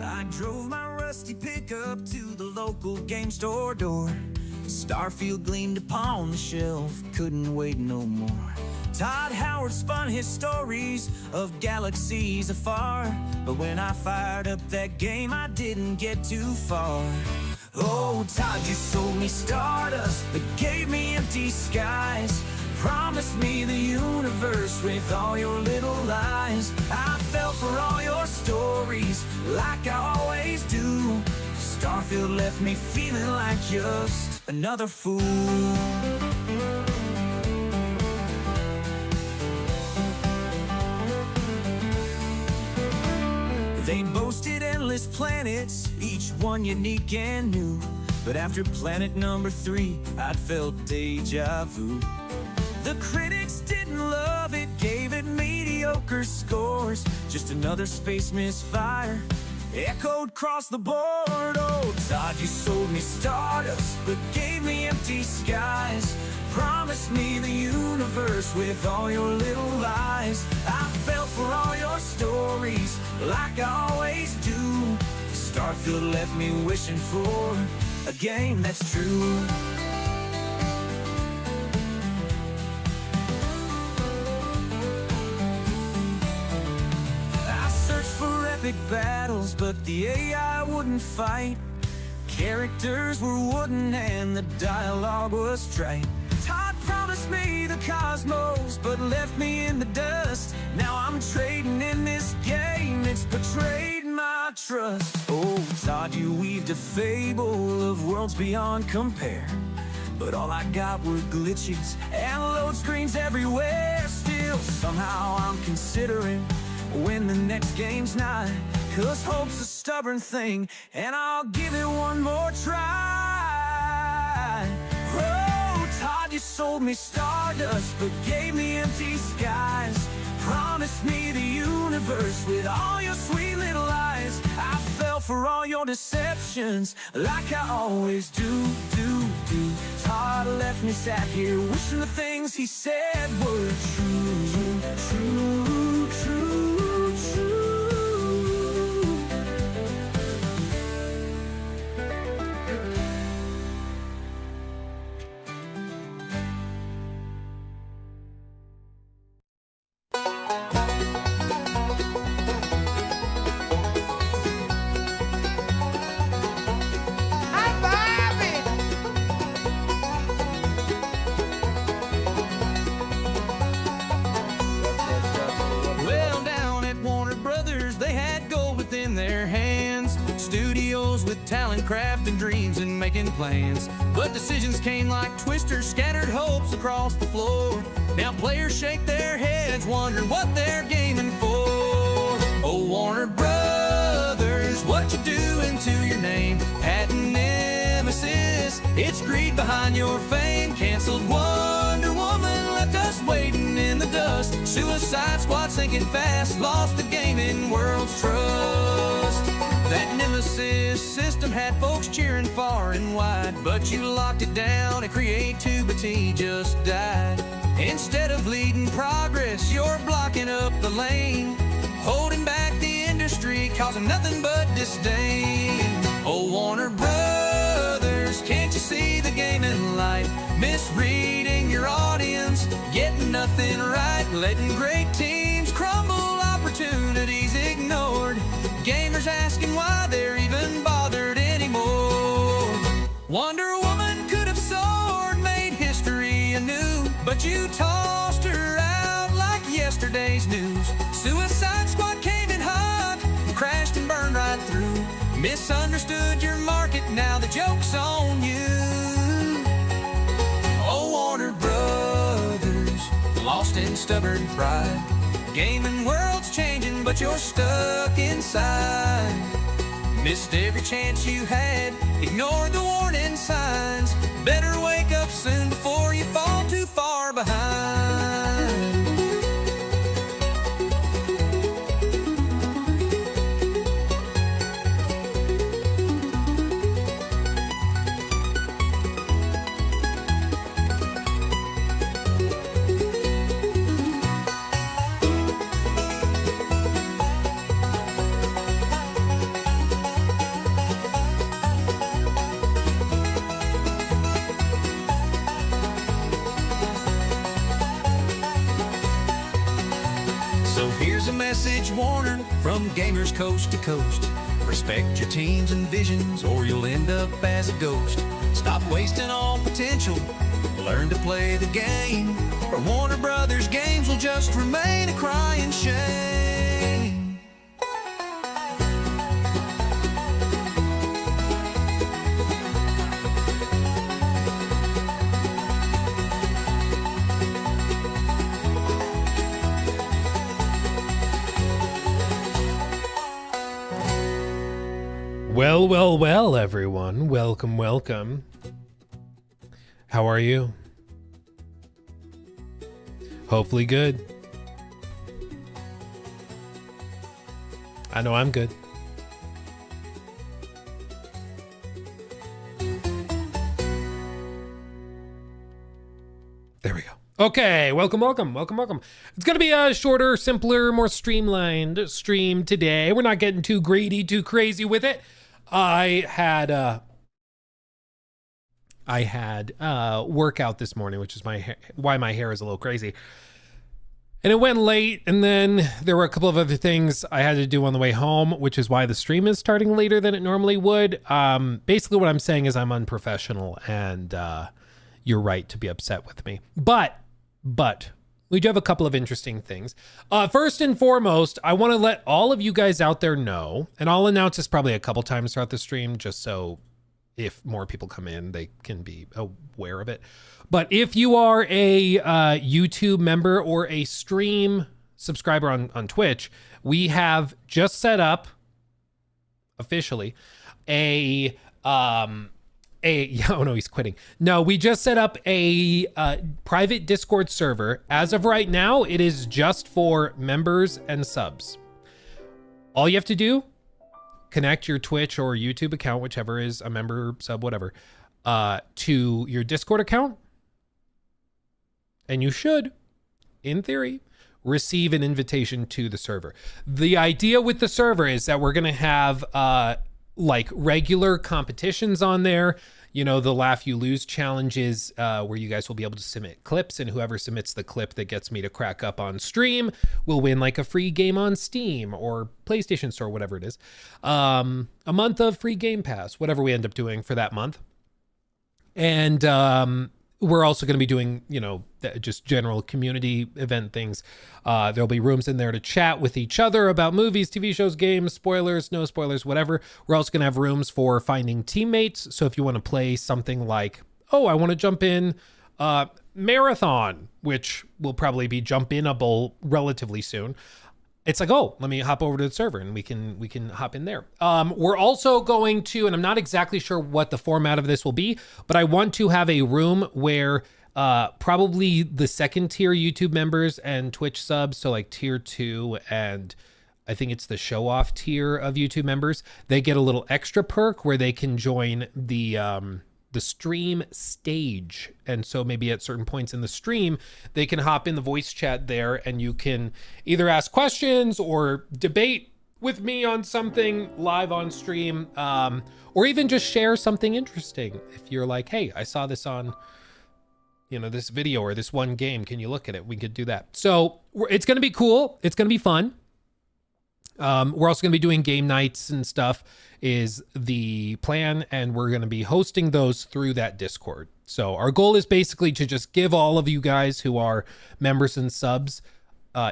I drove my rusty pickup to the local game store door. Starfield gleamed upon the shelf, couldn't wait no more. Todd Howard spun his stories of galaxies afar, but when I fired up that game, I didn't get too far. Oh, Todd, you sold me stardust, but gave me empty skies. Promised me the universe with all your little lies. I fell for all your stories, like I always do. Starfield left me feeling like just another fool. They boasted endless planets, each one unique and new. But after planet number 3, I'd felt deja vu. The critics didn't love it, gave it mediocre scores. Just another space misfire, echoed across the board. Oh, Todd, you sold me stardust, but gave me empty skies. Promised me the universe with all your little lies. I fell for all your stories, like I always do. Starfield left me wishing for a game that's true. I searched for epic battles, but the AI wouldn't fight. Characters were wooden and the dialogue was trite. Todd promised me the cosmos, but left me in the dust. Now I'm trading in this game, it's betrayed my trust. Oh, Todd, you weaved a fable of worlds beyond compare, but all I got were glitches and load screens everywhere. Still, somehow I'm considering when the next game's nigh, 'cause hope's a stubborn thing, and I'll give it one more try. Oh, Todd, you sold me stardust, but gave me empty skies. Promised me the universe with all your sweet little lies. I fell for all your deceptions, like I always do. Todd left me sat here, wishing the things he said were true, true, true, true. Talent, craft, and dreams, and making plans. But decisions came like twisters, scattered hopes across the floor. Now players shake their heads, wondering what they're gaming for. Oh, Warner Brothers, what you doing to your name? Patent nemesis, it's greed behind your fame. Canceled Wonder Woman, left us waiting in the dust. Suicide Squad sinking fast, lost the gaming world's trust. That nemesis system had folks cheering far and wide, but you locked it down and creativity just died. Instead of leading progress, you're blocking up the lane, holding back the industry, causing nothing but disdain. Oh, Warner Brothers, can't you see the gaming light? Misreading your audience, getting nothing right, letting great teams crumble, opportunities ignored. Gamers asking why they're even bothered anymore. Wonder Woman could have soared, made history anew, but you tossed her out like yesterday's news. Suicide Squad came in hot, crashed and burned right through. Misunderstood your market, now the joke's on you. Oh, Warner Brothers, lost in stubborn pride. Gaming world's changing, but you're stuck inside. Missed every chance you had, ignored the warning signs. Better wake up soon before you fall too far behind. message warning from gamers coast to coast. Respect your teams and visions, or you'll end up as a ghost. Stop wasting all potential, learn to play the game, or Warner Brothers games will just remain a crying shame. Well, well, well, everyone. Welcome, welcome. How are you? Hopefully good. I know I'm good. There we go. Okay, welcome. It's going to be a shorter, simpler, more streamlined stream today. We're not getting too greedy, too crazy with it. I had workout this morning, which is why my hair is a little crazy. And it went late, and then there were a couple of other things I had to do on the way home, which is why the stream is starting later than it normally would. Basically what I'm saying is I'm unprofessional, and you're right to be upset with me. But we do have a couple of interesting things. First and foremost, I want to let all of you guys out there know, and I'll announce this probably a couple times throughout the stream, just so if more people come in, they can be aware of it. But if you are a YouTube member or a stream subscriber on Twitch, we have just set up officially we just set up a private Discord server. As of right now, it is just for members and subs. All you have to do, connect your Twitch or YouTube account, whichever is a member, sub, whatever, to your Discord account. And you should, in theory, receive an invitation to the server. The idea with the server is that we're going to have like regular competitions on there. You know, the Laugh You Lose challenges where you guys will be able to submit clips, and whoever submits the clip that gets me to crack up on stream will win like a free game on Steam or PlayStation Store, whatever it is. A month of free Game Pass, whatever we end up doing for that month. And we're also going to be doing, you know, just general community event things. There'll be rooms in there to chat with each other about movies, TV shows, games, spoilers, no spoilers, whatever. We're also going to have rooms for finding teammates. So if you want to play something like, oh, I want to jump in Marathon, which will probably be jump-inable relatively soon. It's like, oh, let me hop over to the server and we can hop in there. We're also going to, and I'm not exactly sure what the format of this will be, but I want to have a room where probably the second tier YouTube members and Twitch subs, so like tier 2 and I think it's the show off tier of YouTube members, they get a little extra perk where they can join the stream stage. And so maybe at certain points in the stream, they can hop in the voice chat there and you can either ask questions or debate with me on something live on stream, or even just share something interesting. If you're like, hey, I saw this on, you know, this video or this one game, can you look at it? We could do that. So it's going to be cool. It's going to be fun. We're also going to be doing game nights and stuff is the plan, and we're going to be hosting those through that Discord. So our goal is basically to just give all of you guys who are members and subs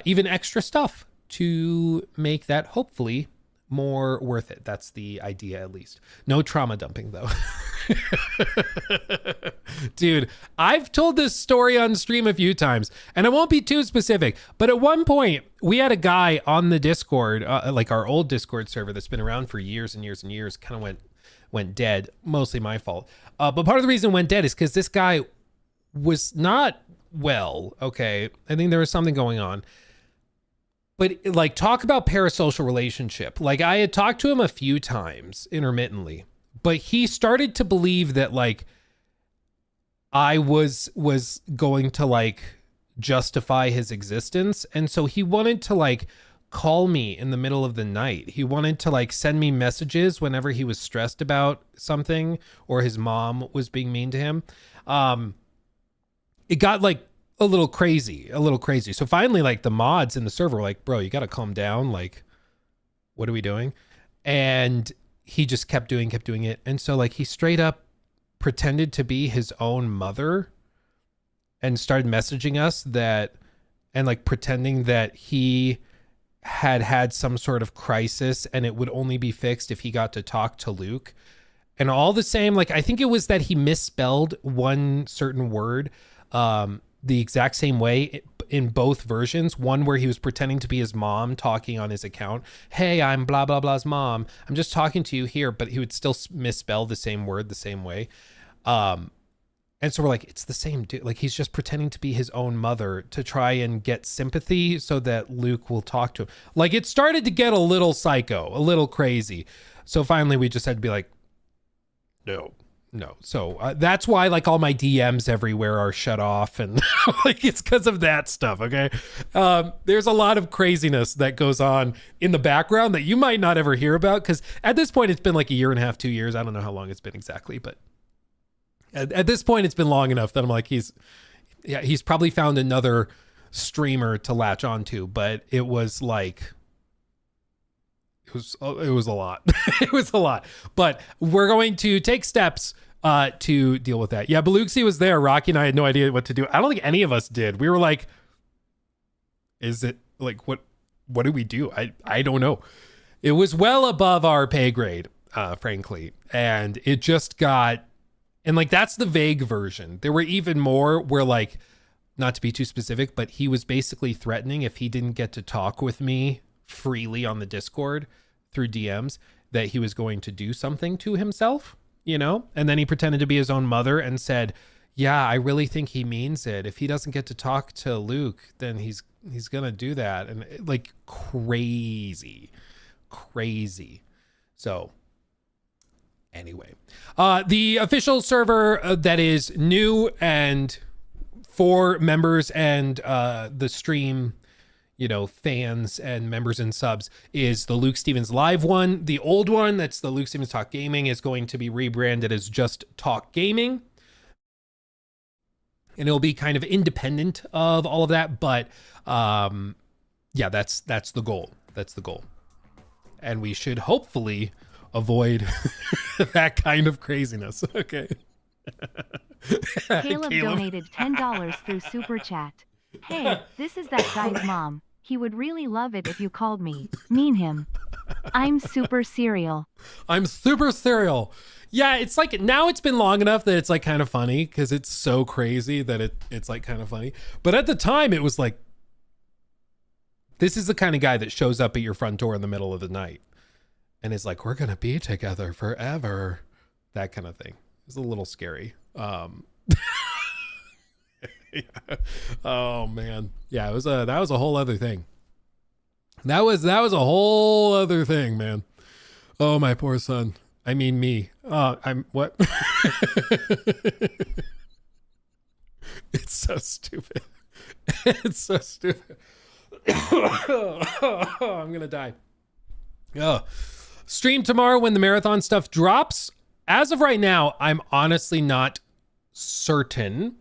even extra stuff to make that hopefully more worth it. That's the idea, at least. No trauma dumping, though. Dude, I've told this story on stream a few times, and I won't be too specific, but at one point, we had a guy on the Discord, like our old Discord server that's been around for years and years and years, kind of went dead, mostly my fault. But part of the reason it went dead is because this guy was not well, okay? I think there was something going on. But like, talk about parasocial relationship. Like, I had talked to him a few times intermittently, but he started to believe that like I was going to like justify his existence. And so he wanted to like call me in the middle of the night. He wanted to like send me messages whenever he was stressed about something or his mom was being mean to him. It got like a little crazy. So finally, like the mods in the server were like, bro, you got to calm down. Like, what are we doing? And he just kept doing it. And so like he straight up pretended to be his own mother and started messaging us that, and like pretending that he had some sort of crisis and it would only be fixed if he got to talk to Luke. And all the same, like, I think it was that he misspelled one certain word the exact same way in both versions. One where he was pretending to be his mom talking on his account. Hey, I'm blah, blah, blah's mom. I'm just talking to you here. But he would still misspell the same word the same way. And so we're like, it's the same dude. Like, he's just pretending to be his own mother to try and get sympathy so that Luke will talk to him. Like, it started to get a little psycho, a little crazy. So finally we just had to be like, no. So that's why like all my DMs everywhere are shut off. And like, it's because of that stuff. Okay. There's a lot of craziness that goes on in the background that you might not ever hear about. Cause at this point it's been like a year and a half, 2 years. I don't know how long it's been exactly, but at this point it's been long enough that I'm like, he's probably found another streamer to latch onto, but it was like, it was a lot. It was a lot, but we're going to take steps to deal with that. Yeah, Beluxi was there. Rocky and I had no idea what to do. I don't think any of us did. We were like, is it like, what do we do? I don't know. It was well above our pay grade, frankly. And it just got, and like, that's the vague version. There were even more where like, not to be too specific, but he was basically threatening if he didn't get to talk with me freely on the Discord through DMs that he was going to do something to himself, you know? And then he pretended to be his own mother and said, yeah, I really think he means it. If he doesn't get to talk to Luke, then he's going to do that. And like crazy. So anyway, the official server that is new and for members and the stream, you know, fans and members and subs is the Luke Stevens live one. The old one, that's the Luke Stevens Talk Gaming, is going to be rebranded as just Talk Gaming. And it'll be kind of independent of all of that. But yeah, that's the goal. That's the goal. And we should hopefully avoid that kind of craziness. Okay. Caleb donated $10 through Super Chat. Hey, this is that guy's mom. He would really love it if you called me. Mean him. I'm super serial. Yeah, it's like now it's been long enough that it's like kind of funny because it's so crazy that it's like kind of funny. But at the time it was like, this is the kind of guy that shows up at your front door in the middle of the night and is like, we're going to be together forever. That kind of thing. It's a little scary. Yeah. Oh man. Yeah, that was a whole other thing. That was a whole other thing, man. Oh, my poor son. I mean me. I'm what? It's so stupid. It's so stupid. I'm gonna die. Stream tomorrow when the marathon stuff drops. As of right now, I'm honestly not certain.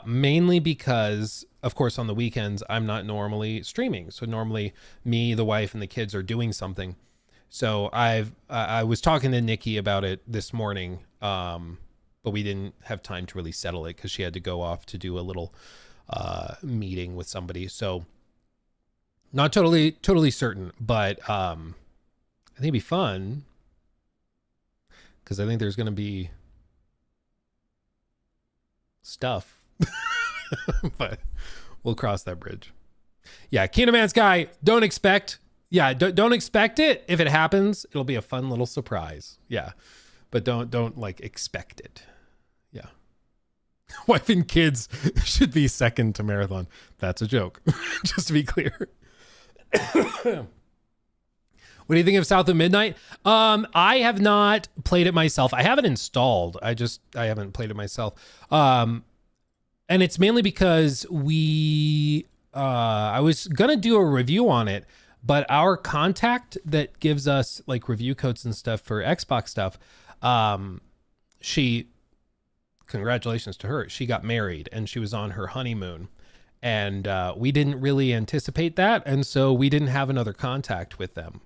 Mainly because, of course, on the weekends, I'm not normally streaming. So normally me, the wife, and the kids are doing something. So I was talking to Nikki about it this morning, but we didn't have time to really settle it because she had to go off to do a little meeting with somebody. So not totally certain, but I think it'd be fun because I think there's going to be stuff, but we'll cross that bridge. Yeah, Kingdom Man's guy, don't expect it. If it happens, it'll be a fun little surprise. Yeah, but don't like expect it. Yeah. Wife and kids should be second to marathon. That's a joke. Just to be clear. What do you think of South of Midnight? I have not played it myself. I have it installed. I haven't played it myself. And it's mainly because I was gonna do a review on it, but our contact that gives us like review codes and stuff for Xbox stuff, she congratulations to her. She got married and she was on her honeymoon. And we didn't really anticipate that. And so we didn't have another contact with them.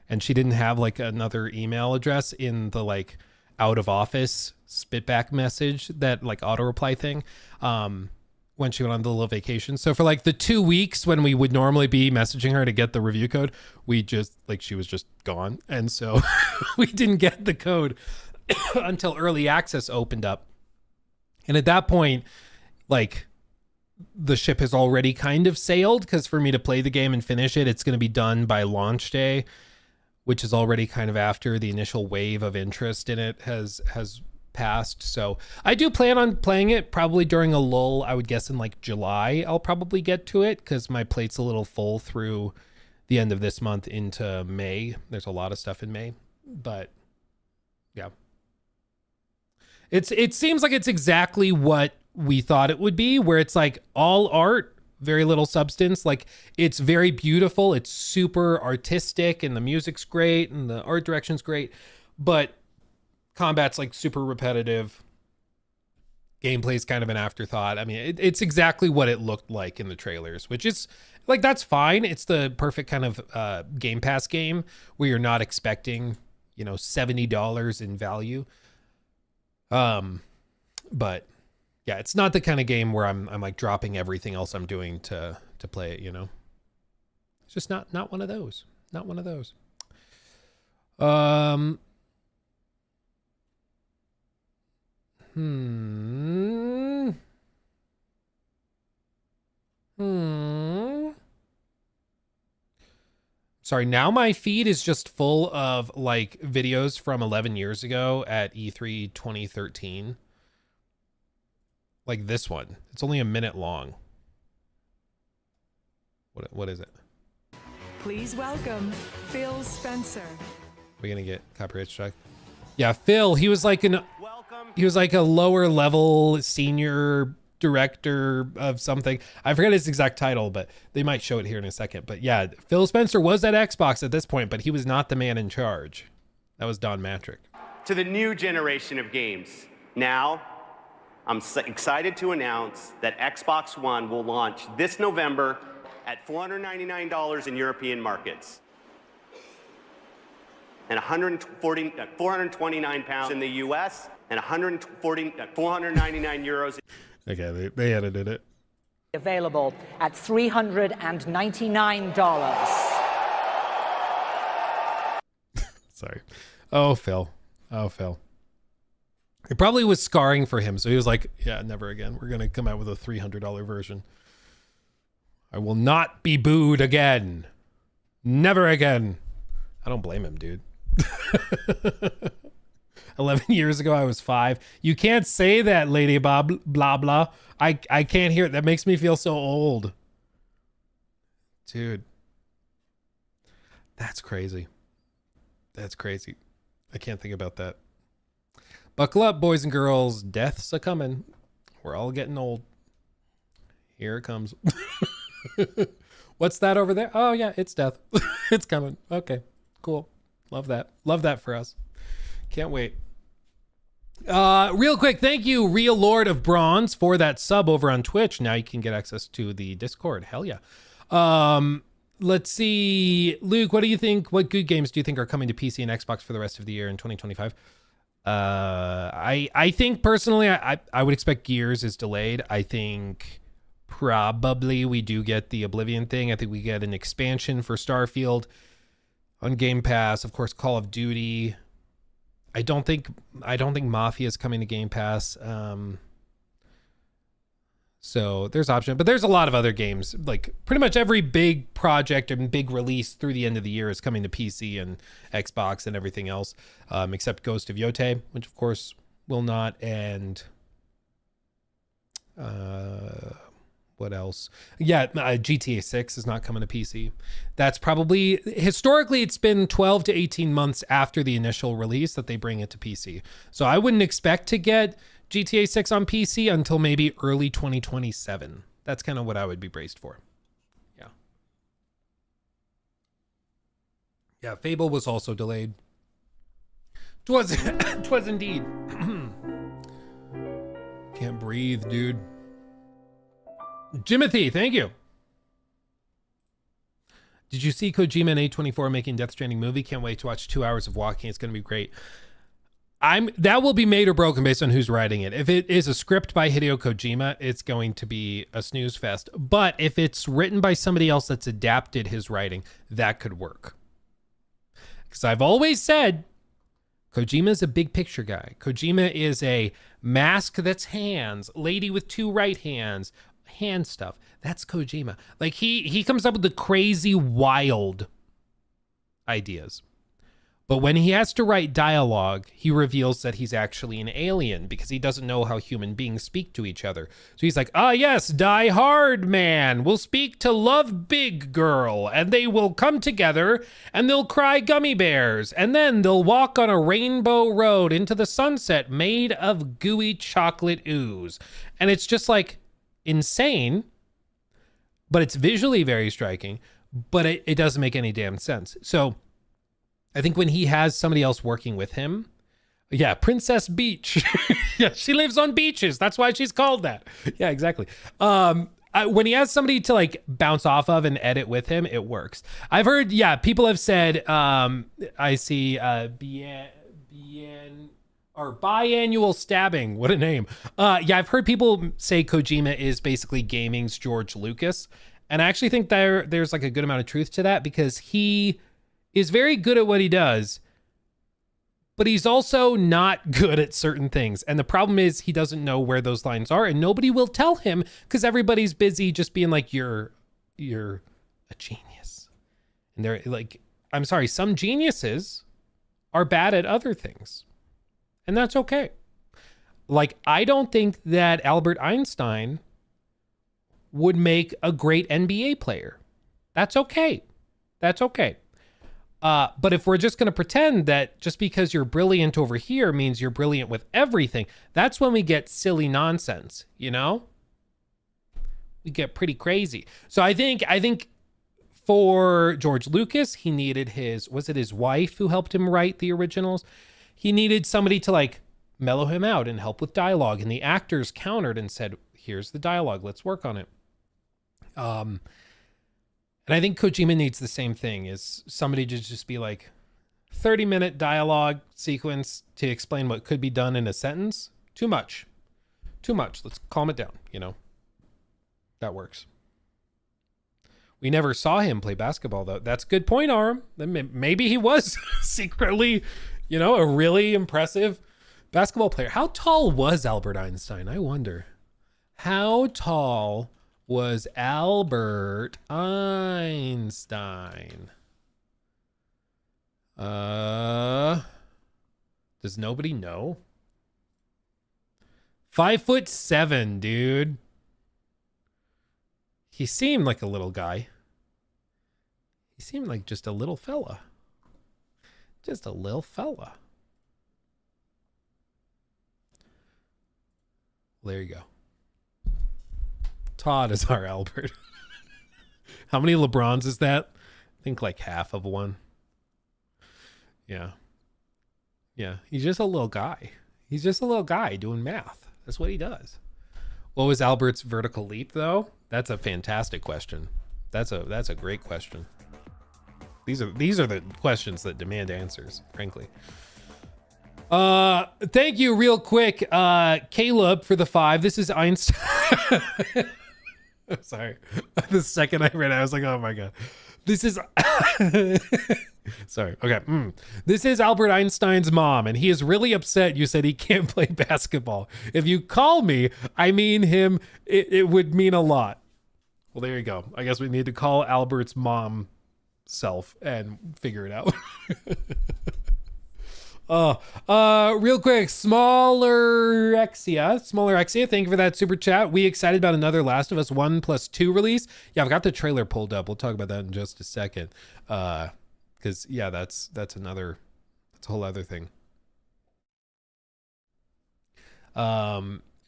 And she didn't have like another email address in the like out of office spitback message, that like auto reply thing, when she went on the little vacation. So for like the 2 weeks when we would normally be messaging her to get the review code, we just like, she was just gone. And so we didn't get the code until early access opened up. And at that point, like, the ship has already kind of sailed, because for me to play the game and finish it, it's going to be done by launch day, which is already kind of after the initial wave of interest in it has passed. So I do plan on playing it probably during a lull. I would guess in like July I'll probably get to it, because my plate's a little full through the end of this month into May. There's a lot of stuff in May, but yeah, it seems like it's exactly what we thought it would be, where it's like all art, very little substance. Like, it's very beautiful, it's super artistic, and the music's great and the art direction's great, but combat's like super repetitive. Gameplay's kind of an afterthought. I mean, it's exactly what it looked like in the trailers, which is like, that's fine. It's the perfect kind of Game Pass game where you're not expecting, you know, $70 in value. But yeah, it's not the kind of game where I'm like dropping everything else I'm doing to play it, you know. It's just not one of those. Not one of those. Sorry, now my feed is just full of like videos from 11 years ago at E3 2013. Like this one. It's only a minute long. What is it? Please welcome Phil Spencer. We're gonna get copyright strike. Yeah, Phil, he was like a lower level senior director of something. I forget his exact title, but they might show it here in a second. But yeah, Phil Spencer was at Xbox at this point, but he was not the man in charge. That was Don Matrick. To the new generation of games. Now, I'm excited to announce that Xbox One will launch this November at $499 in European markets and 429 pounds in the US and 499 euros. Okay, they edited it. Available at $399. Sorry. Oh, Phil. It probably was scarring for him. So he was like, yeah, never again. We're going to come out with a $300 version. I will not be booed again. Never again. I don't blame him, dude. 11 years ago, I was 5. You can't say that, Lady Bob, blah, blah. I can't hear it. That makes me feel so old. Dude. That's crazy. That's crazy. I can't think about that. Buckle up, boys and girls. Death's a-coming. We're all getting old. Here it comes. What's that over there? Oh, yeah, it's death. It's coming. Okay, cool. Love that. Love that for us. Can't wait. Real quick, thank you, Real Lord of Bronze, for that sub over on Twitch. Now you can get access to the Discord. Hell yeah. Let's see. Luke, what do you think? What good games do you think are coming to PC and Xbox for the rest of the year in 2025? I think personally, I would expect Gears is delayed. I think probably we do get the Oblivion thing. I think we get an expansion for Starfield on Game Pass. Of course, Call of Duty. I don't think Mafia is coming to Game Pass. So there's option, but there's a lot of other games. Like pretty much every big project and big release through the end of the year is coming to PC and Xbox and everything else, except Ghost of Yotei, which of course will not. And what else? Yeah, GTA 6 is not coming to PC. That's probably, historically, it's been 12 to 18 months after the initial release that they bring it to PC. So I wouldn't expect to get GTA 6 on PC until maybe early 2027. That's kind of what I would be braced for. Yeah. Yeah, Fable was also delayed. Twas indeed. Can't breathe, dude. Jimothy, thank you. Did you see Kojima and A24 making Death Stranding movie? Can't wait to watch 2 hours of walking. It's going to be great. That will be made or broken based on who's writing it. If it is a script by Hideo Kojima, it's going to be a snooze fest. But if it's written by somebody else that's adapted his writing, that could work. Because I've always said Kojima is a big picture guy. Kojima is a mask that's hands, lady with 2 right hands, hand stuff. That's Kojima. Like he comes up with the crazy, wild ideas. But when he has to write dialogue, he reveals that he's actually an alien because he doesn't know how human beings speak to each other. So he's like, yes, Die Hard Man will speak to Love Big Girl, and they will come together and they'll cry gummy bears, and then they'll walk on a rainbow road into the sunset made of gooey chocolate ooze. And it's just like insane, but it's visually very striking, but it doesn't make any damn sense. So I think when he has somebody else working with him, yeah, Princess Beach. Yeah, she lives on beaches. That's why she's called that. Yeah, exactly. When he has somebody to like bounce off of and edit with him, it works. I've heard, yeah, people have said, I see biannual stabbing. What a name. Yeah, I've heard people say Kojima is basically gaming's George Lucas. And I actually think there's like a good amount of truth to that because he is very good at what he does, but he's also not good at certain things. And the problem is he doesn't know where those lines are, and nobody will tell him because everybody's busy just being like, you're a genius. And they're like, I'm sorry, some geniuses are bad at other things. And that's okay. Like, I don't think that Albert Einstein would make a great NBA player. That's okay. That's okay. But if we're just going to pretend that just because you're brilliant over here means you're brilliant with everything, that's when we get silly nonsense, you know? We get pretty crazy. So I think for George Lucas, he needed was it his wife who helped him write the originals? He needed somebody to like mellow him out and help with dialogue. And the actors countered and said, here's the dialogue. Let's work on it. And I think Kojima needs the same thing, is somebody to just be like 30-minute dialogue sequence to explain what could be done in a sentence. Too much. Let's calm it down, you know? That works. We never saw him play basketball, though. That's a good point, Arm. Maybe he was secretly, you know, a really impressive basketball player. How tall was Albert Einstein? I wonder. How tall was Albert Einstein? Does nobody know? 5'7", dude. He seemed like a little guy. He seemed like just a little fella. Just a little fella. Well, there you go. Todd is our Albert. How many LeBrons is that? I think like half of one. Yeah. Yeah. He's just a little guy. He's just a little guy doing math. That's what he does. What was Albert's vertical leap, though? That's a fantastic question. That's a great question. These are the questions that demand answers, frankly. Thank you real quick, Caleb, for the 5. This is Einstein. Sorry. The second I read it, I was like, oh my God. This is sorry. Okay. This is Albert Einstein's mom, and he is really upset you said he can't play basketball. If you call me, I mean him, it would mean a lot. Well, there you go. I guess we need to call Albert's mom self and figure it out. Real quick, Smaller Exia, thank you for that super chat. We excited about another Last of Us 1+2 release. Yeah, I've got the trailer pulled up. We'll talk about that in just a second. Because yeah, that's a whole other thing.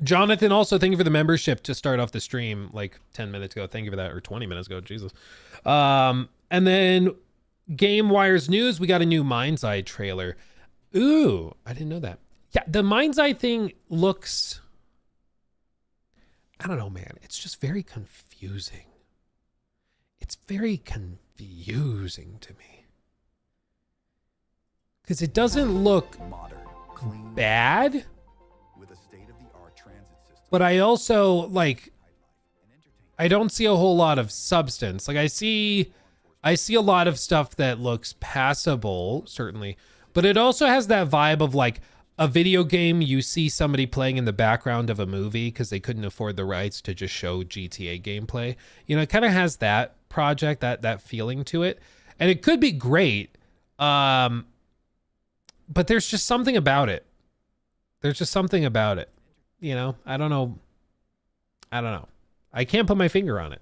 Jonathan, also thank you for the membership to start off the stream like 10 minutes ago. Thank you for that, or 20 minutes ago. Jesus. And then Game Wires News, we got a new MindsEye trailer. Ooh, I didn't know that. Yeah, the MindsEye thing looks I don't know, man. It's just very confusing. It's very confusing to me. Because it doesn't look bad, but I also, like, I don't see a whole lot of substance. Like, I see a lot of stuff that looks passable, certainly, but it also has that vibe of like a video game you see somebody playing in the background of a movie because they couldn't afford the rights to just show GTA gameplay. You know, it kind of has that project, that feeling to it, and it could be great. But there's just something about it. There's just something about it. You know, I don't know. I can't put my finger on it.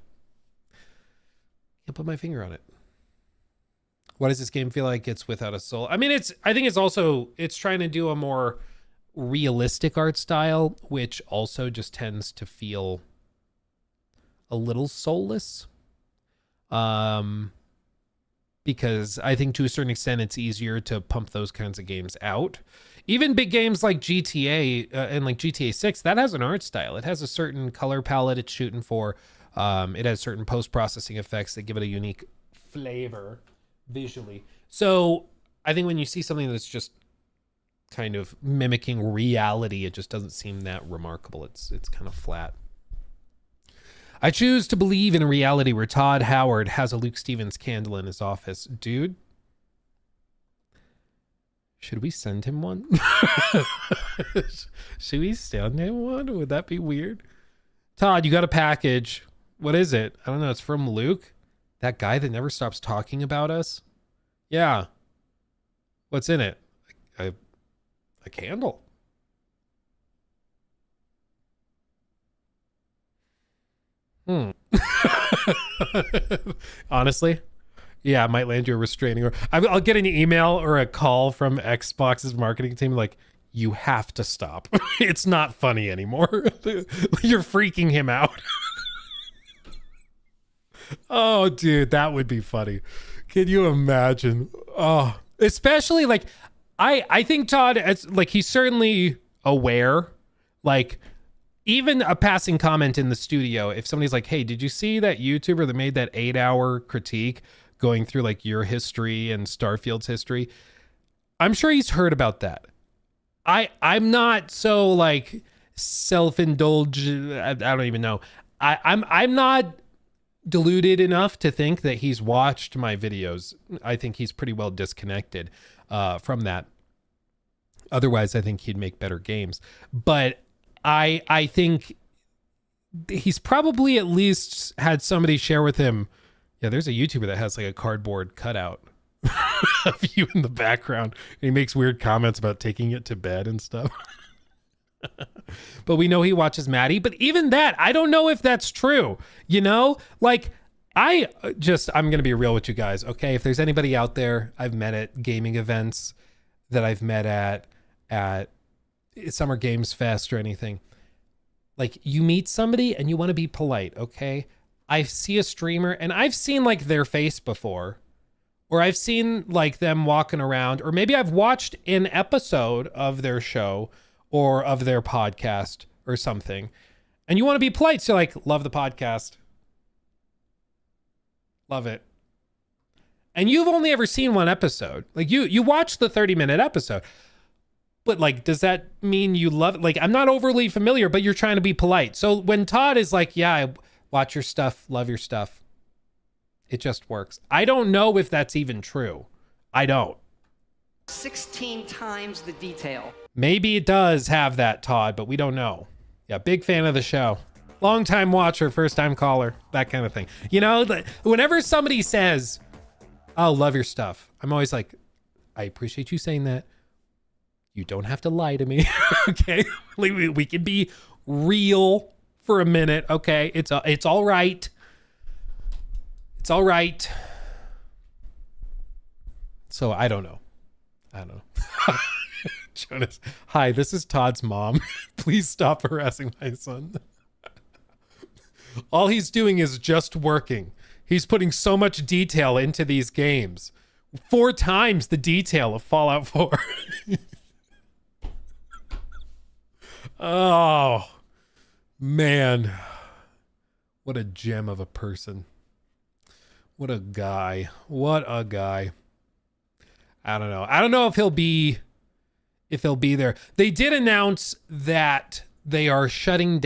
What does this game feel like? It's without a soul. I mean, I think it's trying to do a more realistic art style, which also just tends to feel a little soulless. Because I think to a certain extent, it's easier to pump those kinds of games out. Even big games like GTA and like GTA 6, that has an art style. It has a certain color palette it's shooting for. It has certain post-processing effects that give it a unique flavor visually. So I think when you see something that's just kind of mimicking reality, it just doesn't seem that remarkable. It's kind of flat. I choose to believe in a reality where Todd Howard has a Luke Stevens candle in his office. Dude, should we send him one? Should we send him one? Would that be weird? Todd, you got a package. What is it? I don't know. It's from Luke. That guy that never stops talking about us. Yeah. What's in it? A candle. Honestly, yeah, I might land you a restraining order. I'll get an email or a call from Xbox's marketing team like, you have to stop. It's not funny anymore. You're freaking him out. Oh, dude, that would be funny. Can you imagine? Oh, especially like, I think Todd, it's like, he's certainly aware, like, even a passing comment in the studio, if somebody's like, hey, did you see that YouTuber that made that 8-hour critique going through like your history and Starfield's history? I'm sure he's heard about that. I'm not so like self-indulgent. I don't even know. I'm not deluded enough to think that he's watched my videos. I think he's pretty well disconnected from that. Otherwise, I think he'd make better games. But I think he's probably at least had somebody share with him, yeah, there's a YouTuber that has like a cardboard cutout of you in the background. And he makes weird comments about taking it to bed and stuff. But we know he watches Maddie. But even that, I don't know if that's true. You know, like I'm going to be real with you guys. Okay. If there's anybody out there I've met at gaming events that I've met at Summer Games Fest or anything, like you meet somebody and you want to be polite. Okay. I see a streamer and I've seen like their face before, or I've seen like them walking around, or maybe I've watched an episode of their show or of their podcast or something. And you want to be polite. So like, love the podcast. Love it. And you've only ever seen one episode. Like you watched the 30-minute episode. But like, does that mean you love it? Like, I'm not overly familiar, but you're trying to be polite. So when Todd is like, yeah, I watch your stuff, love your stuff, it just works. I don't know if that's even true. I don't. 16 times the detail. Maybe it does have that, Todd, but we don't know. Yeah, big fan of the show. Long time watcher, first time caller, that kind of thing. You know, whenever somebody says, oh, love your stuff, I'm always like, I appreciate you saying that. You don't have to lie to me. Okay. We can be real for a minute. Okay. It's all right. It's all right. So I don't know. Jonas, hi, this is Todd's mom. Please stop harassing my son. All he's doing is just working. He's putting so much detail into these games. 4 times the detail of Fallout 4. Man, what a gem of a person. What a guy. What a guy. I don't know. I don't know if he'll be there. They did announce that they are not shutting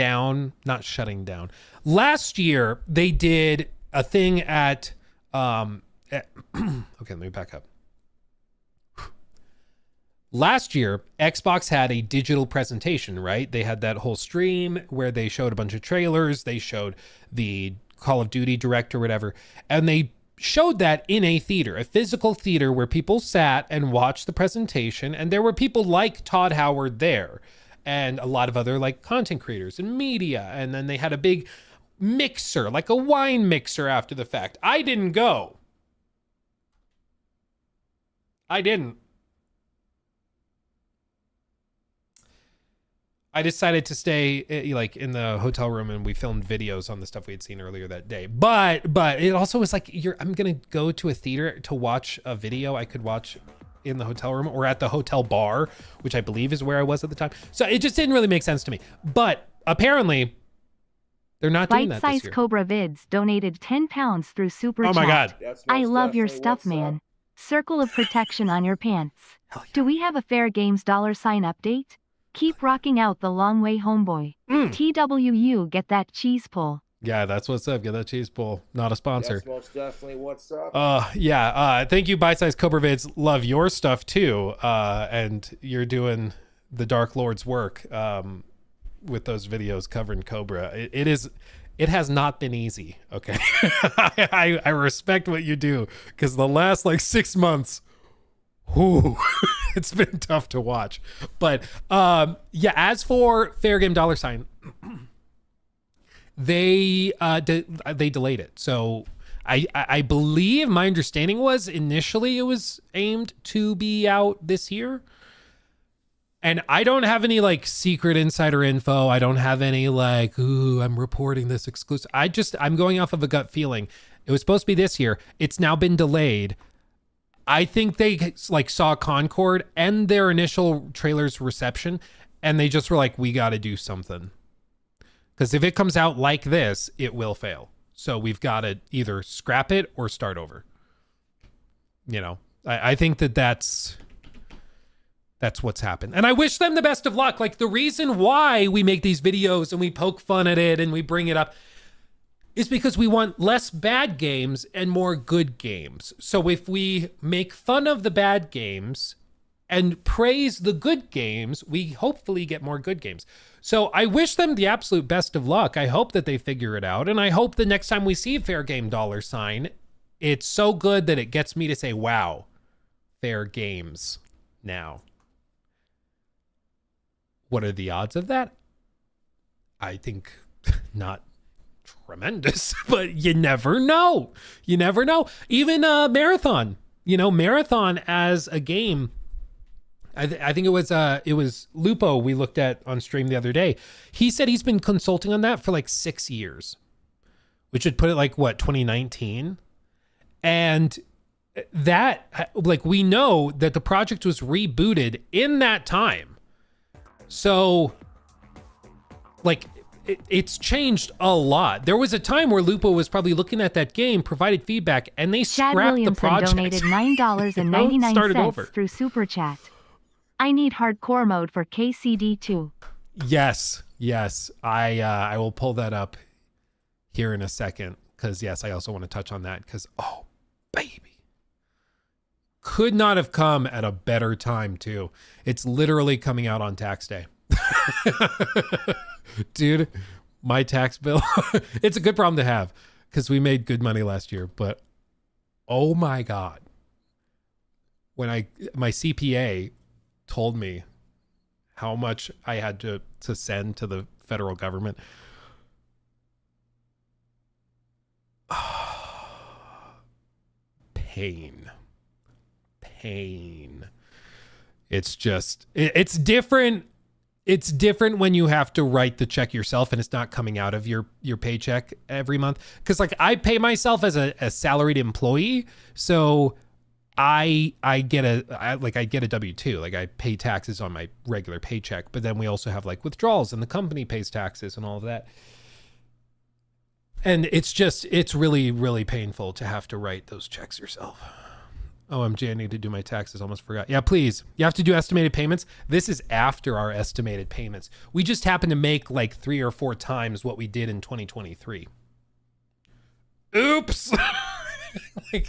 down. Last year they did a thing at okay, let me back up. Last year, Xbox had a digital presentation, right? They had that whole stream where they showed a bunch of trailers. They showed the Call of Duty direct or whatever. And they showed that in a theater, a physical theater where people sat and watched the presentation. And there were people like Todd Howard there and a lot of other like content creators and media. And then they had a big mixer, like a wine mixer after the fact. I didn't go. I didn't. I decided to stay like in the hotel room and we filmed videos on the stuff we had seen earlier that day. But it also was like, I'm going to go to a theater to watch a video I could watch in the hotel room or at the hotel bar, which I believe is where I was at the time. So it just didn't really make sense to me. But apparently they're not doing that this Bite-sized year. Cobra Vids donated 10 pounds through Super Oh Chat. my God. I love your stuff, man. Circle of protection on your pants. Hell yeah. Do we have a Fair Games $sign update? Keep rocking out the long way, homeboy. TWU, get that cheese pull. Yeah, that's what's up. Get that cheese pull. Not a sponsor. That's most definitely what's up. Thank you, Bite Size Cobra Vids. Love your stuff too. And you're doing the Dark Lord's work with those videos covering Cobra. It has not been easy. Okay. I respect what you do because the last like 6 months, whoo, it's been tough to watch. But as for Fair Game $sign, they delayed it. So I believe my understanding was initially it was aimed to be out this year. And I don't have any like secret insider info. I don't have any like, ooh, I'm reporting this exclusive. I'm going off of a gut feeling. It was supposed to be this year. It's now been delayed. I think they like saw Concord and their initial trailer's reception, and they just were like, we got to do something. Because if it comes out like this, it will fail. So we've got to either scrap it or start over. You know, I think that's what's happened. And I wish them the best of luck. Like the reason why we make these videos and we poke fun at it and we bring it up is because we want less bad games and more good games. So if we make fun of the bad games and praise the good games, we hopefully get more good games. So I wish them the absolute best of luck. I hope that they figure it out. And I hope the next time we see Fair Game $sign, it's so good that it gets me to say, wow, Fair Games now. What are the odds of that? I think not tremendous, but you never know. You never know. Even Marathon, Marathon as a game. I think it was Lupo we looked at on stream the other day. He said he's been consulting on that for like 6 years, which would put it like 2019. And that like we know that the project was rebooted in that time. So like it's changed a lot. There was a time where Lupo was probably looking at that game, provided feedback, and they Chad scrapped Williamson the project. donated $9.99 Started over. through Super Chat. I need hardcore mode for KCD 2. Yes. I will pull that up here in a second because yes, I also want to touch on that because oh baby. Could not have come at a better time too. It's literally coming out on tax day. Dude, my tax bill, it's a good problem to have because we made good money last year, but oh my God. When my CPA told me how much I had to send to the federal government, pain. It's just, it's different. It's different when you have to write the check yourself and it's not coming out of your paycheck every month. Cause like I pay myself as a salaried employee. So I get a W-2, like I pay taxes on my regular paycheck, but then we also have like withdrawals and the company pays taxes and all of that. And it's really, really painful to have to write those checks yourself. OMG, I need to do my taxes. Almost forgot. Yeah, please. You have to do estimated payments. This is after our estimated payments. We just happen to make like 3 or 4 times what we did in 2023. Oops. Like,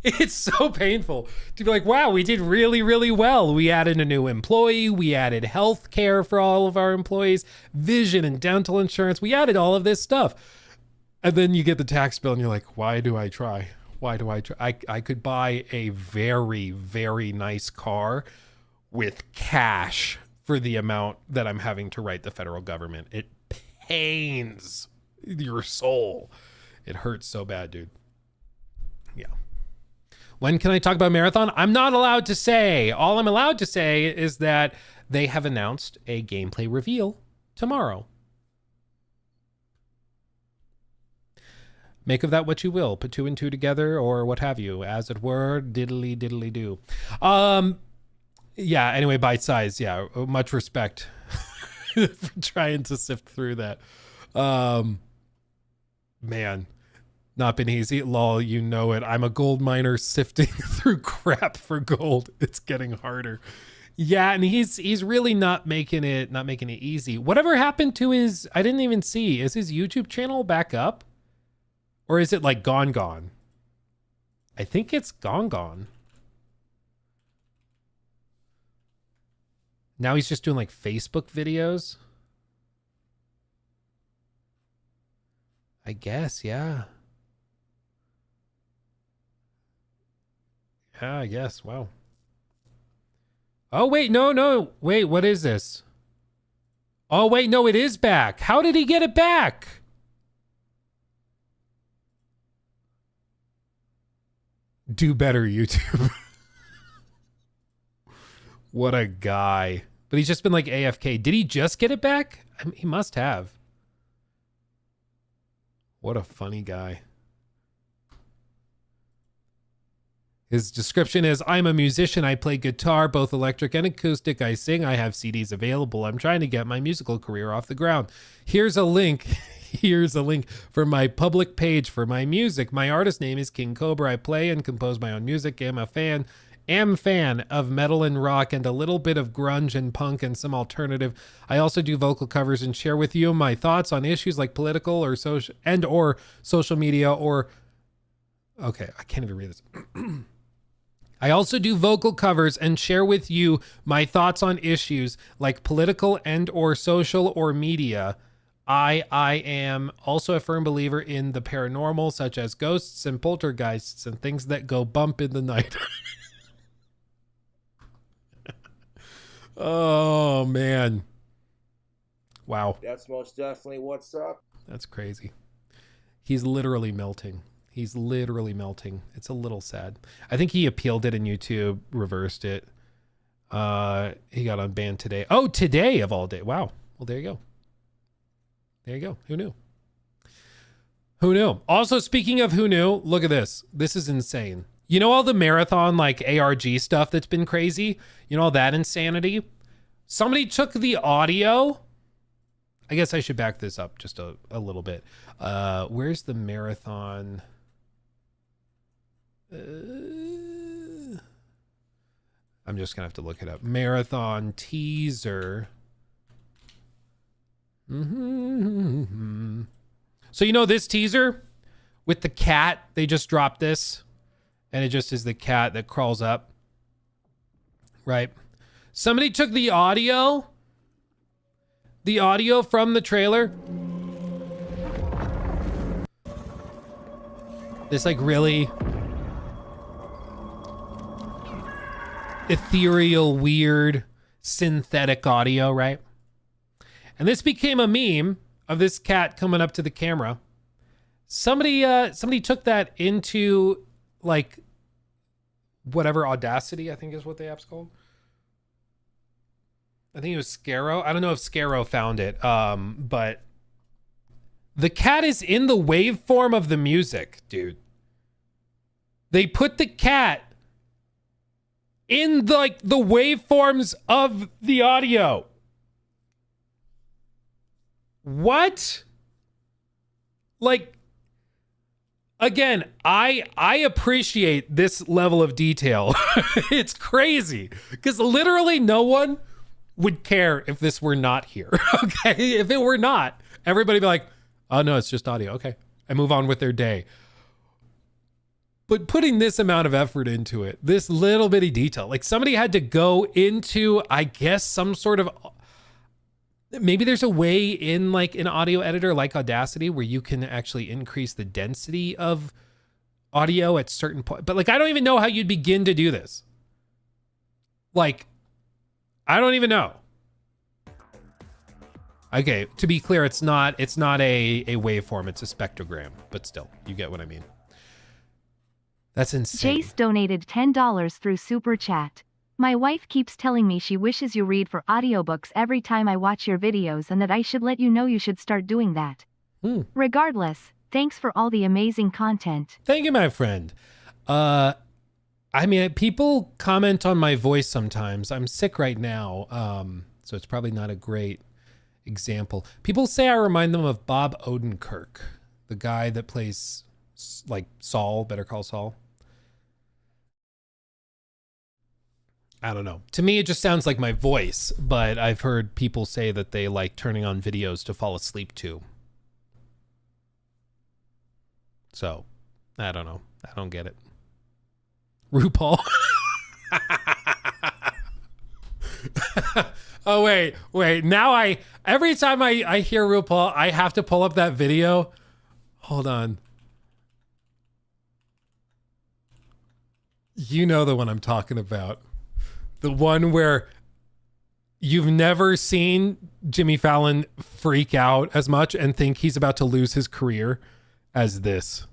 it's so painful to be like, wow, we did really, really well. We added a new employee. We added health care for all of our employees, vision and dental insurance. We added all of this stuff. And then you get the tax bill and you're like, why do I try? Why do I try? I could buy a very, very nice car with cash for the amount that I'm having to write the federal government. It pains your soul. It hurts so bad, dude. Yeah. When can I talk about Marathon? I'm not allowed to say. All I'm allowed to say is that they have announced a gameplay reveal tomorrow. Make of that what you will. Put 2 and 2 together or what have you. As it were, diddly diddly do. Yeah, anyway, bite size. Yeah, much respect for trying to sift through that. Man, not been easy. Lol, you know it. I'm a gold miner sifting through crap for gold. It's getting harder. Yeah, and he's really not making it easy. Whatever happened to his, I didn't even see. Is his YouTube channel back up? Or is it like gone? I think it's gone. Now he's just doing like Facebook videos. I guess, yeah. Yeah, I guess. Wow. Oh, wait, no. Wait, what is this? Oh, wait, no, it is back. How did he get it back? Do better, YouTube. What a guy. But he's just been like AFK. Did he just get it back? I mean, he must have. What a funny guy. His description is, I'm a musician. I play guitar, both electric and acoustic. I sing. I have CDs available. I'm trying to get my musical career off the ground. Here's a link. Here's a link for my public page for my music. My artist name is King Cobra. I play and compose my own music. Am fan of metal and rock and a little bit of grunge and punk and some alternative. I also do vocal covers and share with you my thoughts on issues like political or social or social media or... Okay, I can't even read this. I also do vocal covers and share with you my thoughts on issues like political and or social or media. I am also a firm believer in the paranormal, such as ghosts and poltergeists and things that go bump in the night. Oh, man. Wow. That's most definitely what's up. That's crazy. He's literally melting. He's literally melting. It's a little sad. I think he appealed it and YouTube reversed it. He got unbanned today. Oh, today of all day. Wow. Well, there you go. There you go. Who knew? Who knew? Also, speaking of who knew, look at this. This is insane. You know all the marathon like ARG stuff that's been crazy? You know all that insanity? Somebody took the audio. I guess I should back this up just a little bit. Where's the marathon? I'm just gonna have to look it up. Marathon teaser. So you know this teaser with the cat? They just dropped this, and it just is the cat that crawls up. Right? Somebody took the audio from the trailer. This like really ethereal, weird, synthetic audio, right? And this became a meme of this cat coming up to the camera. Somebody took that into like whatever Audacity, I think is what the app's called. I think it was Scaro. I don't know if Scaro found it, but the cat is in the waveform of the music, dude. They put the cat in like the waveforms of the audio. What? Like, again, I appreciate this level of detail. It's crazy because literally no one would care if this were not here. Okay, if it were not, everybody would be like, oh no, it's just audio. Okay, and move on with their day. But putting this amount of effort into it, this little bitty detail, like somebody had to go into, I guess, some sort of, maybe there's a way in like an audio editor like Audacity where you can actually increase the density of audio at certain points. But like, I don't even know how you'd begin to do this. Like, I don't even know. Okay, to be clear, it's not a waveform, it's a spectrogram, but still, you get what I mean. That's insane. Jace donated $10 through Super Chat. My wife keeps telling me she wishes you read for audiobooks every time I watch your videos and that I should let you know you should start doing that. Regardless, thanks for all the amazing content. Thank you, my friend. I mean, people comment on my voice sometimes. I'm sick right now, so it's probably not a great example. People say I remind them of Bob Odenkirk, the guy that plays like Saul, Better Call Saul. I don't know. To me, it just sounds like my voice, but I've heard people say that they like turning on videos to fall asleep to. So, I don't know. I don't get it. RuPaul. Oh, wait. Now every time I hear RuPaul, I have to pull up that video. Hold on. You know the one I'm talking about. The one where you've never seen Jimmy Fallon freak out as much and think he's about to lose his career as this.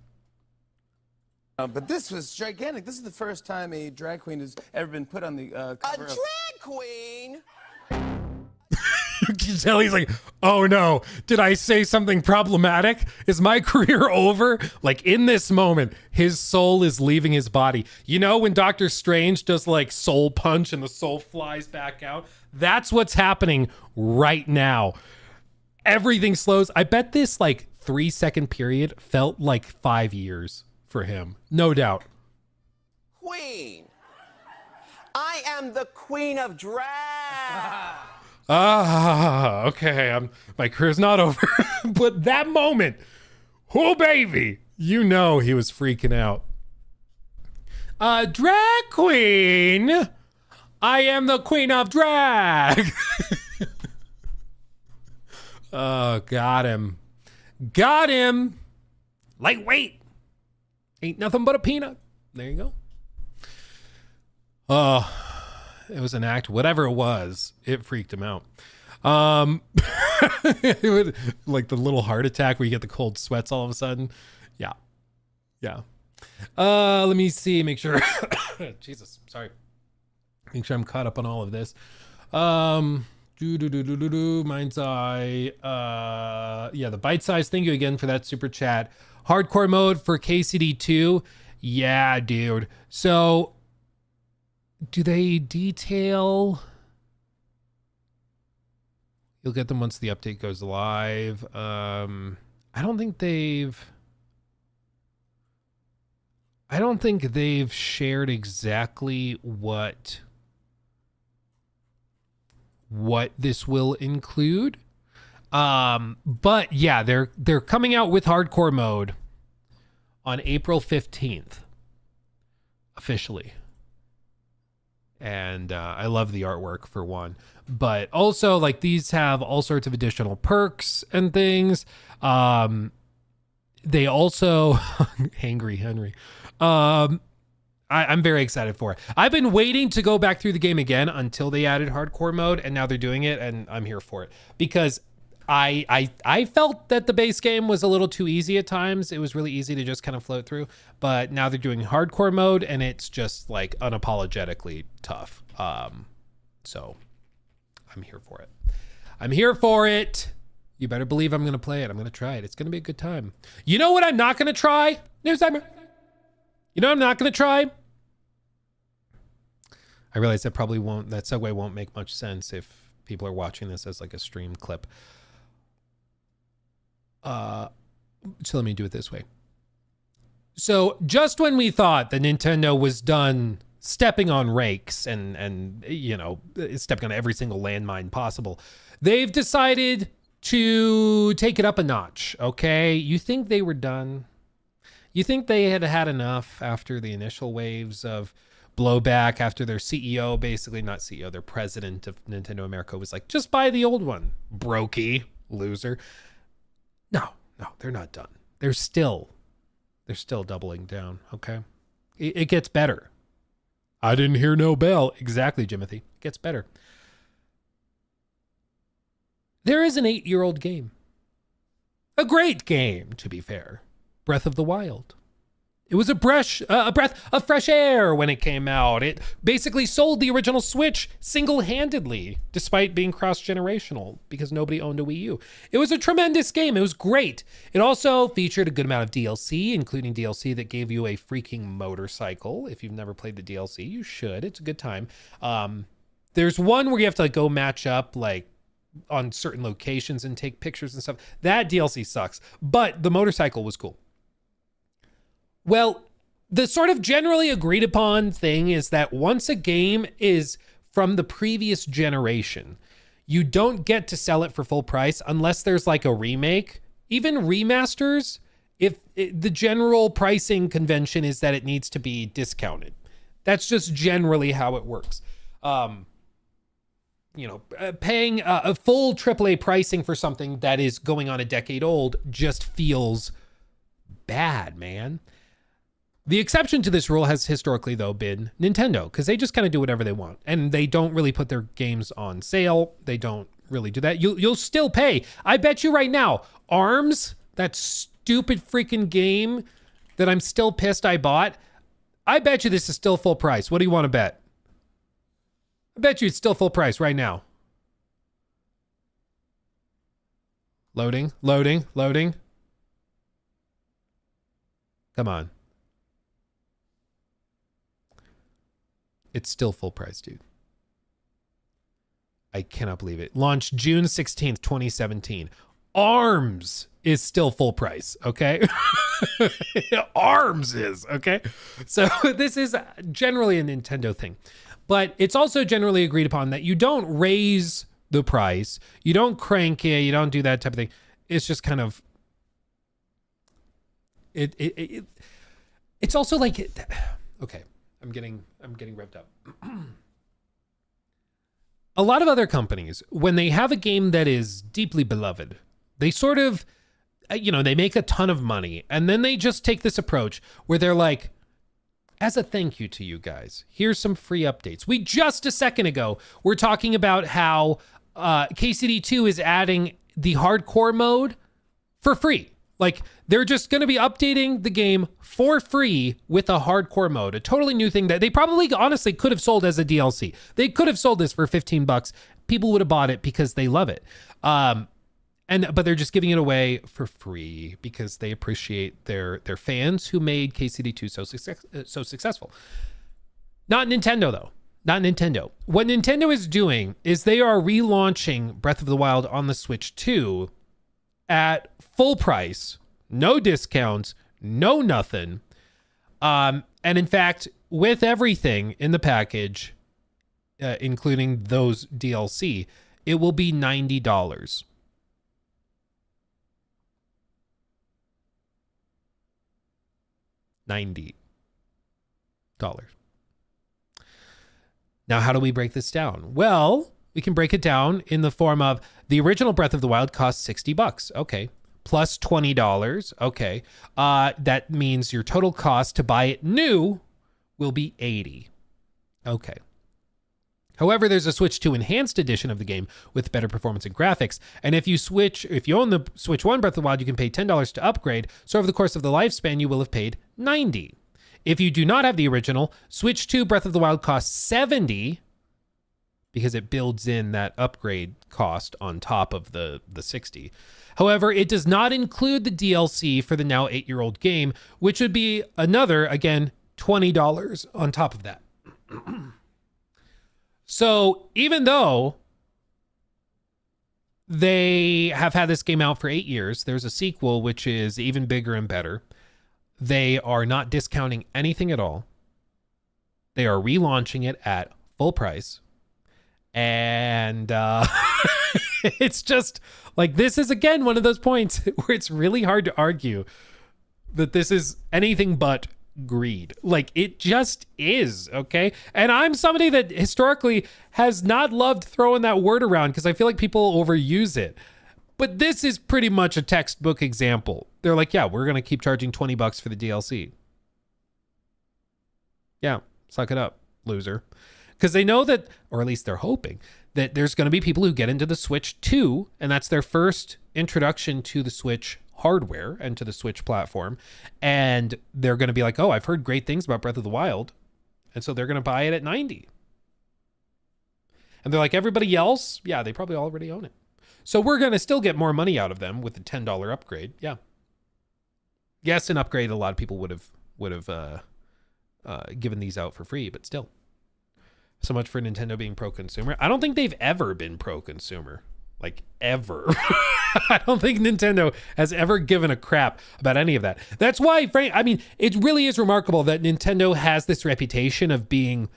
But this was gigantic. This is the first time a drag queen has ever been put on the cover of... Drag queen? You can tell he's like, oh no, did I say something problematic? Is my career over? Like in this moment, his soul is leaving his body. You know when Doctor Strange does like soul punch and the soul flies back out? That's what's happening right now. Everything slows. I bet this like 3-second period felt like 5 years for him. No doubt. Queen. I am the queen of drag. Okay. My career's not over. But that moment, oh baby, you know he was freaking out. Drag queen. I am the queen of drag. Oh, got him. Got him. Lightweight. Ain't nothing but a peanut. There you go. Oh, it was an act. Whatever it was, it freaked him out. It would, like the little heart attack where you get the cold sweats all of a sudden. Yeah. Let me see. Make sure. Jesus, sorry. Make sure I'm caught up on all of this. MindsEye. Yeah, the bite size. Thank you again for that super chat. Hardcore mode for KCD2. Yeah, dude. So, do they detail? You'll get them once the update goes live. I don't think they've shared exactly what this will include. But yeah, they're coming out with hardcore mode on April 15th officially. And I love the artwork for one, but also like these have all sorts of additional perks and things. They also Hangry Henry. I'm very excited for it. I've been waiting to go back through the game again until they added hardcore mode, and now they're doing it, and I'm here for it because I felt that the base game was a little too easy at times. It was really easy to just kind of float through, but now they're doing hardcore mode, and it's just like unapologetically tough. So I'm here for it. I'm here for it. You better believe I'm going to play it. I'm going to try it. It's going to be a good time. You know what I'm not going to try? You know what I'm not going to try? I realize that segue won't make much sense if people are watching this as like a stream clip. So let me do it this way. So just when we thought that Nintendo was done stepping on rakes and stepping on every single landmine possible, they've decided to take it up a notch. Okay, you think they were done? You think they had had enough after the initial waves of blowback, after their CEO, basically not CEO, their president of Nintendo America was like, just buy the old one, brokey, loser. No, they're not done. They're still doubling down. Okay, it gets better. I didn't hear no bell. Exactly, Jimothy. It gets better. There is an 8-year-old game. A great game, to be fair. Breath of the Wild. It was a breath of fresh air when it came out. It basically sold the original Switch single-handedly, despite being cross-generational, because nobody owned a Wii U. It was a tremendous game. It was great. It also featured a good amount of DLC, including DLC that gave you a freaking motorcycle. If you've never played the DLC, you should. It's a good time. There's one where you have to go match up on certain locations and take pictures and stuff. That DLC sucks, but the motorcycle was cool. Well, the sort of generally agreed upon thing is that once a game is from the previous generation, you don't get to sell it for full price unless there's like a remake. Even remasters, the general pricing convention is that it needs to be discounted. That's just generally how it works. Paying a full AAA pricing for something that is going on a decade old just feels bad, man. The exception to this rule has historically, though, been Nintendo, because they just kind of do whatever they want. And they don't really put their games on sale. They don't really do that. You'll still pay. I bet you right now, ARMS, that stupid freaking game that I'm still pissed I bought, I bet you this is still full price. What do you want to bet? I bet you it's still full price right now. Loading. Come on. It's still full price, dude. I cannot believe it. Launched June 16th, 2017. ARMS is still full price, okay? ARMS is, okay? So this is generally a Nintendo thing. But it's also generally agreed upon that you don't raise the price. You don't crank it. You don't do that type of thing. It's just kind of... It's also like... Okay. I'm getting revved up. A lot of other companies, when they have a game that is deeply beloved, they sort of, they make a ton of money, and then they just take this approach where they're like, as a thank you to you guys, here's some free updates. We just a second ago were talking about how KCD2 is adding the hardcore mode for free. Like, they're just going to be updating the game for free with a hardcore mode, a totally new thing that they probably honestly could have sold as a DLC. They could have sold this for $15. People would have bought it because they love it. But they're just giving it away for free because they appreciate their fans who made KCD2 so successful. Not Nintendo, though. Not Nintendo. What Nintendo is doing is they are relaunching Breath of the Wild on the Switch 2 at full price, no discounts, no nothing. And in fact, with everything in the package, including those DLC, it will be $90. $90. Now, how do we break this down? Well, we can break it down in the form of the original Breath of the Wild costs $60. Okay. Plus $20. Okay. That means your total cost to buy it new will be $80. Okay. However, there's a Switch 2 Enhanced Edition of the game with better performance and graphics. And if you own the Switch 1 Breath of the Wild, you can pay $10 to upgrade. So over the course of the lifespan, you will have paid $90. If you do not have the original, Switch 2 Breath of the Wild costs $70 because it builds in that upgrade cost on top of the $60. However, it does not include the DLC for the now 8-year-old game, which would be another, again, $20 on top of that. So even though they have had this game out for 8 years, there's a sequel which is even bigger and better. They are not discounting anything at all. They are relaunching it at full price. And it's just like, this is again one of those points where it's really hard to argue that this is anything but greed. Like, it just is, okay? And I'm somebody that historically has not loved throwing that word around because I feel like people overuse it. But this is pretty much a textbook example. They're like, yeah, we're going to keep charging $20 for the DLC. Yeah, suck it up, loser. Because they know that, or at least they're hoping, that there's going to be people who get into the Switch 2, and that's their first introduction to the Switch hardware and to the Switch platform. And they're going to be like, oh, I've heard great things about Breath of the Wild. And so they're going to buy it at $90. And they're like, everybody else, yeah, they probably already own it. So we're going to still get more money out of them with the $10 upgrade. Yeah. Yes, an upgrade, a lot of people would have given these out for free, but still. So much for Nintendo being pro-consumer. I don't think they've ever been pro-consumer. Like, ever. I don't think Nintendo has ever given a crap about any of that. That's why, Frank, I mean, it really is remarkable that Nintendo has this reputation of being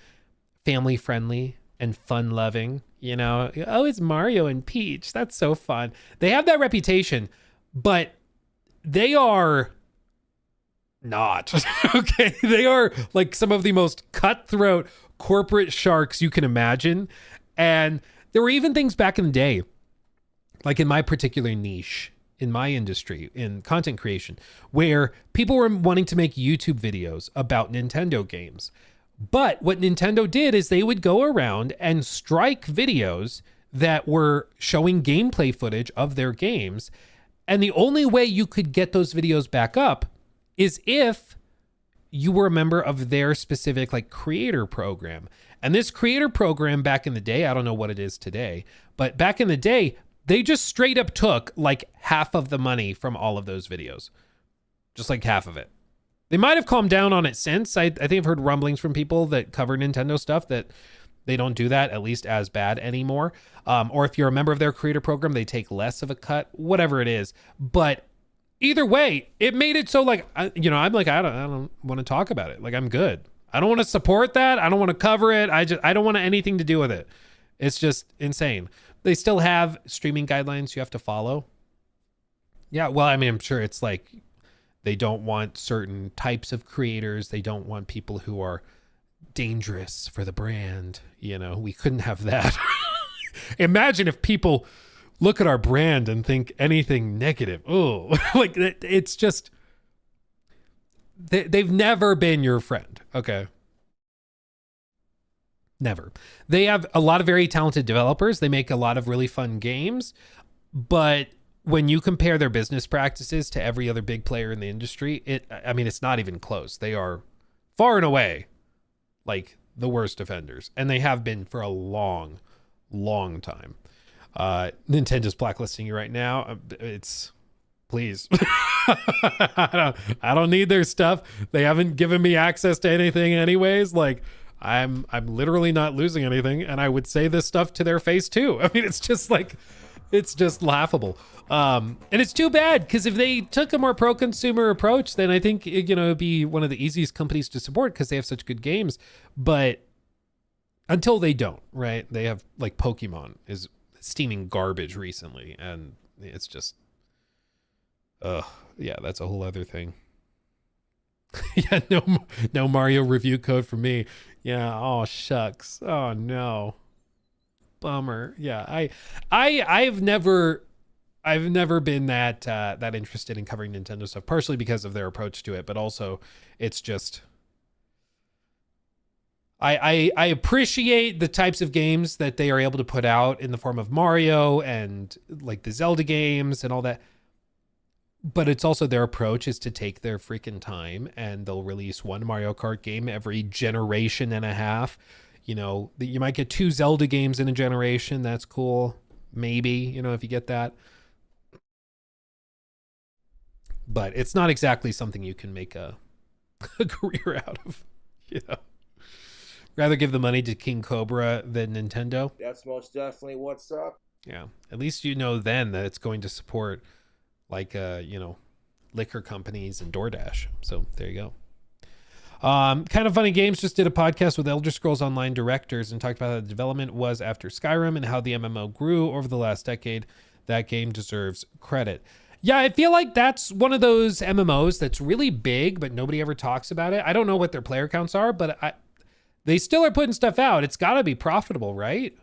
family-friendly and fun-loving. You know, oh, it's Mario and Peach. That's so fun. They have that reputation, but they are not. Okay? They are like some of the most cutthroat corporate sharks you can imagine. And there were even things back in the day, like in my particular niche, in my industry, in content creation, where people were wanting to make YouTube videos about Nintendo games. But what Nintendo did is they would go around and strike videos that were showing gameplay footage of their games. And the only way you could get those videos back up is if you were a member of their specific like creator program. And this creator program back in the day, I don't know what it is today, but back in the day, they just straight up took like half of the money from all of those videos. Just like half of it. They might have calmed down on it since. I think I've heard rumblings from people that cover Nintendo stuff that they don't do that at least as bad anymore. Or if you're a member of their creator program, they take less of a cut, whatever it is. But either way, it made it so like, you know, I'm like, I don't want to talk about it. Like, I'm good. I don't want to support that. I don't want to cover it. I don't want anything to do with it. It's just insane. They still have streaming guidelines you have to follow. Yeah, well, I mean, I'm sure it's like they don't want certain types of creators. They don't want people who are dangerous for the brand. You know, we couldn't have that. Imagine if people look at our brand and think anything negative. Oh, like it's just, they've never been your friend. Okay. Never. They have a lot of very talented developers. They make a lot of really fun games, but when you compare their business practices to every other big player in the industry, it's not even close. They are far and away like the worst offenders, and they have been for a long, long time. Nintendo's blacklisting you right now. It's please. I don't need their stuff. They haven't given me access to anything anyways. Like I'm literally not losing anything, and I would say this stuff to their face too. I mean, it's just like, it's just laughable. And it's too bad, because if they took a more pro-consumer approach, then I think, you know, it'd be one of the easiest companies to support because they have such good games. But until they don't, right? They have like Pokemon is steaming garbage recently, and it's just, yeah, that's a whole other thing. Yeah, no Mario review code for me. Yeah, oh shucks. Oh no. Bummer. Yeah, I've never been that interested in covering Nintendo stuff, partially because of their approach to it, but also it's just I appreciate the types of games that they are able to put out in the form of Mario and like the Zelda games and all that. But it's also their approach is to take their freaking time, and they'll release one Mario Kart game every generation and a half. You know, you might get 2 Zelda games in a generation. That's cool. Maybe, you know, if you get that. But it's not exactly something you can make a career out of, you know. rather give the money to King Cobra than Nintendo. That's most definitely what's up. Yeah. At least you know then that it's going to support like liquor companies and DoorDash. So there you go. Kind of Funny Games just did a podcast with Elder Scrolls Online directors and talked about how the development was after Skyrim and how the MMO grew over the last decade. That game deserves credit. Yeah, I feel like that's one of those MMOs that's really big, but nobody ever talks about it. I don't know what their player counts are, but they still are putting stuff out. It's got to be profitable, right?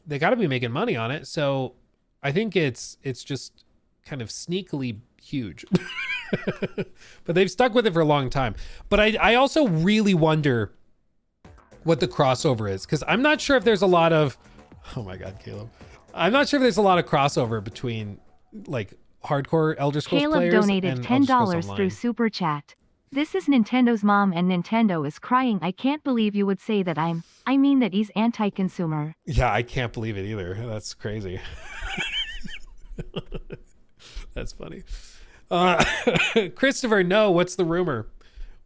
They got to be making money on it. So I think it's just kind of sneakily huge. But they've stuck with it for a long time. But I also really wonder what the crossover is, because I'm not sure if there's a lot of, oh my God, Caleb. I'm not sure if there's a lot of crossover between like hardcore Elder Scrolls Caleb players donated and Elder Scrolls $10 Online. through Super Chat. This is Nintendo's mom and Nintendo is crying. I can't believe you would say that I mean that he's anti-consumer. Yeah, I can't believe it either. That's crazy. That's funny. Christopher, no, what's the rumor?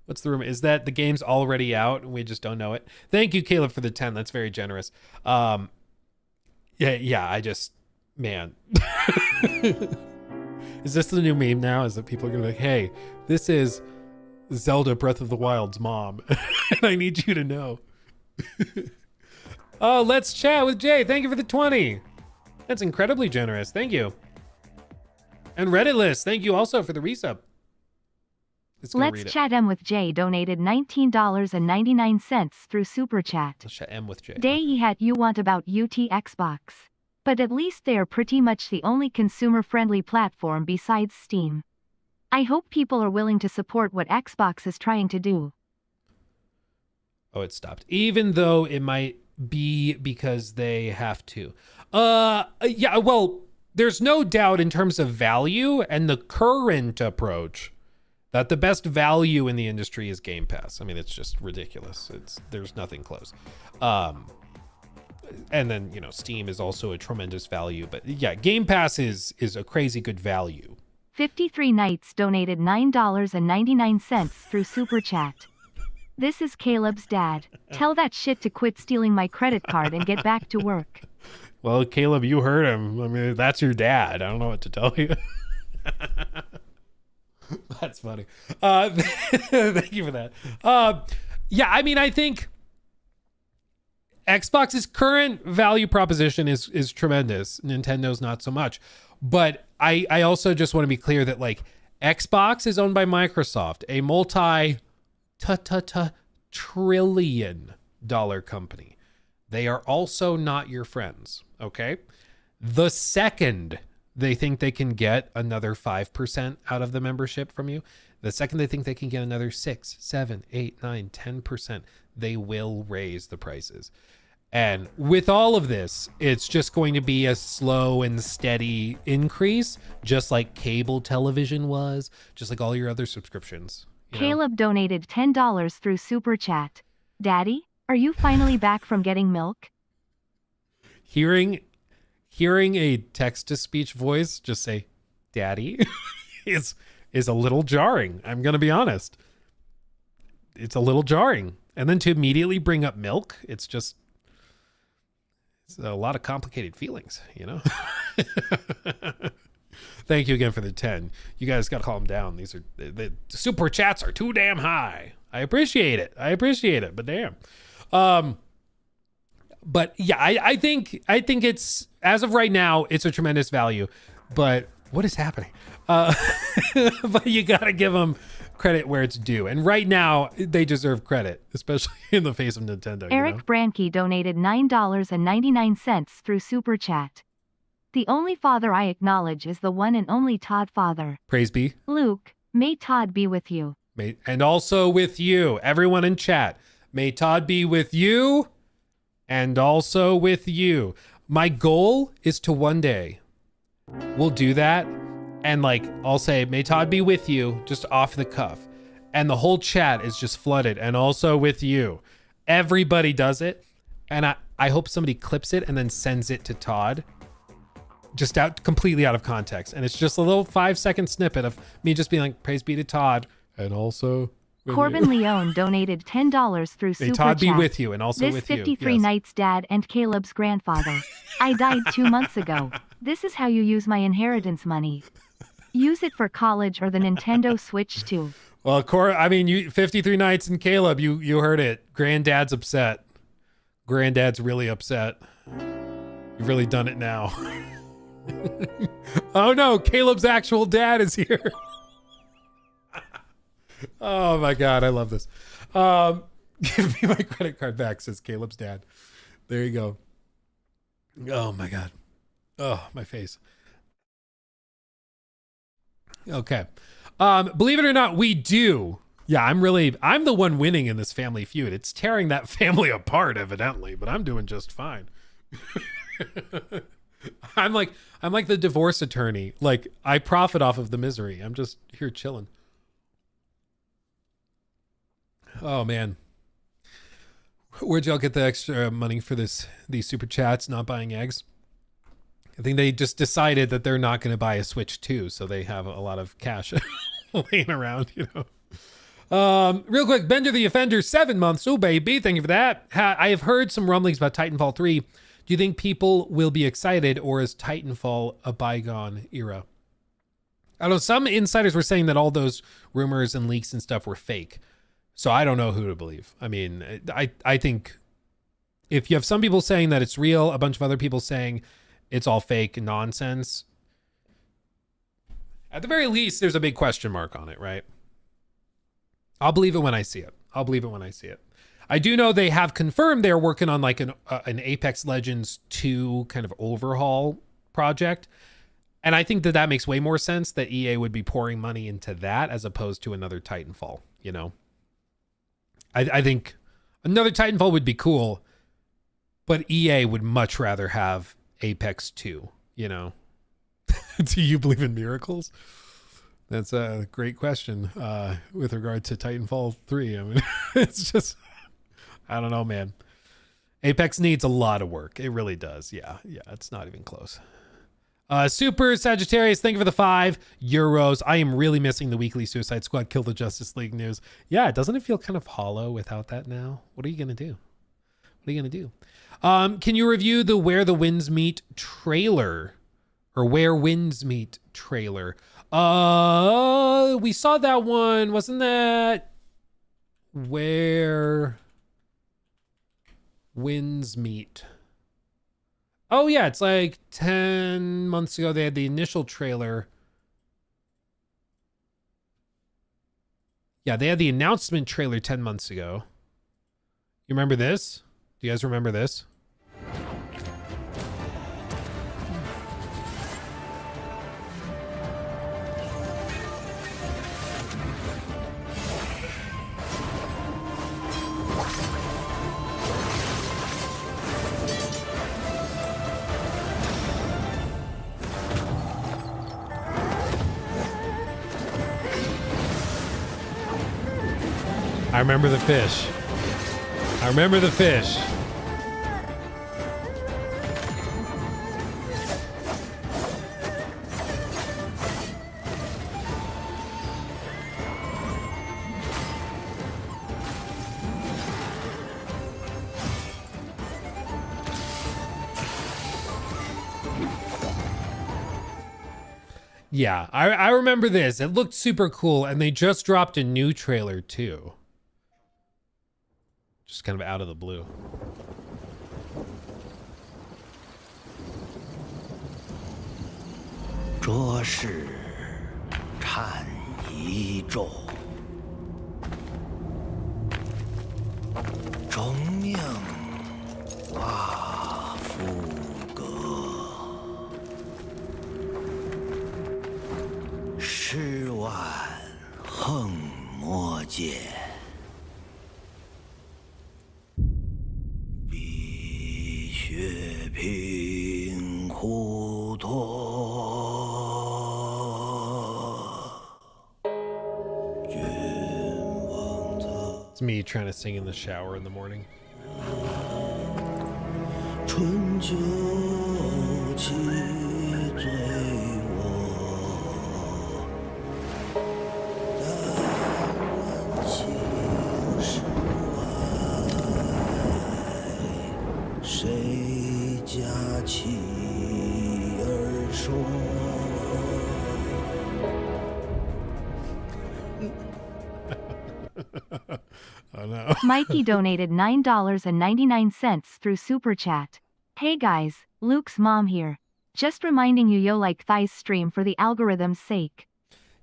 What's the rumor? Is that the game's already out and we just don't know it? Thank you, Caleb, for the 10. That's very generous. Yeah, I just, man. Is this the new meme now? Is that people are going to be like, hey, this is Zelda Breath of the Wild's mom. And I need you to know. Oh, let's chat with Jay. Thank you for the 20. That's incredibly generous. Thank you. And Reddit list, thank you also for the resub. Let's Chat M with Jay donated $19.99 through Super Chat. Let's chat M with Jay. Day he had you want about UT Xbox. But at least they are pretty much the only consumer-friendly platform besides Steam. I hope people are willing to support what Xbox is trying to do. Oh, it stopped. Even though it might be because they have to. Yeah, well, there's no doubt in terms of value and the current approach that the best value in the industry is Game Pass. I mean, it's just ridiculous. There's nothing close. And then, Steam is also a tremendous value, but yeah, Game Pass is a crazy good value. 53 Nights donated $9.99 through Super Chat. This is Caleb's dad. Tell that shit to quit stealing my credit card and get back to work. Well, Caleb, you heard him. I mean, that's your dad. I don't know what to tell you. That's funny. Thank you for that. Yeah, I mean, I think Xbox's current value proposition is tremendous. Nintendo's not so much. But I also just want to be clear that like Xbox is owned by Microsoft, a multi-trillion dollar company. They are also not your friends, okay? The second they think they can get another 5% out of the membership from you, the second they think they can get another 6, 7, 8, 9, 10%, they will raise the prices. And with all of this, it's just going to be a slow and steady increase, just like cable television was, just like all your other subscriptions. Caleb donated $10 through Super Chat. Daddy, are you finally back from getting milk? Hearing a text-to-speech voice just say, Daddy, is a little jarring. I'm going to be honest. It's a little jarring. And then to immediately bring up milk, it's a lot of complicated feelings, Thank you again for the 10. You guys got to calm down. The super chats are too damn high. I appreciate it. But damn. But yeah, I think it's, as of right now, it's a tremendous value. But what is happening? But you got to give them credit where it's due. And right now, they deserve credit, especially in the face of Nintendo. Eric Branke donated $9.99 through Super Chat. The only father I acknowledge is the one and only Todd father. Praise be. Luke, may Todd be with you. And also with you, everyone in chat. May Todd be with you and also with you. My goal is to one day, we'll do that. And I'll say, may Todd be with you, just off the cuff. And the whole chat is just flooded. And also with you. Everybody does it. And I hope somebody clips it and then sends it to Todd. Just completely out of context. And it's just a little 5-second snippet of me just being like, praise be to Todd. And also Corbin Leone donated $10 through May Super Todd be Chat. with you and also This with you. 53 Yes. Nights dad and Caleb's grandfather. I died 2 months ago. This is how you use my inheritance money. Use it for college or the Nintendo Switch too. Well, I mean, you 53 Nights and Caleb, you heard it. Granddad's upset. Granddad's really upset. You've really done it now. Oh no, Caleb's actual dad is here. Oh my God, I love this. Give me my credit card back, says Caleb's dad. There you go. Oh my God. Oh, my face. Okay. Believe it or not, we do. Yeah, I'm the one winning in this family feud. It's tearing that family apart, evidently, but I'm doing just fine. I'm like the divorce attorney. Like, I profit off of the misery. I'm just here chilling. Oh man. Where'd y'all get the extra money for these super chats, not buying eggs? I think they just decided that they're not going to buy a Switch 2, so they have a lot of cash laying around, you know. Real quick, Bender the Offender, 7 months. Oh, baby, thank you for that. I have heard some rumblings about Titanfall 3. Do you think people will be excited, or is Titanfall a bygone era? I know some insiders were saying that all those rumors and leaks and stuff were fake. So I don't know who to believe. I mean, I think if you have some people saying that it's real, a bunch of other people saying it's all fake nonsense, at the very least, there's a big question mark on it, right? I'll believe it when I see it. I do know they have confirmed they're working on like an Apex Legends 2 kind of overhaul project. And I think that makes way more sense that EA would be pouring money into that as opposed to another Titanfall, you know? I think another Titanfall would be cool, but EA would much rather have Apex 2, you know? Do you believe in miracles? That's a great question with regard to Titanfall 3. I mean, it's just, I don't know, man. Apex needs a lot of work. It really does. Yeah, it's not even close. Super Sagittarius, thank you for the €5. I am really missing the weekly Suicide Squad Kill the Justice League news. Yeah, doesn't it feel kind of hollow without that now? What are you going to do? Can you review the Where the Winds Meet trailer? Or Where Winds Meet trailer? We saw that one. Wasn't that Where Winds Meet? Oh yeah, it's like 10 months ago. They had the initial trailer. Yeah, they had the announcement trailer 10 months ago. You remember this? Do you guys remember this? I remember the fish. Yeah, I remember this. It looked super cool, and they just dropped a new trailer too. Just kind of out of the blue. It's me trying to sing in the shower in the morning. Oh no. Mikey donated $9.99 through Super Chat. Hey guys, Luke's mom here. Just reminding you yo like thighs stream for the algorithm's sake.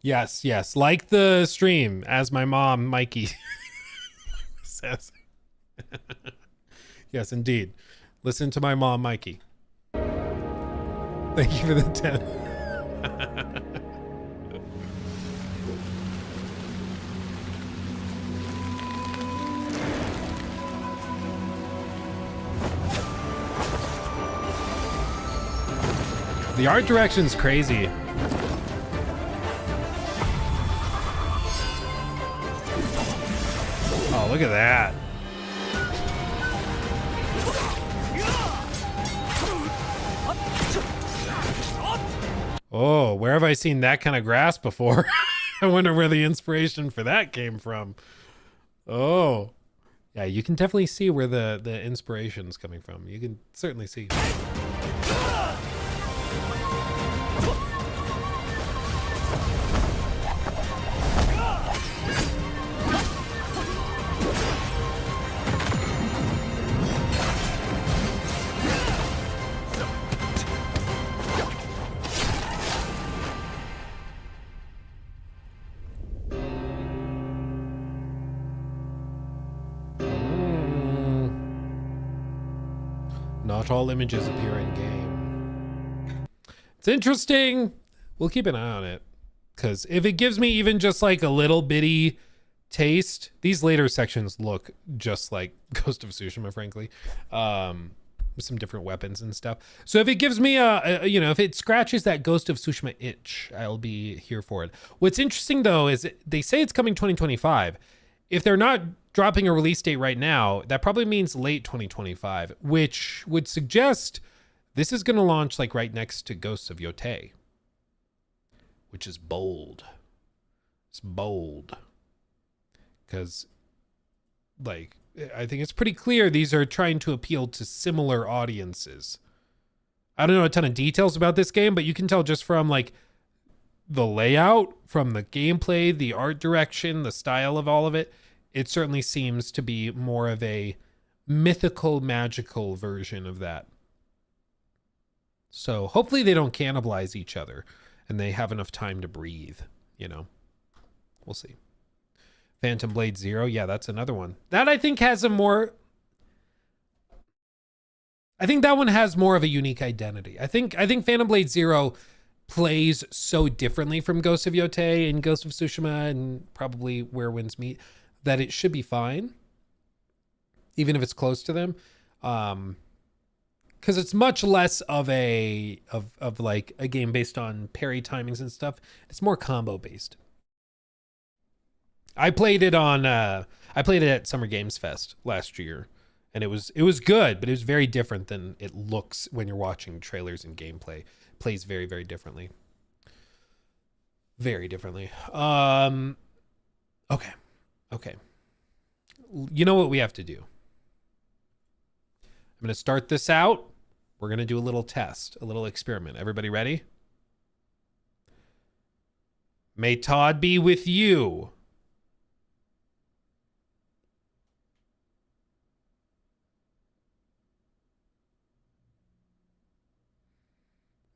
Yes, yes. Like the stream, as my mom, Mikey, says. Yes, indeed. Listen to my mom, Mikey. Thank you for the 10. The art direction's crazy. Oh, look at that. Oh, where have I seen that kind of grass before? I wonder where the inspiration for that came from. Oh, yeah, you can definitely see where the inspiration's coming from. You can certainly see. Not all images appear in game. It's interesting. We'll keep an eye on it, because if it gives me even just like a little bitty taste, these later sections look just like Ghost of Tsushima, frankly, with some different weapons and stuff. So if it gives me you know, if it scratches that Ghost of Tsushima itch, I'll be here for it. What's interesting though is they say it's coming 2025. If they're not dropping a release date right now, that probably means late 2025, which would suggest this is going to launch like right next to Ghosts of Yotei, which is bold. It's bold. Because, like, I think it's pretty clear these are trying to appeal to similar audiences. I don't know a ton of details about this game, but you can tell just from, like, the layout, from the gameplay, the art direction, the style of all of it, it certainly seems to be more of a mythical, magical version of that. So hopefully they don't cannibalize each other and they have enough time to breathe, you know. We'll see. Phantom Blade Zero, yeah, that's another one. That I think has a more... I think that one has more of a unique identity. I think Phantom Blade Zero plays so differently from Ghost of Yotei and Ghost of Tsushima and probably Where Winds Meet that it should be fine, even if it's close to them, because it's much less of a like a game based on parry timings and stuff. It's more combo based. I played it at Summer Games Fest last year, and it was good, but it was very different than it looks when you're watching trailers and gameplay. It plays very, very differently. Very differently. Okay. You know what we have to do? I'm going to start this out. We're going to do a little test, a little experiment. Everybody ready? May Todd be with you.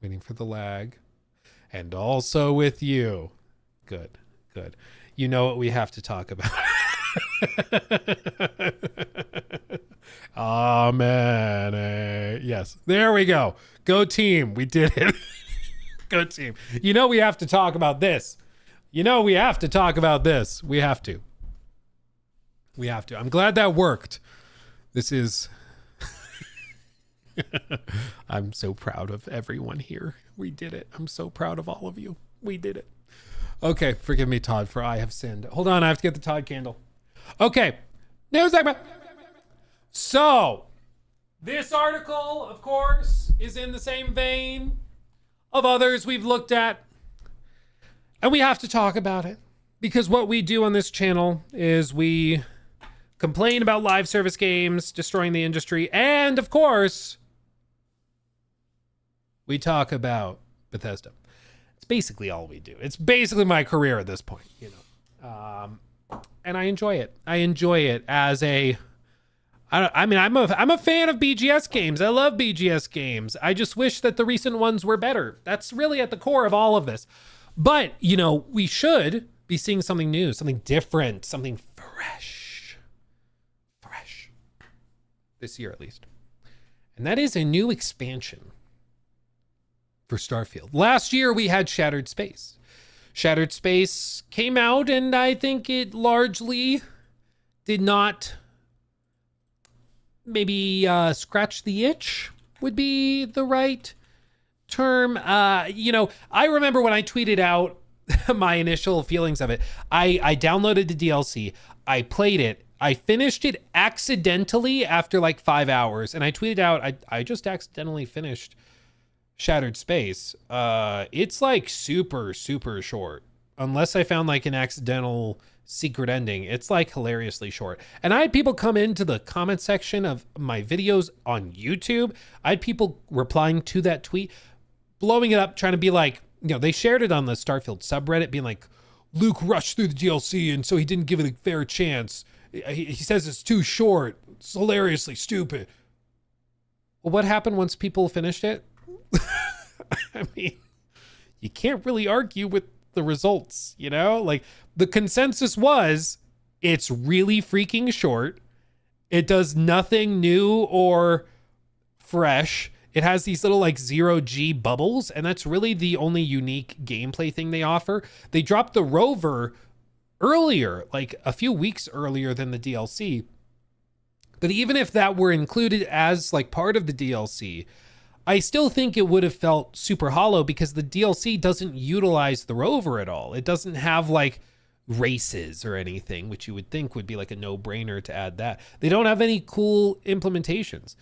Waiting for the lag. And also with you. Good. You know what we have to talk about. Amen. Yes. There we go. Go team. We did it. Go team. You know we have to talk about this. We have to. I'm glad that worked. This is... I'm so proud of everyone here. We did it. I'm so proud of all of you. We did it. Okay, forgive me, Todd, for I have sinned. Hold on, I have to get the Todd candle. Okay, news segment. So, this article, of course, is in the same vein of others we've looked at. And we have to talk about it. Because what we do on this channel is we complain about live service games destroying the industry. And, of course, we talk about Bethesda. It's basically all we do. It's basically my career at this point, you know. And I enjoy it. I enjoy it as a... I'm a fan of BGS games. I love BGS games. I just wish that the recent ones were better. That's really at the core of all of this. But, you know, we should be seeing something new, something different, something fresh. Fresh. This year, at least. And that is a new expansion for Starfield. Last year, we had Shattered Space. Shattered Space came out, and I think it largely did not... maybe scratch the itch would be the right term. You know, I remember when I tweeted out my initial feelings of it. I downloaded the DLC. I played it. I finished it accidentally after like 5 hours. And I tweeted out, I just accidentally finished Shattered Space. It's like super, super short. Unless I found like an accidental secret ending, it's like hilariously short. And I had people come into the comment section of my videos on YouTube. I had people replying to that tweet, blowing it up, trying to be like, you know, they shared it on the Starfield subreddit, being like, Luke rushed through the DLC and so he didn't give it a fair chance. He says it's too short. It's hilariously stupid. Well, what happened once people finished it? I mean, you can't really argue with the results, you know? Like, the consensus was it's really freaking short. It does nothing new or fresh. It has these little like 0G bubbles, and that's really the only unique gameplay thing they offer. They dropped the rover earlier, like a few weeks earlier than the DLC. But even if that were included as like part of the DLC, I still think it would have felt super hollow because the DLC doesn't utilize the rover at all. It doesn't have like races or anything, which you would think would be like a no-brainer to add that. They don't have any cool implementations.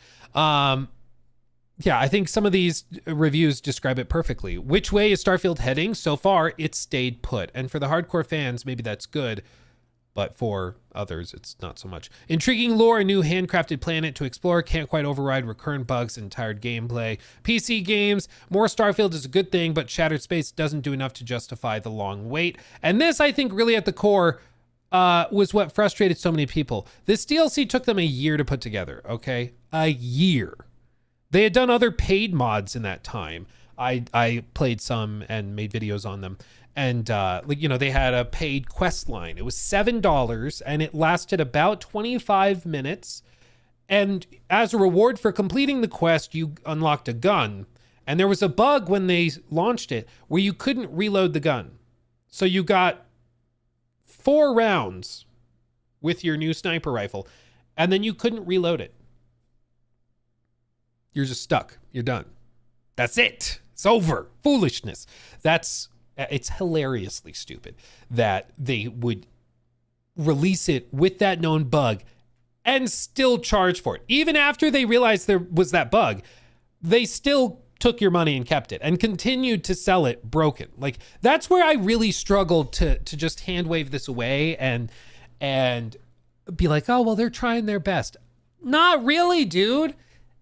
Yeah, I think some of these reviews describe it perfectly. Which way is Starfield heading? So far, it's stayed put. And for the hardcore fans, maybe that's good. But for others, it's not so much. Intriguing lore, a new handcrafted planet to explore, can't quite override recurrent bugs and tired gameplay. PC games, more Starfield is a good thing, but Shattered Space doesn't do enough to justify the long wait. And this, I think, really at the core was what frustrated so many people. This DLC took them a year to put together, okay? A year. They had done other paid mods in that time. I played some and made videos on them. And, you know, they had a paid quest line. It was $7 and it lasted about 25 minutes. And as a reward for completing the quest, you unlocked a gun. And there was a bug when they launched it where you couldn't reload the gun. So you got 4 rounds with your new sniper rifle, and then you couldn't reload it. You're just stuck. You're done. That's it. It's over. Foolishness. It's hilariously stupid that they would release it with that known bug and still charge for it. Even after they realized there was that bug, they still took your money and kept it and continued to sell it broken. Like, that's where I really struggled to just hand wave this away and be like, oh, well, they're trying their best. Not really, dude.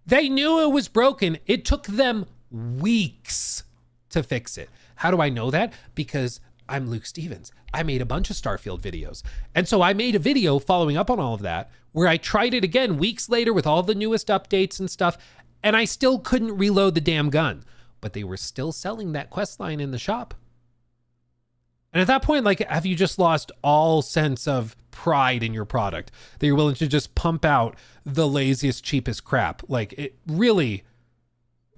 They knew it was broken. It took them weeks to fix it. How do I know that? Because I'm Luke Stevens. I made a bunch of Starfield videos. And so I made a video following up on all of that where I tried it again weeks later with all the newest updates and stuff, and I still couldn't reload the damn gun. But they were still selling that quest line in the shop. And at that point, like, have you just lost all sense of pride in your product that you're willing to just pump out the laziest, cheapest crap? Like, it really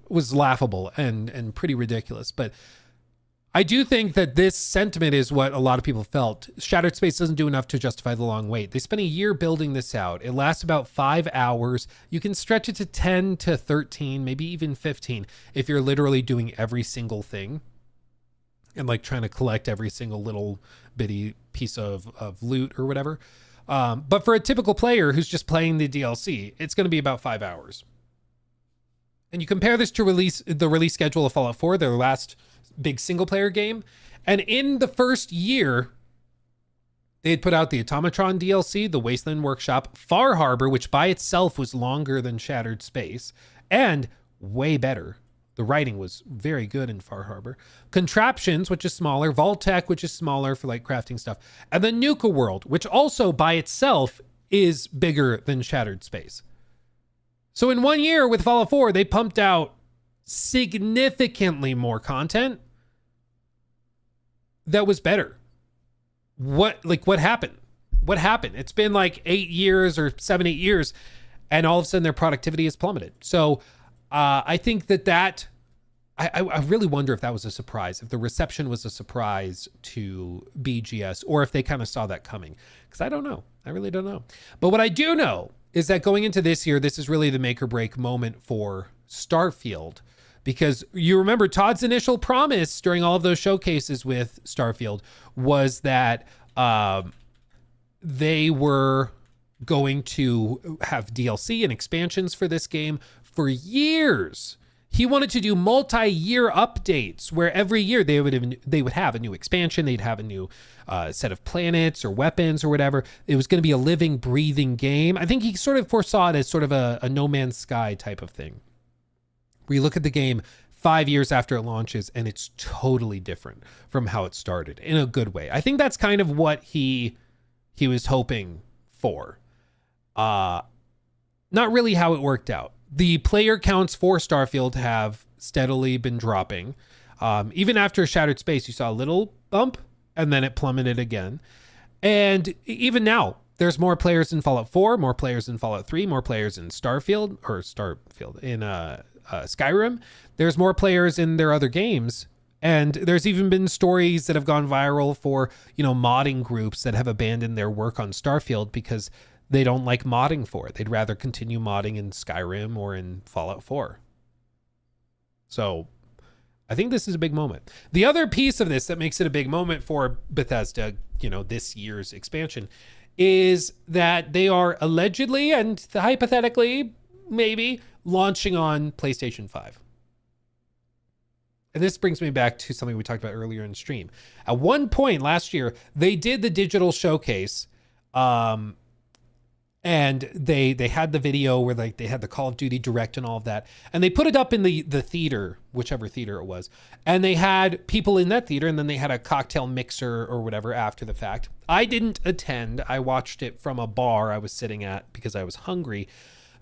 was laughable and pretty ridiculous. But I do think that this sentiment is what a lot of people felt. Shattered Space doesn't do enough to justify the long wait. They spent a year building this out. It lasts about 5 hours. You can stretch it to 10 to 13, maybe even 15 if you're literally doing every single thing and like trying to collect every single little bitty piece of loot or whatever. But for a typical player who's just playing the DLC, it's going to be about 5 hours. And you compare this to the release schedule of Fallout 4, their last big single player game. And in the first year, they had put out the Automatron DLC, the Wasteland Workshop, Far Harbor, which by itself was longer than Shattered Space, and way better, The writing was very good in Far Harbor. Contraptions, which is smaller. Vault-Tec, which is smaller for like crafting stuff. And then Nuka World, which also by itself is bigger than Shattered Space. So in 1 year with Fallout 4, they pumped out significantly more content that was better. What happened? What happened? It's been like 8 years or 7, 8 years, and all of a sudden their productivity has plummeted. So I think I really wonder if that was a surprise, if the reception was a surprise to BGS, or if they kind of saw that coming. Because I don't know. I really don't know. But what I do know is that going into this year, this is really the make or break moment for Starfield. Because you remember Todd's initial promise during all of those showcases with Starfield was that they were going to have DLC and expansions for this game for years. He wanted to do multi-year updates where every year they would have a new expansion, they'd have a new set of planets or weapons or whatever. It was going to be a living, breathing game. I think he sort of foresaw it as sort of a No Man's Sky type of thing. Where you look at the game 5 years after it launches and it's totally different from how it started in a good way. I think that's kind of what he was hoping for. Not really how it worked out. The player counts for Starfield have steadily been dropping. Even after Shattered Space, you saw a little bump and then it plummeted again. And even now, there's more players in Fallout 4, more players in Fallout 3, more players in Starfield, in Skyrim. There's more players in their other games. And there's even been stories that have gone viral for, modding groups that have abandoned their work on Starfield because they don't like modding for it. They'd rather continue modding in Skyrim or in Fallout 4. So I think this is a big moment. The other piece of this that makes it a big moment for Bethesda, this year's expansion, is that they are allegedly and hypothetically maybe launching on PlayStation 5. And this brings me back to something we talked about earlier in stream. At one point last year, they did the digital showcase, and they had the video where they had the Call of Duty Direct and all of that, and they put it up in the theater, whichever theater it was, and they had people in that theater, and then they had a cocktail mixer or whatever after the fact. I didn't attend. I watched it from a bar I was sitting at because I was hungry,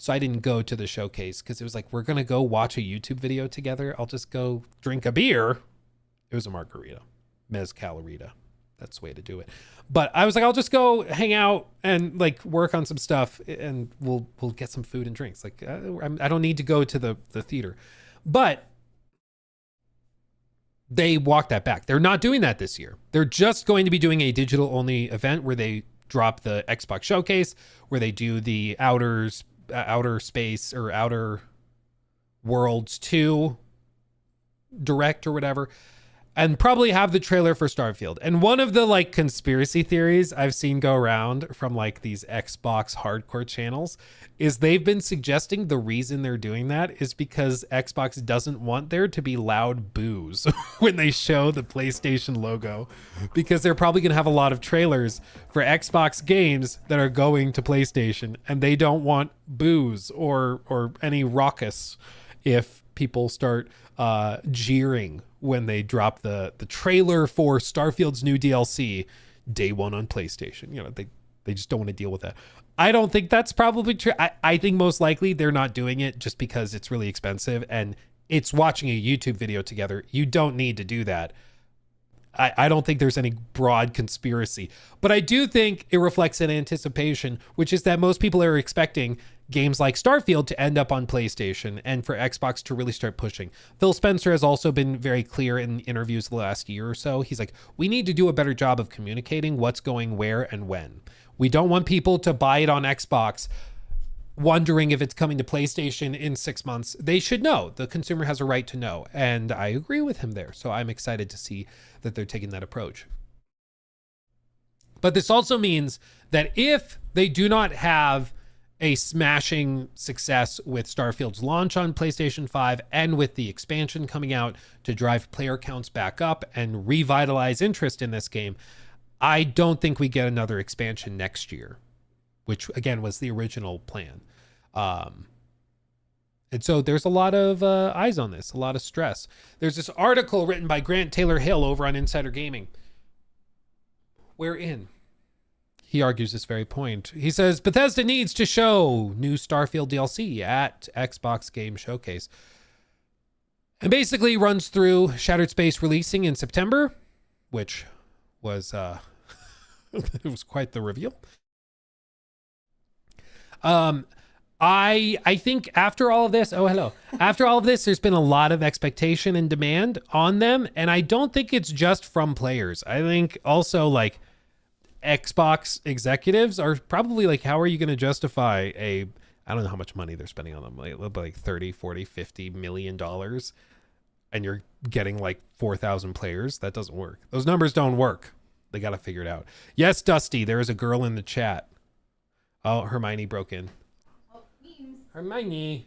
so I didn't go to the showcase because it was like, we're gonna go watch a YouTube video together. I'll just go drink a beer. It was a margarita, mezcalorita. That's the way to do it. But I was like, I'll just go hang out and work on some stuff, and we'll get some food and drinks. I don't need to go to the theater. But they walked that back. They're not doing that this year. They're just going to be doing a digital only event where they drop the Xbox Showcase, where they do the outer space or Outer Worlds 2 Direct or whatever, and probably have the trailer for Starfield. And one of the conspiracy theories I've seen go around from these Xbox hardcore channels is they've been suggesting the reason they're doing that is because Xbox doesn't want there to be loud boos when they show the PlayStation logo, because they're probably going to have a lot of trailers for Xbox games that are going to PlayStation, and they don't want boos or any raucous if people start jeering when they drop the trailer for Starfield's new DLC day one on PlayStation. They just don't want to deal with that. I don't think that's probably true. I think most likely they're not doing it just because it's really expensive and it's watching a YouTube video together. You don't need to do that. I don't think there's any broad conspiracy, but I do think it reflects an anticipation, which is that most people are expecting games like Starfield to end up on PlayStation and for Xbox to really start pushing. Phil Spencer has also been very clear in interviews the last year or so. He's like, we need to do a better job of communicating what's going where and when. We don't want people to buy it on Xbox wondering if it's coming to PlayStation in 6 months. They should know. The consumer has a right to know. And I agree with him there. So I'm excited to see that they're taking that approach. But this also means that if they do not have a smashing success with Starfield's launch on PlayStation 5 and with the expansion coming out to drive player counts back up and revitalize interest in this game, I don't think we get another expansion next year, which again was the original plan. And so there's a lot of eyes on this, a lot of stress. There's this article written by Grant Taylor Hill over on Insider Gaming, wherein he argues this very point. He says, Bethesda needs to show new Starfield DLC at Xbox Game Showcase. And basically runs through Shattered Space releasing in September, which was it was quite the reveal. I think after all of this, after all of this, there's been a lot of expectation and demand on them. And I don't think it's just from players. I think also like Xbox executives are probably like, how are you going to justify I don't know how much money they're spending on them, like 30, 40, 50 million dollars. And you're getting like 4,000 players. That doesn't work. Those numbers don't work. They got to figure it out. Yes, Dusty, there is a girl in the chat. Oh, Hermione broke in. Oh, memes. Hermione.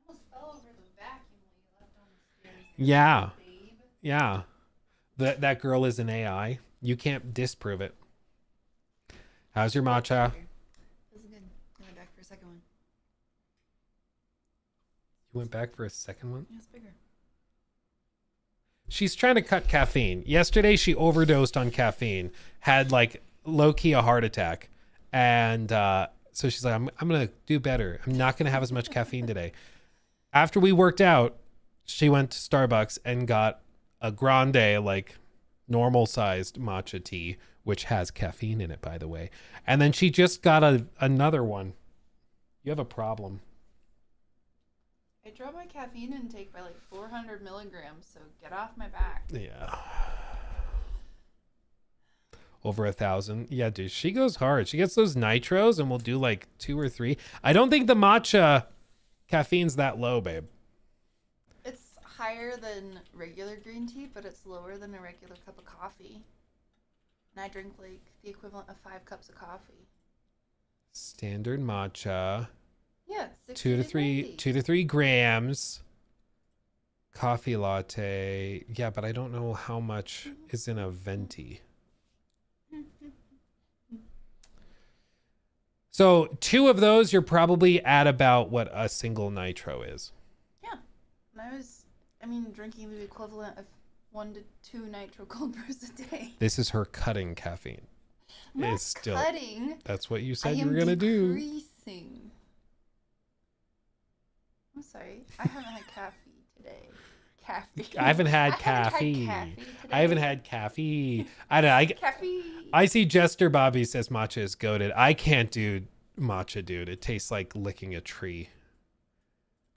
I almost fell over the vacuum while you left on the stairs. Yeah. Babe. Yeah. That girl is an AI. You can't disprove it. How's your matcha? This is good. I went back for a second one. You went back for a second one? Yeah, it's bigger. She's trying to cut caffeine. Yesterday, she overdosed on caffeine, had like low-key a heart attack. And so she's like, I'm going to do better. I'm not going to have as much caffeine today. After we worked out, she went to Starbucks and got a grande, like normal-sized matcha tea, which has caffeine in it, by the way. And then she just got another one. You have a problem. I dropped my caffeine intake by like 400 milligrams, so get off my back. Yeah. Over 1,000. Yeah, dude, she goes hard. She gets those nitros and we'll do like 2 or 3. I don't think the matcha caffeine's that low, babe. It's higher than regular green tea, but it's lower than a regular cup of coffee. And I drink like the equivalent of 5 cups of coffee. Standard matcha. Yeah, 2 to 3 grams. Coffee latte. Yeah, but I don't know how much is in a venti. So 2 of those, you're probably at about what a single nitro is. Yeah. And I mean, drinking the equivalent of 1 to 2 nitro cold brews a day. This is her cutting caffeine. I'm not It's still cutting. That's what you said you were gonna do. Decreasing. I'm sorry. I haven't had coffee today. Caffeine. I haven't had caffeine. I haven't had caffeine. I see Jester Bobby says matcha is goated. I can't do matcha, dude. It tastes like licking a tree.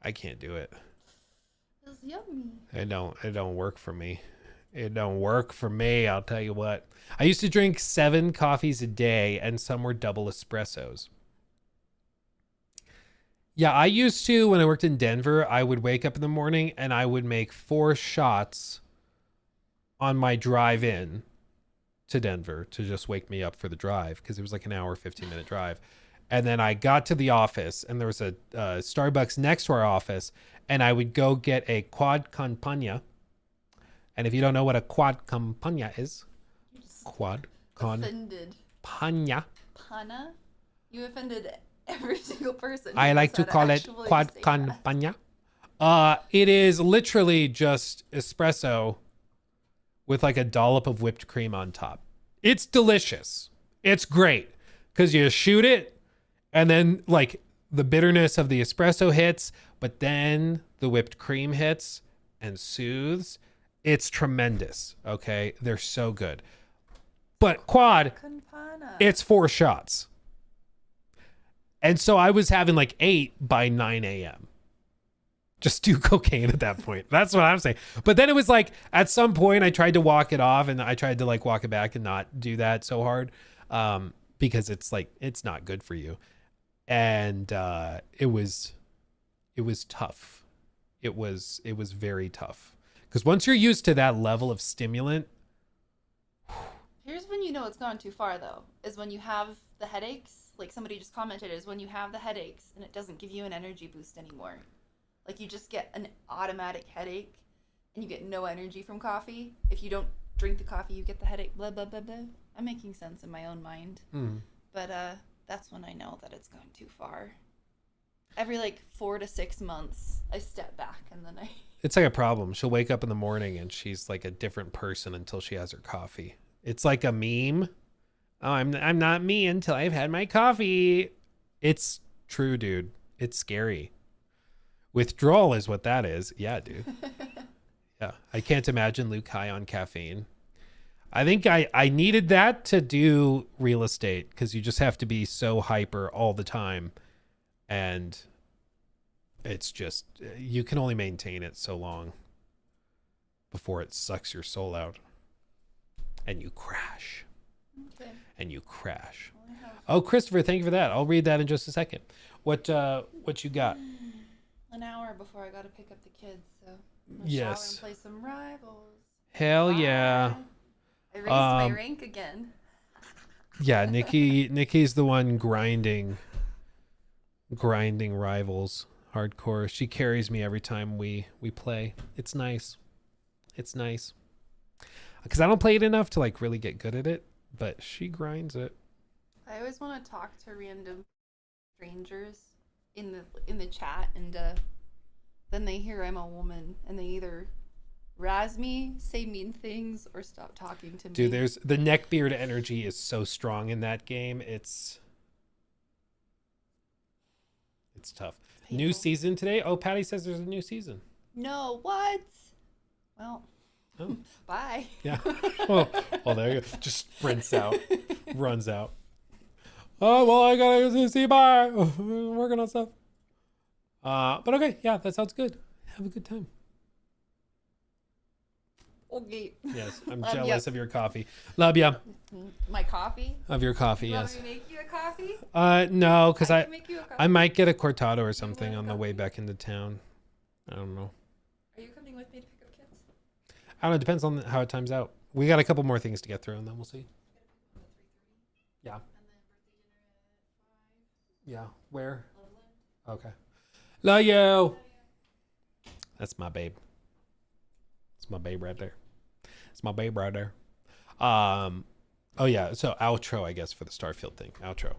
I can't do it. It's yummy. It don't work for me. It don't work for me, I'll tell you what. I used to drink 7 coffees a day and some were double espressos. Yeah, I used to, when I worked in Denver, I would wake up in the morning and I would make 4 shots on my drive in to Denver to just wake me up for the drive because it was like an hour, 15-minute drive. And then I got to the office and there was a Starbucks next to our office and I would go get a quad campagna. And if you don't know what a quad campagna is, Offended. Pagna. Pana? You offended every single person. I like to call it quad campagna. It is literally just espresso with like a dollop of whipped cream on top. It's delicious. It's great because you shoot it and then like the bitterness of the espresso hits, but then the whipped cream hits and soothes. It's tremendous. Okay. They're so good. But quad, it's 4 shots. And so I was having like 8 by 9 a.m. Just do cocaine at that point. That's what I'm saying. But then it was like, at some point I tried to walk it off and I tried to like walk it back and not do that so hard. Because it's like, it's not good for you. And it was tough. It was very tough. Because once you're used to that level of stimulant. Here's when you know it's gone too far though, is when you have the headaches. Like somebody just commented, is when you have the headaches and it doesn't give you an energy boost anymore. Like you just get an automatic headache and you get no energy from coffee. If you don't drink the coffee, you get the headache, blah, blah, blah, blah. I'm making sense in my own mind. But that's when I know that it's gone too far. Every like 4 to 6 months, I step back and then I. It's like a problem. She'll wake up in the morning and she's like a different person until she has her coffee. It's like a meme. Oh, I'm not me until I've had my coffee. It's true, dude. It's scary. Withdrawal is what that is. Yeah, dude. Yeah. I can't imagine Luke high on caffeine. I think I needed that to do real estate because you just have to be so hyper all the time. And it's just, you can only maintain it so long before it sucks your soul out. And you crash. Okay. And you crash. Oh, Christopher, thank you for that. I'll read that in just a second. What you got? An hour before I got to pick up the kids, so I'm gonna Yes. shower and play some Rivals. Hell Bye. yeah. I raised my rank again. Yeah, Nikki's the one grinding Rivals hardcore. She carries me every time we play. It's nice. It's nice. Because I don't play it enough to like really get good at it, but she grinds it. I always want to talk to random strangers in the chat, and then they hear I'm a woman, and they either razz me, say mean things, or stop talking to me. Dude, there's the neckbeard energy is so strong in that game. It's tough. New season today. Oh, Patty says there's a new season. No, what? Well, bye. Yeah. Oh, there you go. Just sprints out, runs out. Oh, well, I gotta see, bye. Working on stuff. But okay, yeah, that sounds good. Have a good time. Okay. Yes, I'm Love jealous ya. of your coffee. Love ya. My coffee? Of your coffee, You want yes. me to make you a coffee? No, because I can make you a coffee. I might get a cortado or something on the way back into town. I don't know. Are you coming with me to pick up kids? I don't know. It depends on how it times out. We got a couple more things to get through, and then we'll see. Yeah. Yeah. Where? Okay. Love you. That's my babe. It's my babe right there. It's my babe right there. Oh yeah. So outro, I guess, for the Starfield thing. Outro.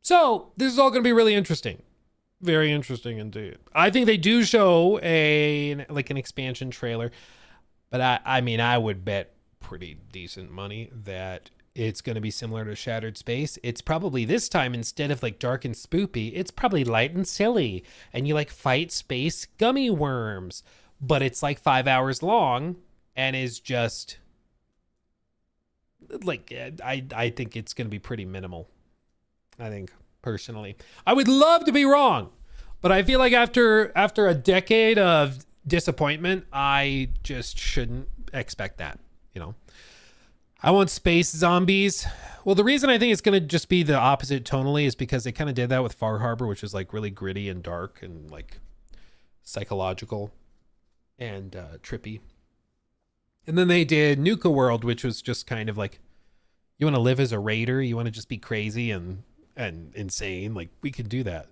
So this is all going to be really interesting. Very interesting indeed. I think they do show an expansion trailer, but I mean, I would bet pretty decent money that it's going to be similar to Shattered Space. It's probably this time, instead of like dark and spoopy, it's probably light and silly, and you like fight space gummy worms, but it's like 5 hours long and is just like, I think it's going to be pretty minimal. I think personally, I would love to be wrong, but I feel like after a decade of disappointment, I just shouldn't expect that, you know. I want space zombies. Well, the reason I think it's going to just be the opposite tonally is because they kind of did that with Far Harbor, which is like really gritty and dark and like psychological and trippy. And then they did Nuka World, which was just kind of like, you want to live as a raider, you want to just be crazy and insane, like we can do that.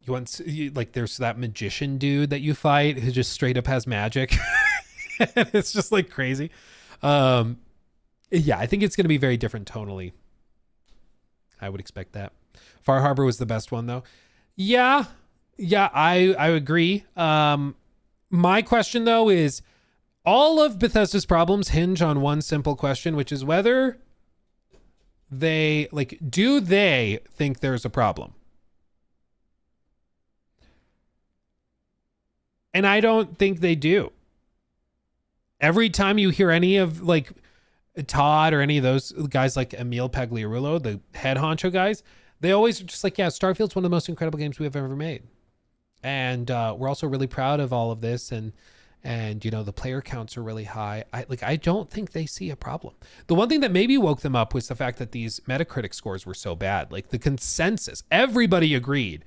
You want like, there's that magician dude that you fight who just straight up has magic. And it's just like crazy. Yeah, I think it's going to be very different tonally. I would expect that. Far Harbor was the best one though. Yeah, I agree. My question though is, all of Bethesda's problems hinge on one simple question, which is whether do they think there's a problem? And I don't think they do. Every time you hear any of like Todd or any of those guys like Emil Pagliarulo, the head honcho guys, they always are just like, yeah, Starfield's one of the most incredible games we've ever made. And we're also really proud of all of this. And you know, the player counts are really high. I don't think they see a problem. The one thing that maybe woke them up was the fact that these Metacritic scores were so bad. Like the consensus, everybody agreed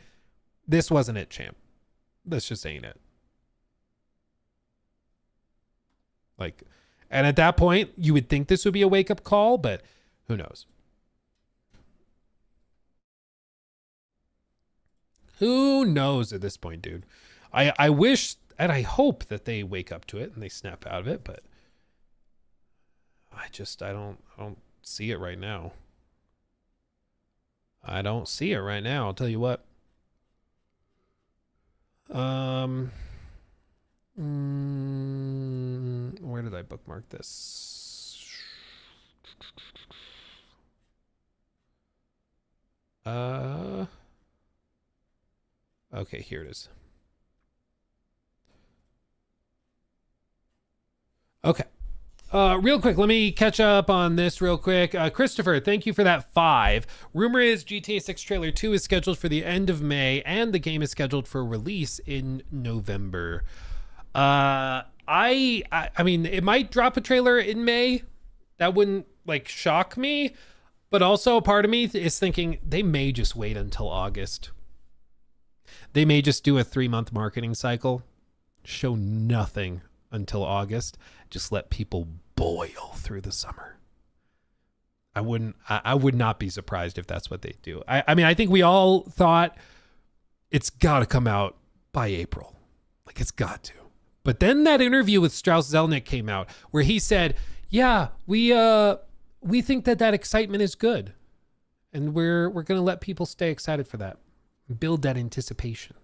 this wasn't it, champ. This just ain't it. Like, and at that point, you would think this would be a wake-up call, but who knows? Who knows at this point, dude? I wish and I hope that they wake up to it and they snap out of it, but I don't see it right now. I don't see it right now. I'll tell you what. Where did I bookmark this? Okay, here it is. Okay. Real quick, let me catch up on this real quick. Christopher, thank you for that 5. Rumor is GTA 6 Trailer 2 is scheduled for the end of May, and the game is scheduled for release in November. I mean, it might drop a trailer in May. That wouldn't, like, shock me. But also, a part of me is thinking they may just wait until August. They may just do a 3-month marketing cycle, show nothing until August, just let people boil through the summer. I would not be surprised if that's what they do. I mean, I think we all thought it's got to come out by April. Like, it's got to. But then that interview with Strauss Zelnick came out where he said, yeah, we think that excitement is good. And we're going to let people stay excited for that. Build that anticipation.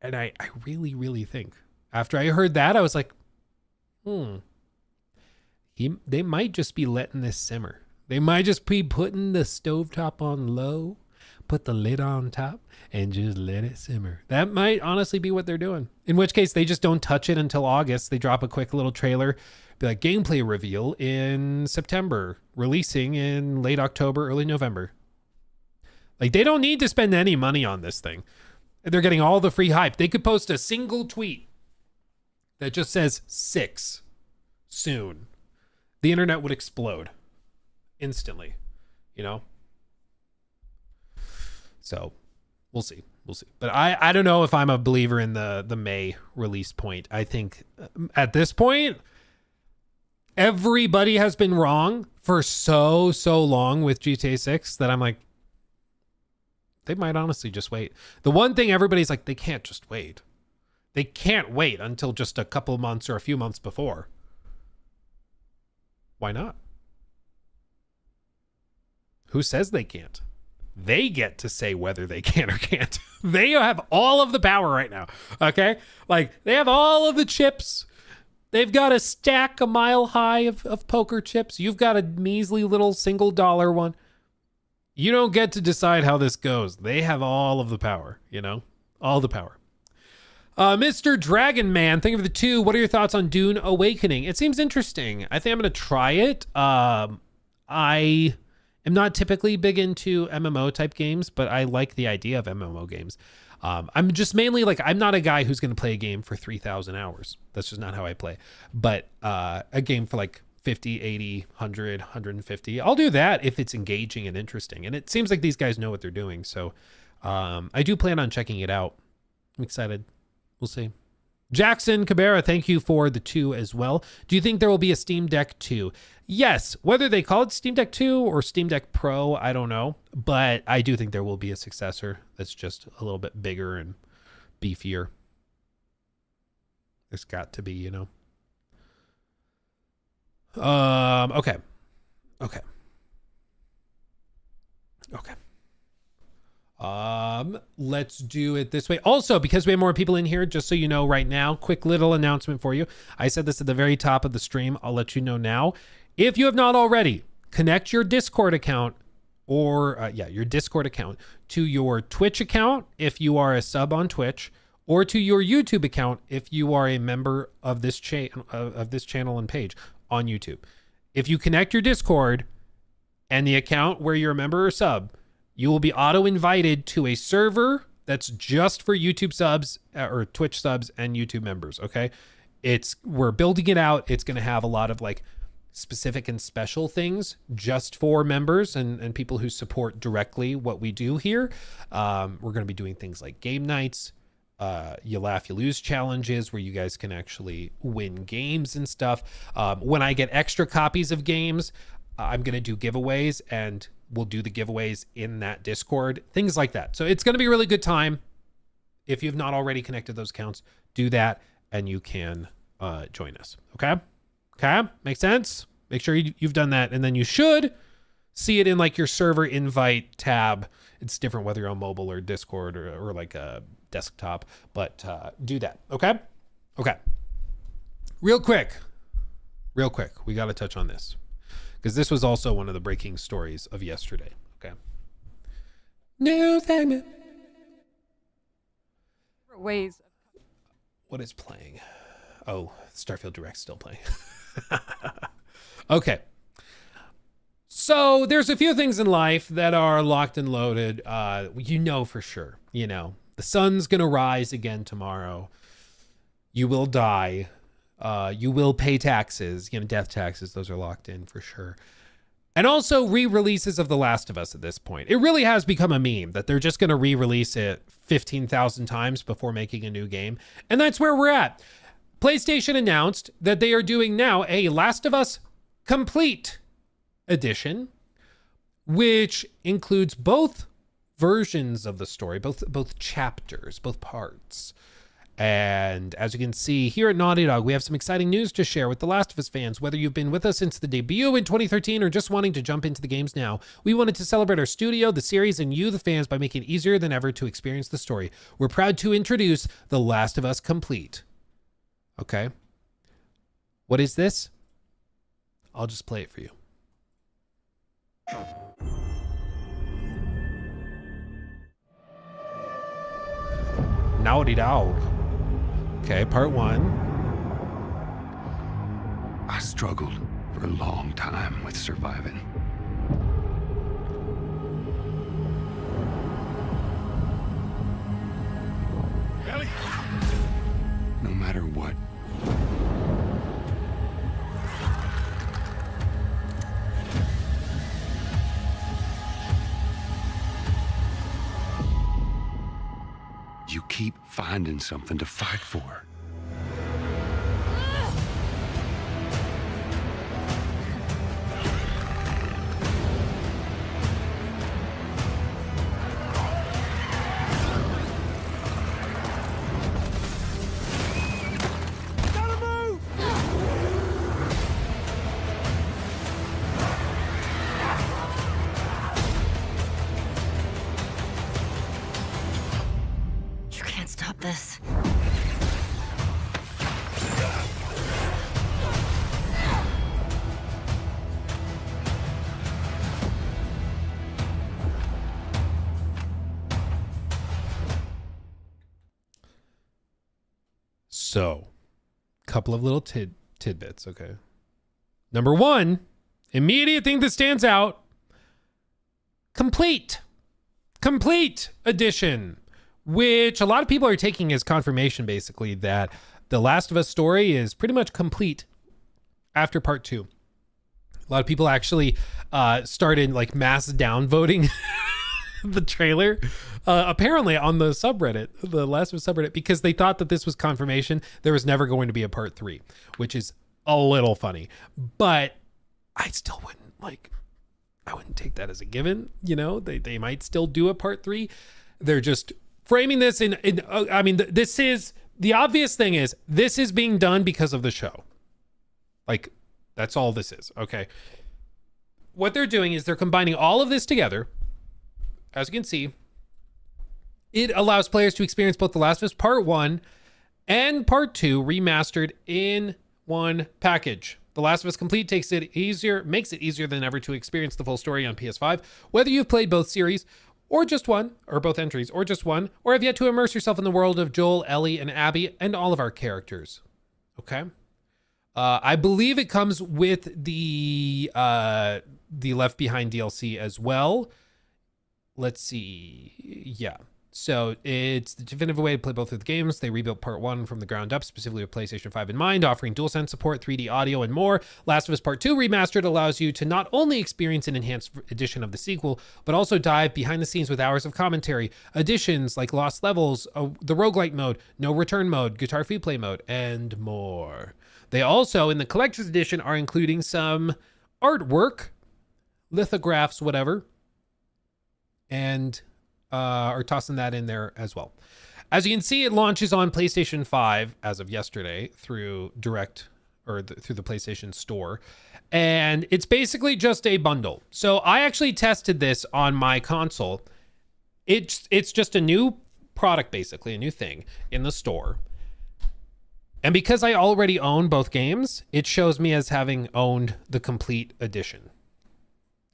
And I really, really think after I heard that, I was like, they might just be letting this simmer. They might just be putting the stovetop on low, put the lid on top, and just let it simmer. That might honestly be what they're doing. In which case, they just don't touch it until August. They drop a quick little trailer, be like gameplay reveal in September, releasing in late October, early November. Like, they don't need to spend any money on this thing. They're getting all the free hype. They could post a single tweet that just says 6 soon. The internet would explode instantly, you know? So we'll see. We'll see. But I don't know if I'm a believer in the May release point. I think at this point, everybody has been wrong for so long with GTA 6 that I'm like, they might honestly just wait. The one thing everybody's like, they can't just wait. They can't wait until just a couple months or a few months before. Why not? Who says they can't? They get to say whether they can or can't. They have all of the power right now. Okay? Like, they have all of the chips. They've got a stack a mile high of poker chips. You've got a measly little $1 one. You don't get to decide how this goes. They have all of the power, you know? All the power. Mr. Dragon Man, thank you for the 2. What are your thoughts on Dune Awakening? It seems interesting. I think I'm going to try it. I am not typically big into MMO type games, but I like the idea of MMO games. I'm just mainly like, I'm not a guy who's going to play a game for 3,000 hours. That's just not how I play. But a game for like 50, 80, 100, 150. I'll do that if it's engaging and interesting. And it seems like these guys know what they're doing. So I do plan on checking it out. I'm excited. We'll see. Jackson Cabrera, thank you for the 2 as well. Do you think there will be a Steam Deck 2? Yes. Whether they call it Steam Deck 2 or Steam Deck Pro, I don't know. But I do think there will be a successor that's just a little bit bigger and beefier. There's got to be, you know. Okay. Let's do it this way. Also, because we have more people in here, just so you know right now, quick little announcement for you. I said this at the very top of the stream. I'll let you know now. If you have not already, connect your Discord account your Discord account to your Twitch account if you are a sub on Twitch, or to your YouTube account if you are a member of this channel and page on YouTube. If you connect your Discord and the account where you're a member or sub, you will be auto-invited to a server that's just for YouTube subs or Twitch subs and YouTube members, okay? We're building it out. It's going to have a lot of like specific and special things just for members and people who support directly what we do here. We're going to be doing things like game nights, you laugh, you lose challenges where you guys can actually win games and stuff. When I get extra copies of games, I'm going to do giveaways, and we'll do the giveaways in that Discord, things like that. So it's going to be a really good time. If you've not already connected those accounts, do that and you can join us. Okay? Make sense? Make sure you've done that, and then you should see it in like your server invite tab. It's different whether you're on mobile or Discord or like a desktop, but do that. Okay. Real quick, we got to touch on this because this was also one of the breaking stories of yesterday. Okay. New segment. Ways. What is playing? Oh, Starfield Direct's still playing. Okay. So there's a few things in life that are locked and loaded. You know for sure. You know, the sun's going to rise again tomorrow. You will die. You will pay taxes, you know, death taxes. Those are locked in for sure. And also re-releases of The Last of Us at this point. It really has become a meme that they're just going to re-release it 15,000 times before making a new game. And that's where we're at. PlayStation announced that they are doing now a Last of Us Complete Edition, which includes both versions of the story, both chapters, both parts. And as you can see here at Naughty Dog, we have some exciting news to share with The Last of Us fans. Whether you've been with us since the debut in 2013 or just wanting to jump into the games now, we wanted to celebrate our studio, the series, and you, the fans, by making it easier than ever to experience the story. We're proud to introduce The Last of Us Complete. Okay. What is this? I'll just play it for you. Naughty Dog. Okay, part 1. I struggled for a long time with surviving. Ellie? No matter what. You keep finding something to fight for. This. So, couple of little tidbits, okay? Number 1, immediate thing that stands out, complete edition, which a lot of people are taking as confirmation, basically, that the Last of Us story is pretty much complete after part 2. A lot of people actually started like mass downvoting the trailer, apparently on the subreddit, the Last of Us subreddit, because they thought that this was confirmation there was never going to be a part 3, which is a little funny. But I still I wouldn't take that as a given. You know, they might still do a part 3. They're just framing this this is the obvious thing is this is being done because of the show. Like, that's all this is. Okay. What they're doing is they're combining all of this together. As you can see, it allows players to experience both The Last of Us Part 1 and Part 2 remastered in one package. The Last of Us Complete makes it easier than ever to experience the full story on PS5. Whether you've played both series or just one, or both entries, or just one, or have yet to immerse yourself in the world of Joel, Ellie, and Abby, and all of our characters. Okay? I believe it comes with the Left Behind DLC as well. Let's see. Yeah. So it's the definitive way to play both of the games. They rebuilt part 1 from the ground up, specifically with PlayStation 5 in mind, offering DualSense support, 3D audio, and more. Last of Us Part 2 Remastered allows you to not only experience an enhanced edition of the sequel, but also dive behind the scenes with hours of commentary, additions like Lost Levels, the roguelike mode, No Return mode, Guitar Free Play mode, and more. They also, in the Collector's Edition, are including some artwork, lithographs, whatever, and are tossing that in there as well. As you can see, it launches on PlayStation 5 as of yesterday through direct or through the PlayStation Store. And it's basically just a bundle. So I actually tested this on my console. It's just a new product, basically, a new thing in the store. And because I already own both games, it shows me as having owned the complete edition,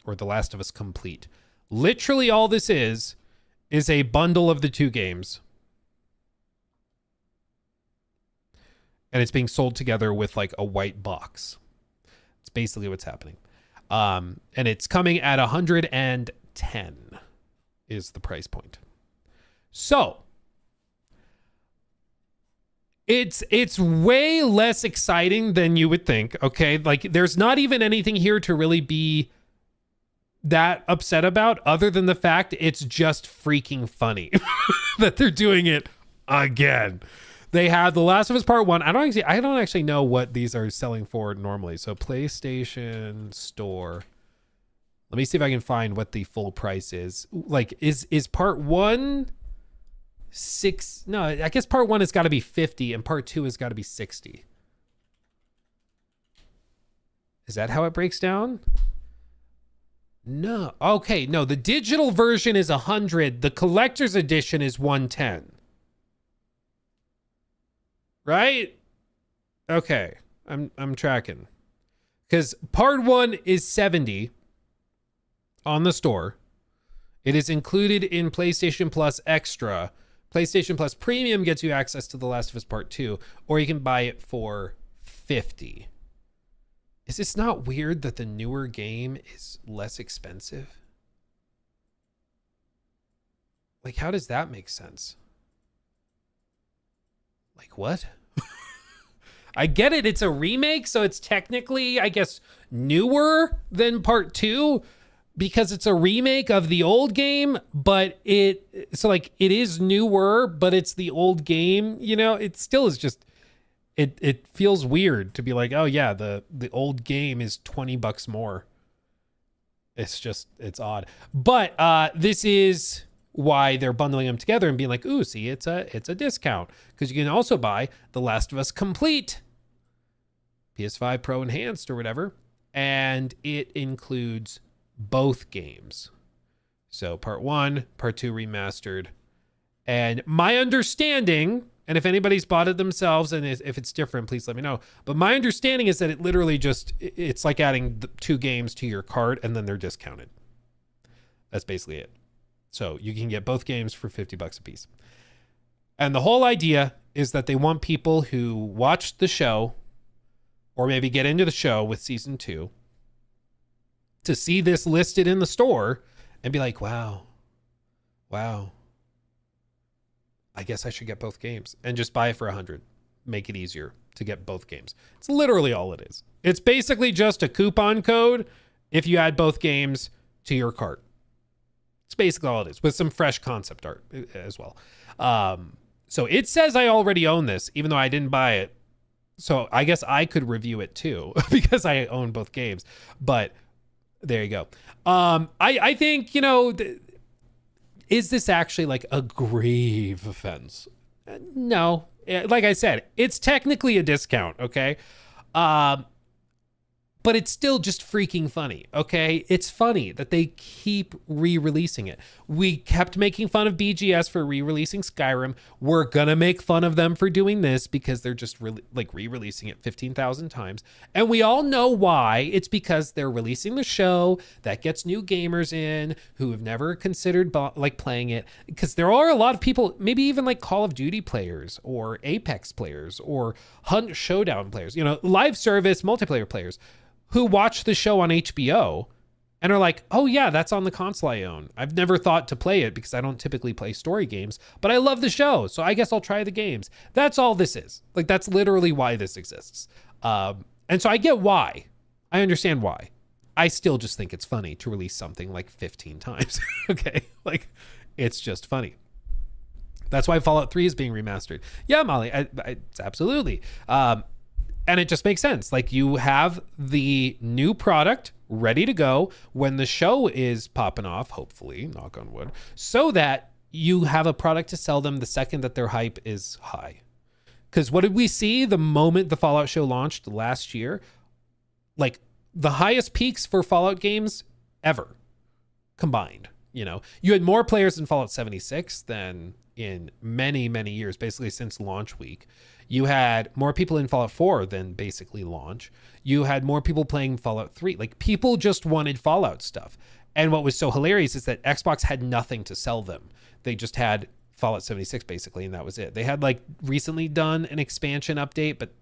or The Last of Us Complete. Literally all this is a bundle of the two games. And it's being sold together with like a white box. It's basically what's happening. And it's coming at 110 is the price point. So it's way less exciting than you would think. Okay. Like there's not even anything here to really be that upset about, other than the fact it's just freaking funny that they're doing it again. They have The Last of Us Part 1. I don't actually know what these are selling for normally. So PlayStation Store. Let me see if I can find what the full price is. Like, is Part 1 6? No, I guess Part 1 has got to be 50 and Part 2 has got to be 60. Is that how it breaks down? No. Okay, no, the digital version is 100. The collector's edition is 110. Right? Okay. I'm tracking. Because Part 1 is 70 on the store. It is included in PlayStation Plus Extra. PlayStation Plus Premium gets you access to The Last of Us Part 2, or you can buy it for 50. Is this not weird that the newer game is less expensive? Like, how does that make sense? Like, what? I get it. It's a remake, so it's technically, I guess, newer than Part 2 because it's a remake of the old game, but it is newer, but it's the old game. You know, it still is just, it feels weird to be like, oh yeah, the old game is $20 more. It's odd. But this is why they're bundling them together and being like, ooh, see, it's a discount, because you can also buy The Last of Us Complete, PS5 Pro Enhanced or whatever, and it includes both games. So Part 1, Part 2 remastered. And my understanding, and if anybody's bought it themselves and if it's different, please let me know, but my understanding is that it literally just, it's like adding the two games to your cart and then they're discounted. That's basically it. So you can get both games for $50 a piece. And the whole idea is that they want people who watched the show or maybe get into the show with season 2 to see this listed in the store and be like, wow, I guess I should get both games, and just buy it for 100. Make it easier to get both games. It's literally all it is. It's basically just a coupon code if you add both games to your cart. It's basically all it is, with some fresh concept art as well. So it says I already own this, even though I didn't buy it. So I guess I could review it too, because I own both games. But there you go. I think, you know, is this actually like a grave offense? No. Like I said, it's technically a discount, okay? But it's still just freaking funny, okay? It's funny that they keep re-releasing it. We kept making fun of BGS for re-releasing Skyrim. We're gonna make fun of them for doing this because they're just re-releasing it 15,000 times. And we all know why. It's because they're releasing the show that gets new gamers in who have never considered playing it. Because there are a lot of people, maybe even like Call of Duty players or Apex players or Hunt Showdown players, you know, live service multiplayer players, who watch the show on HBO and are like, oh yeah, that's on the console I own. I've never thought to play it because I don't typically play story games, but I love the show, so I guess I'll try the games. That's all this is. Like, that's literally why this exists. And so I get why. I understand why. I still just think it's funny to release something like 15 times. Okay? Like, it's just funny. That's why Fallout 3 is being remastered. Yeah, Molly, it's absolutely. And it just makes sense. Like, you have the new product ready to go when the show is popping off, hopefully, knock on wood, so that you have a product to sell them the second that their hype is high. Because what did we see the moment the Fallout show launched last year? Like the highest peaks for Fallout games ever combined. You know, you had more players in Fallout 76 than in many, many years, basically since launch week. You had more people in Fallout 4 than basically launch. You had more people playing Fallout 3. Like, people just wanted Fallout stuff. And what was so hilarious is that Xbox had nothing to sell them. They just had Fallout 76 basically, and that was it. They had like recently done an expansion update, but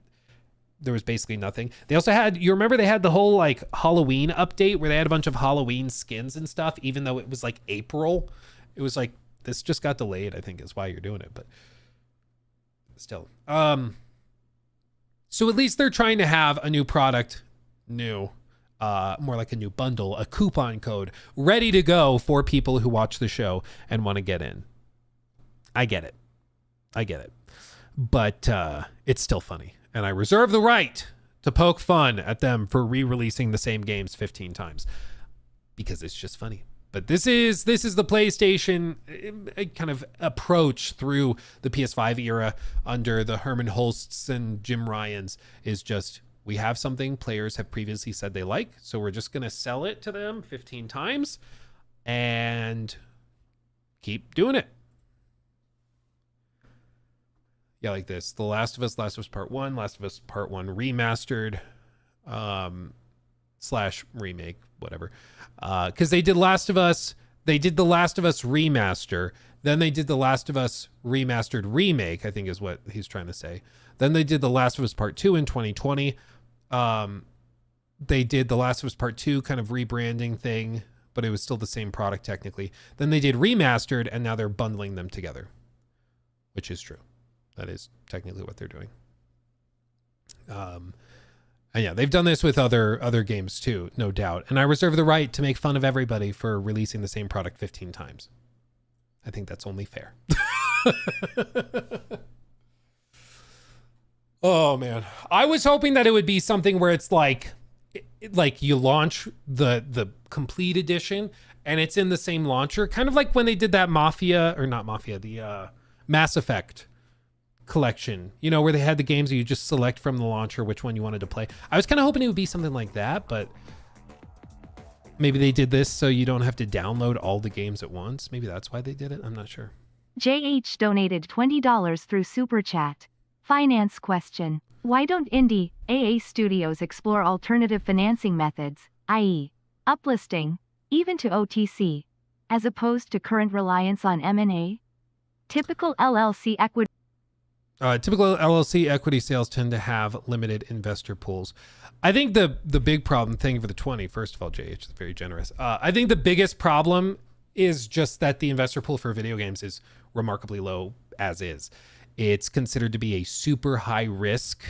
there was basically nothing. They also had, you remember they had the whole like Halloween update where they had a bunch of Halloween skins and stuff, even though it was like April. It was like, this just got delayed, I think is why you're doing it, but still. So at least they're trying to have a new product, more like a new bundle, a coupon code ready to go for people who watch the show and want to get in. I get it. But it's still funny. And I reserve the right to poke fun at them for re-releasing the same games 15 times because it's just funny. But this is the PlayStation kind of approach through the PS5 era under the Herman Holsts and Jim Ryans is just, we have something players have previously said they like, so we're just going to sell it to them 15 times and keep doing it. Yeah, like this. The Last of Us Part 1, Last of Us Part 1 remastered, / remake, whatever. Because they did the Last of Us remaster, then they did the Last of Us remastered remake, I think is what he's trying to say. Then they did the Last of Us Part 2 in 2020. They did the Last of Us Part 2 kind of rebranding thing, but it was still the same product technically. Then they did remastered, and now they're bundling them together, which is true. That is technically what they're doing. And yeah, they've done this with other games too, no doubt. And I reserve the right to make fun of everybody for releasing the same product 15 times. I think that's only fair. Oh man, I was hoping that it would be something where it's like you launch the complete edition and it's in the same launcher, kind of like when they did that the Mass Effect collection, you know, where they had the games that you just select from the launcher which one you wanted to play. I was kind of hoping it would be something like that, but maybe they did this so you don't have to download all the games at once. Maybe that's why they did it. I'm not sure. JH donated $20 through Super Chat. Finance question. Why don't indie AA studios explore alternative financing methods, i.e., uplisting, even to OTC, as opposed to current reliance on M&A? Typical LLC equity sales tend to have limited investor pools. I think the big problem, thank you for the 20, first of all, JH, that's very generous. I think the biggest problem is just that the investor pool for video games is remarkably low as is. It's considered to be a super high risk,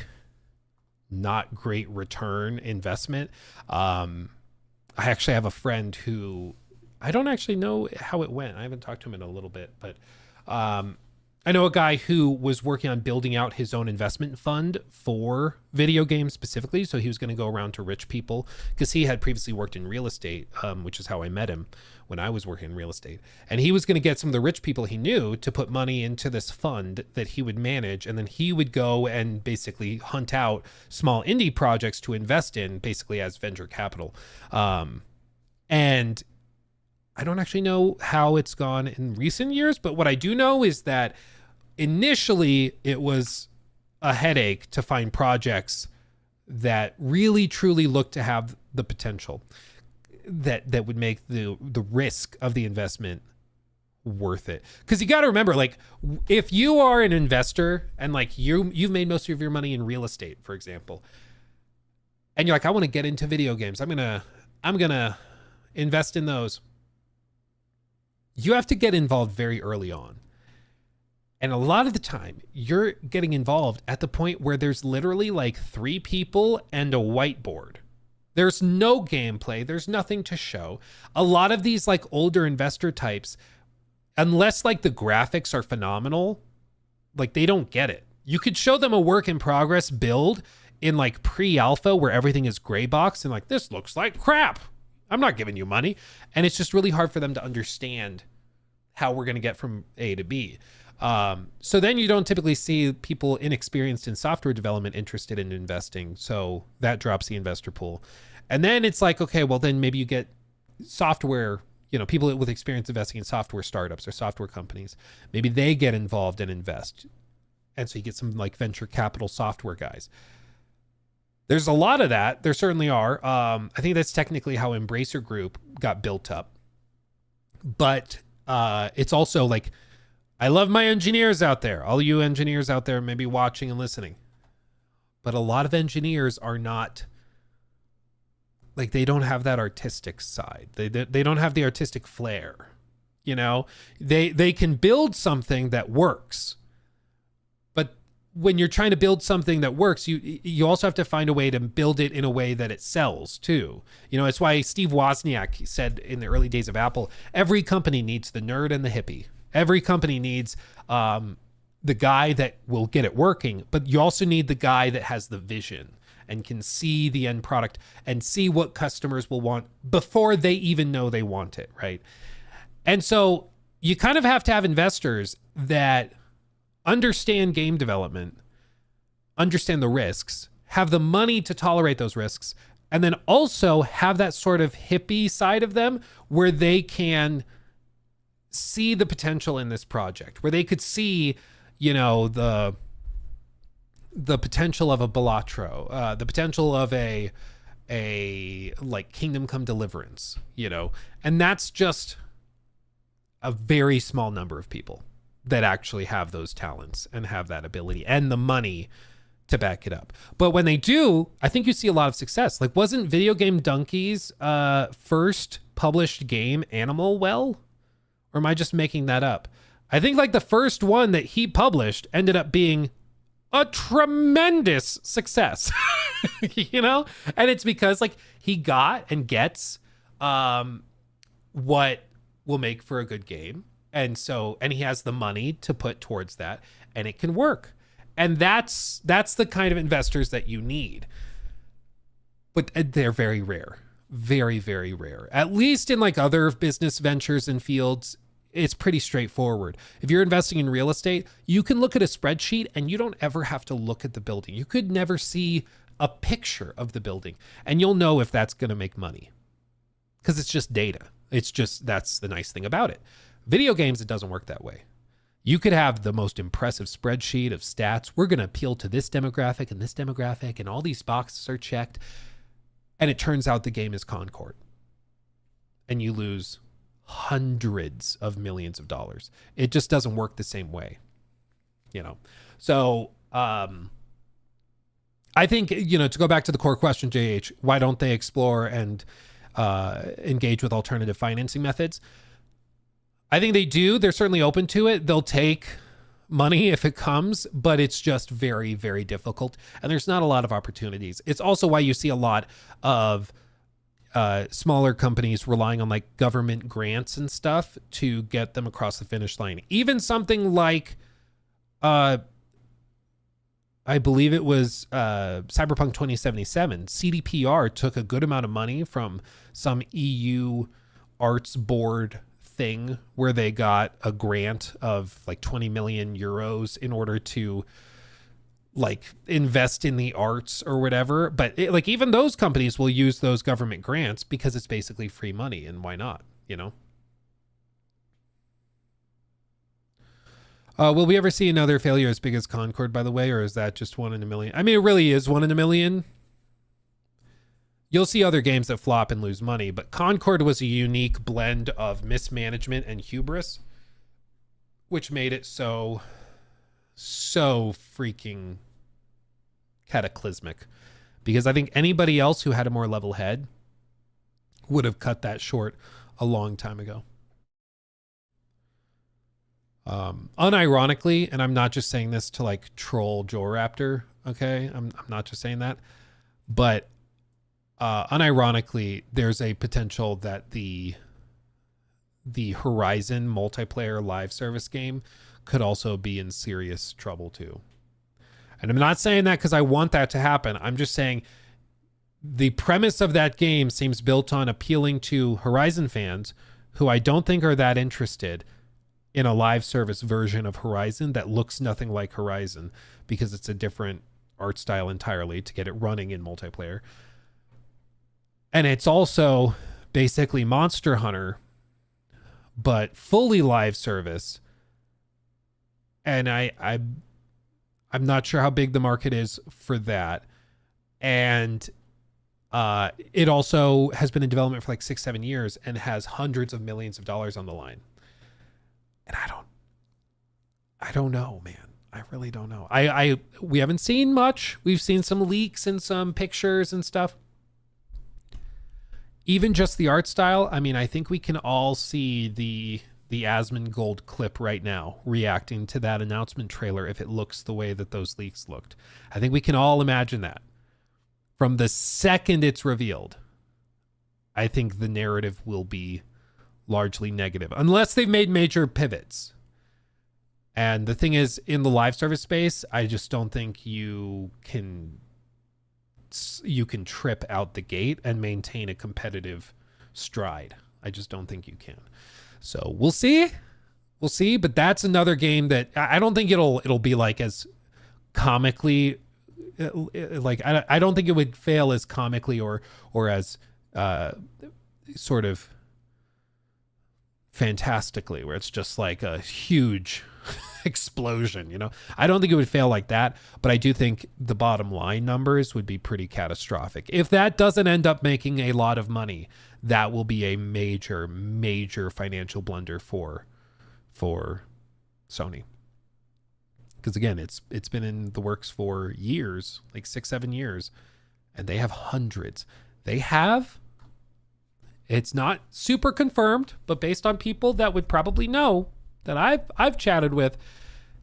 not great return investment. I actually have a friend who, I don't actually know how it went. I haven't talked to him in a little bit, but I know a guy who was working on building out his own investment fund for video games specifically. So he was going to go around to rich people because he had previously worked in real estate, which is how I met him when I was working in real estate. And he was going to get some of the rich people he knew to put money into this fund that he would manage. And then he would go and basically hunt out small indie projects to invest in, basically as venture capital. And I don't actually know how it's gone in recent years, but what I do know is that initially it was a headache to find projects that really truly looked to have the potential that would make the risk of the investment worth it. Because you got to remember, like, if you are an investor and like you've made most of your money in real estate, for example, and you're like, I want to get into video games, I'm gonna invest in those. You have to get involved very early on. And a lot of the time, you're getting involved at the point where there's literally like 3 people and a whiteboard. There's no gameplay. There's nothing to show. A lot of these like older investor types, unless like the graphics are phenomenal, like they don't get it. You could show them a work in progress build in like pre-alpha where everything is gray box and like, this looks like crap. I'm not giving you money. And it's just really hard for them to understand how we're going to get from A to B. So then you don't typically see people inexperienced in software development interested in investing. So that drops the investor pool. And then it's like, okay, well then maybe you get software, people with experience investing in software startups or software companies. Maybe they get involved and invest. And so you get some like venture capital software guys. There's a lot of that. There certainly are. I think that's technically how Embracer Group got built up. But it's also like, I love my engineers out there. All you engineers out there maybe watching and listening. But a lot of engineers are not, like, they don't have that artistic side. They don't have the artistic flair. They can build something that works. But when you're trying to build something that works, you also have to find a way to build it in a way that it sells too. It's why Steve Wozniak said in the early days of Apple, every company needs the nerd and the hippie. Every company needs the guy that will get it working, but you also need the guy that has the vision and can see the end product and see what customers will want before they even know they want it, right? And so you kind of have to have investors that understand game development, understand the risks, have the money to tolerate those risks, and then also have that sort of hippie side of them where they can see the potential in this project, where they could see, the potential of a Balatro, the potential of a like Kingdom Come Deliverance, and that's just a very small number of people that actually have those talents and have that ability and the money to back it up. But when they do, I think you see a lot of success. Like, wasn't Video Game Donkey's first published game Animal Well? Or am I just making that up? I think like the first one that he published ended up being a tremendous success, And it's because like he got and gets what will make for a good game. And he has the money to put towards that, and it can work. And that's the kind of investors that you need. But they're very rare. Very, very rare. At least in like other business ventures and fields, it's pretty straightforward. If you're investing in real estate, you can look at a spreadsheet and you don't ever have to look at the building. You could never see a picture of the building, and you'll know if that's going to make money because it's just data. That's the nice thing about it. Video games, it doesn't work that way. You could have the most impressive spreadsheet of stats. We're going to appeal to this demographic, and all these boxes are checked. And it turns out the game is Concord. And you lose hundreds of millions of dollars. It just doesn't work the same way. So I think, to go back to the core question, JH, why don't they explore and engage with alternative financing methods? I think they do. They're certainly open to it. They'll take money if it comes, but it's just very, very difficult. And there's not a lot of opportunities. It's also why you see a lot of smaller companies relying on like government grants and stuff to get them across the finish line. Even something like, I believe it was Cyberpunk 2077, CDPR took a good amount of money from some EU arts board thing where they got a grant of like 20 million euros in order to like invest in the arts or whatever. But like even those companies will use those government grants because it's basically free money, and why not, Will we ever see another failure as big as Concord, by the way, or is that just 1 in a million? I mean, it really is 1 in a million. You'll see other games that flop and lose money, but Concord was a unique blend of mismanagement and hubris, which made it so freaking cataclysmic. Because I think anybody else who had a more level head would have cut that short a long time ago. Unironically, and I'm not just saying this to like troll Joel Raptor, okay? I'm not just saying that, but unironically, there's a potential that the Horizon multiplayer live service game could also be in serious trouble too. And I'm not saying that because I want that to happen. I'm just saying the premise of that game seems built on appealing to Horizon fans who I don't think are that interested in a live service version of Horizon that looks nothing like Horizon because it's a different art style entirely to get it running in multiplayer. And it's also basically Monster Hunter, but fully live service. And I'm not sure how big the market is for that. And it also has been in development for like 6-7 years and has hundreds of millions of dollars on the line. And I don't know, man. I really don't know. We haven't seen much. We've seen some leaks and some pictures and stuff. Even just the art style. I mean, I think we can all see the Asmongold clip right now reacting to that announcement trailer if it looks the way that those leaks looked. I think we can all imagine that. From the second it's revealed, I think the narrative will be largely negative, unless they've made major pivots. And the thing is, in the live service space, I just don't think you can trip out the gate and maintain a competitive stride. I just don't think you can. So we'll see. We'll see. But that's another game that I don't think it'll be like as comically, like I don't think it would fail as comically or as sort of fantastically, where it's just like a huge explosion, you know. I don't think it would fail like that, but I do think the bottom line numbers would be pretty catastrophic. If that doesn't end up making a lot of money, that will be a major financial blunder for Sony. Because again, it's been in the works for years, like 6-7 years, and they have hundreds. It's not super confirmed, but based on people that would probably know that I've chatted with,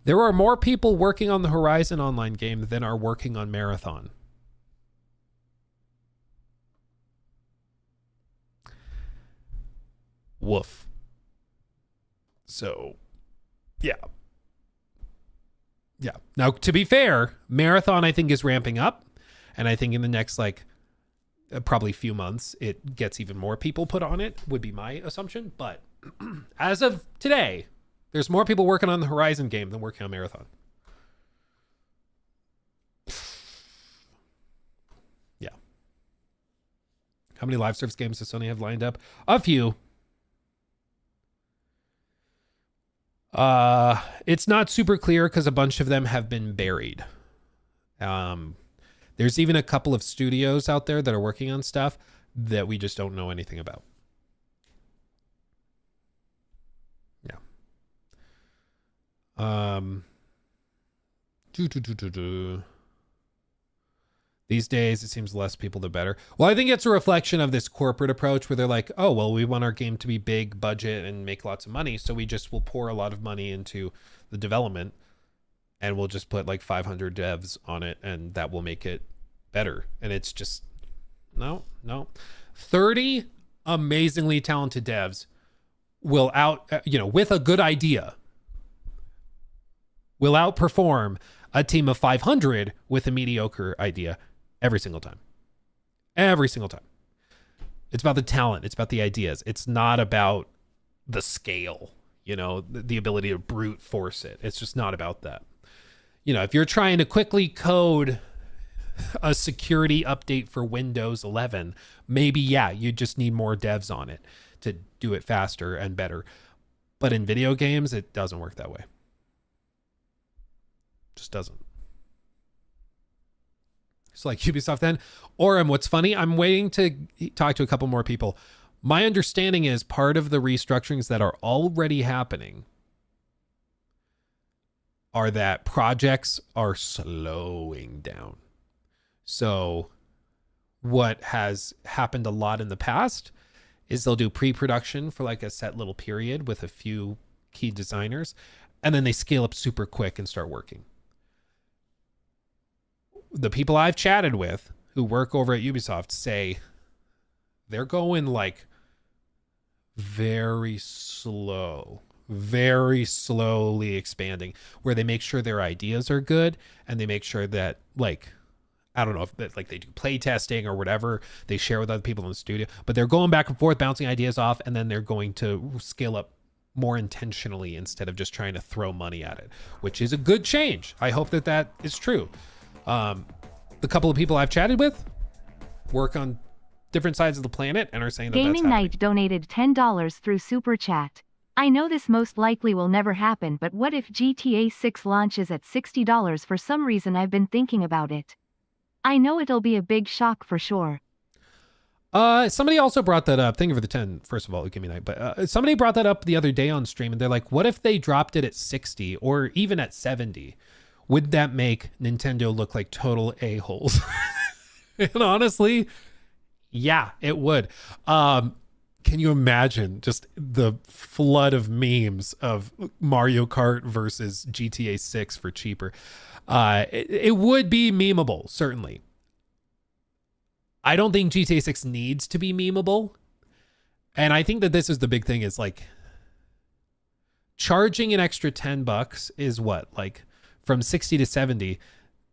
there are more people working on the Horizon online game than are working on Marathon. Woof. So, yeah. Yeah. Now, to be fair, Marathon I think is ramping up, and I think in the next probably few months it gets even more people put on it, would be my assumption. But as of today, there's more people working on the Horizon game than working on Marathon. Yeah. How many live service games does Sony have lined up? A few. It's not super clear because a bunch of them have been buried. There's even a couple of studios out there that are working on stuff that we just don't know anything about. These days it seems less people the better. Well, I think it's a reflection of this corporate approach where they're like, oh, well, we want our game to be big budget and make lots of money, so we just will pour a lot of money into the development and we'll just put like 500 devs on it and that will make it better. And it's just no 30 amazingly talented devs will with a good idea will outperform a team of 500 with a mediocre idea every single time. Every single time. It's about the talent. It's about the ideas. It's not about the scale, the ability to brute force it. It's just not about that. If you're trying to quickly code a security update for Windows 11, maybe, you just need more devs on it to do it faster and better. But in video games, it doesn't work that way. Just doesn't. It's like Ubisoft then. Orem, what's funny, I'm waiting to talk to a couple more people. My understanding is part of the restructurings that are already happening are that projects are slowing down. So what has happened a lot in the past is they'll do pre-production for like a set little period with a few key designers, and then they scale up super quick and start working. The people I've chatted with who work over at Ubisoft say they're going like very slowly expanding, where they make sure their ideas are good and they make sure that, like, I don't know if that, like, they do play testing or whatever, they share with other people in the studio, but they're going back and forth, bouncing ideas off, and then they're going to scale up more intentionally instead of just trying to throw money at it, which is a good change. I hope that that is true. The couple of people I've chatted with work on different sides of the planet and are saying that Gaming that's happening. Knight donated $10 through Super Chat. I know this most likely will never happen, but what if GTA 6 launches at $60? For some reason I've been thinking about it. I know it'll be a big shock for sure. Somebody also brought that up. Thank you for the 10, first of all, Gaming Knight. But somebody brought that up the other day on stream, and they're like, what if they dropped it at 60 or even at 70? Would that make Nintendo look like total a-holes? And honestly, yeah, it would. Can you imagine just the flood of memes of Mario Kart versus GTA 6 for cheaper? It would be memeable, certainly. I don't think GTA 6 needs to be memeable. And I think that this is the big thing, is like charging an extra $10 is what? Like from 60 to 70,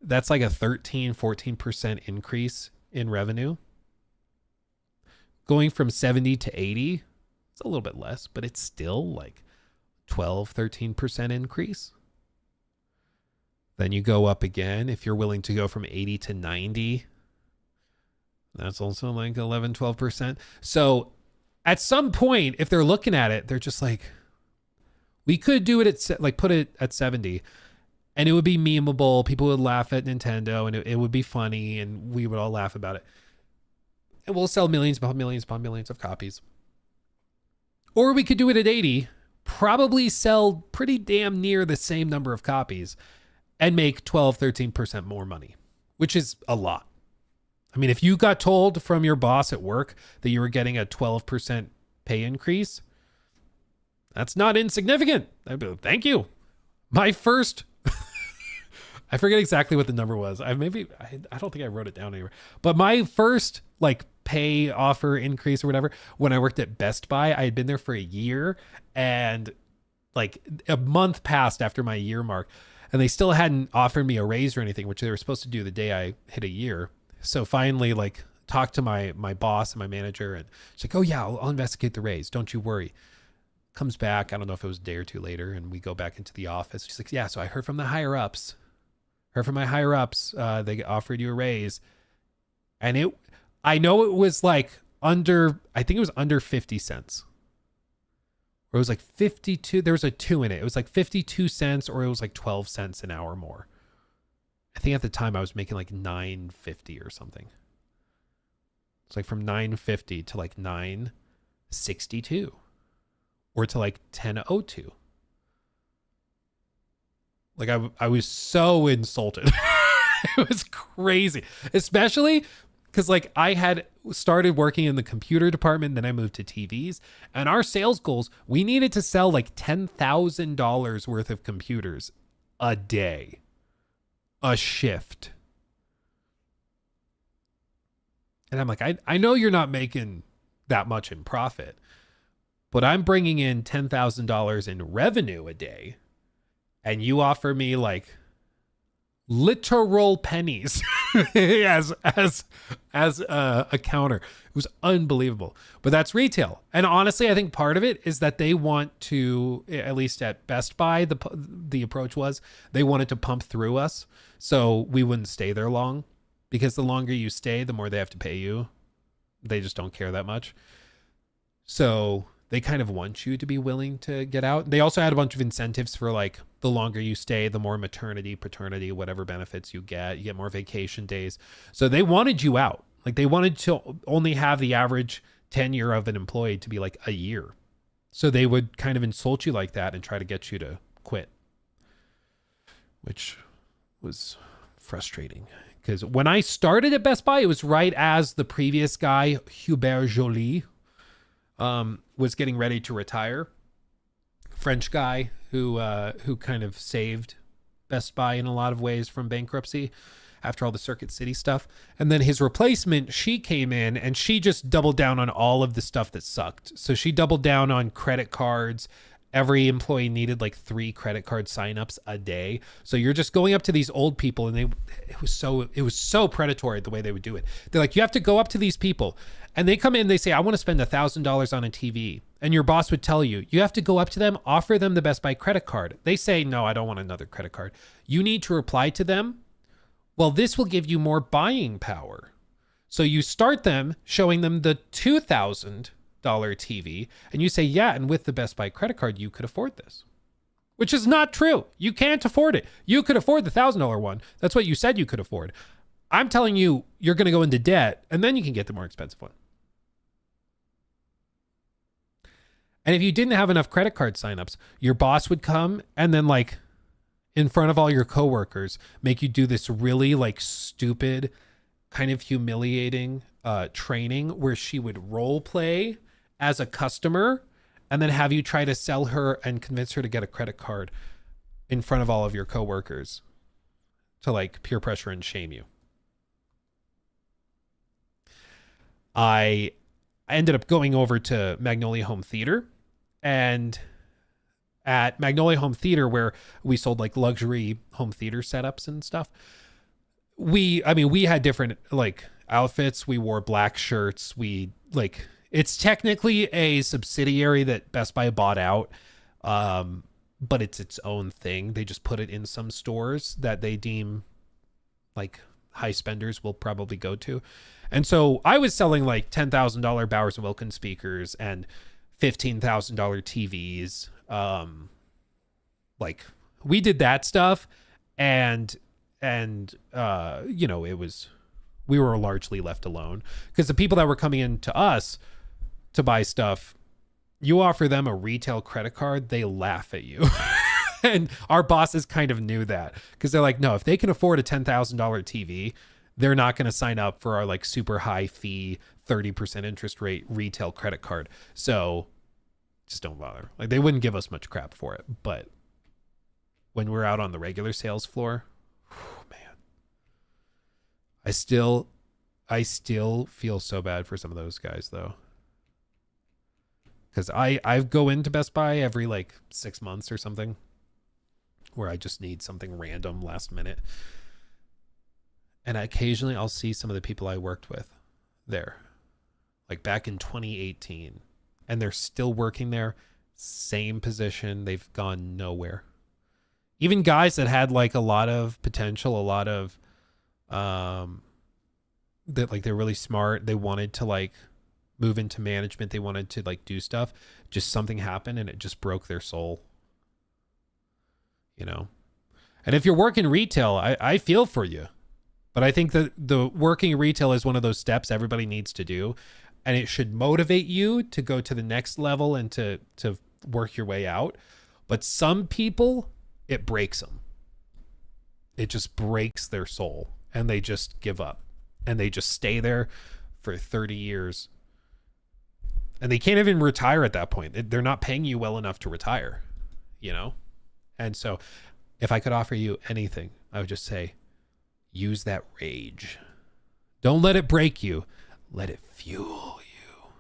that's like a 13-14% increase in revenue. Going from 70 to 80, it's a little bit less, but it's still like 12-13% increase. Then you go up again. If you're willing to go from 80 to 90, that's also like 11-12%. So at some point, if they're looking at it, they're just like, we could do it at like put it at 70 and it would be memeable. People would laugh at Nintendo and it would be funny and we would all laugh about it. And we'll sell millions upon millions upon millions of copies. Or we could do it at 80, probably sell pretty damn near the same number of copies and make 12-13% more money, which is a lot. I mean, if you got told from your boss at work that you were getting a 12% pay increase, that's not insignificant. I'd be like, thank you. My first, I forget exactly what the number was. I don't think I wrote it down anywhere. But my first like pay offer increase or whatever, when I worked at Best Buy, I had been there for a year and like a month passed after my year mark and they still hadn't offered me a raise or anything, which they were supposed to do the day I hit a year. So finally, like, talked to my boss and my manager, and she's like, oh yeah, I'll investigate the raise. Don't you worry. Comes back, I don't know if it was a day or two later, and we go back into the office. She's like, yeah, so I heard from the higher ups. They offered you a raise. And I know it was like I think it was under 50 cents. Or it was like 52, there was a 2 in it. It was like 52 cents or it was like 12 cents an hour more. I think at the time I was making like $9.50 or something. It's like from $9.50 to like $9.62 or to like $10.02. Like I was so insulted. It was crazy, especially because like I had started working in the computer department, then I moved to TVs, and our sales goals, we needed to sell like $10,000 worth of computers a day. A shift. And I'm like, I know you're not making that much in profit, but I'm bringing in $10,000 in revenue a day, and you offer me like literal pennies as a counter. It was unbelievable. But that's retail. And honestly, I think part of it is that they want to, at least at Best Buy, the approach was they wanted to pump through us so we wouldn't stay there long, because the longer you stay, the more they have to pay you. They just don't care that much. So they kind of want you to be willing to get out. They also had a bunch of incentives for like the longer you stay, the more maternity, paternity, whatever benefits you get more vacation days. So they wanted you out. Like they wanted to only have the average tenure of an employee to be like a year. So they would kind of insult you like that and try to get you to quit, which was frustrating. Because when I started at Best Buy, it was right as the previous guy, Hubert Joly, was getting ready to retire. French guy who kind of saved Best Buy in a lot of ways from bankruptcy after all the Circuit City stuff. And then his replacement, she came in and she just doubled down on all of the stuff that sucked. So she doubled down on credit cards every employee needed like 3 credit card signups a day. So you're just going up to these old people, and it was so predatory the way they would do it. They're like, you have to go up to these people, and they come in, they say, I want to spend $1,000 on a TV. And your boss would tell you, you have to go up to them, offer them the Best Buy credit card. They say, no, I don't want another credit card. You need to reply to them, well, this will give you more buying power. So you start them showing them the $2,000 TV, and you say, yeah, and with the Best Buy credit card, you could afford this. Which is not true. You can't afford it. You could afford the $1,000 one. That's what you said you could afford. I'm telling you, you're going to go into debt, and then you can get the more expensive one. And if you didn't have enough credit card signups, your boss would come and then, like, in front of all your coworkers, make you do this really, like, stupid, kind of humiliating training where she would role play as a customer and then have you try to sell her and convince her to get a credit card in front of all of your coworkers to, like, peer pressure and shame you. I ended up going over to Magnolia Home Theater, and at Magnolia Home Theater, where we sold like luxury home theater setups and stuff, we had different like outfits. We wore black shirts. It's technically a subsidiary that Best Buy bought out, but it's its own thing. They just put it in some stores that they deem like high spenders will probably go to. And so I was selling like $10,000 Bowers & Wilkins speakers and $15,000 TVs. Like we did that stuff, and you know, we were largely left alone because the people that were coming in to us to buy stuff, you offer them a retail credit card, they laugh at you. And our bosses kind of knew that because they're like, no, if they can afford a $10,000 TV, they're not going to sign up for our like super high fee, 30% interest rate retail credit card. So just don't bother. Like they wouldn't give us much crap for it. But when we're out on the regular sales floor, man, I still feel so bad for some of those guys though. Because I go into Best Buy every like 6 months or something where I just need something random last minute. And occasionally I'll see some of the people I worked with there, like back in 2018, and they're still working there, same position. They've gone nowhere. Even guys that had like a lot of potential, a lot of, that like they're really smart. They wanted to like move into management. They wanted to like do stuff. Just something happened and it just broke their soul. You know? And if you're working retail, I feel for you. But I think that the working retail is one of those steps everybody needs to do. And it should motivate you to go to the next level and to work your way out. But some people, it breaks them. It just breaks their soul. And they just give up. And they just stay there for 30 years. And they can't even retire at that point. They're not paying you well enough to retire, you know? And so if I could offer you anything, I would just say, use that rage. Don't let it break you. Let it fuel you.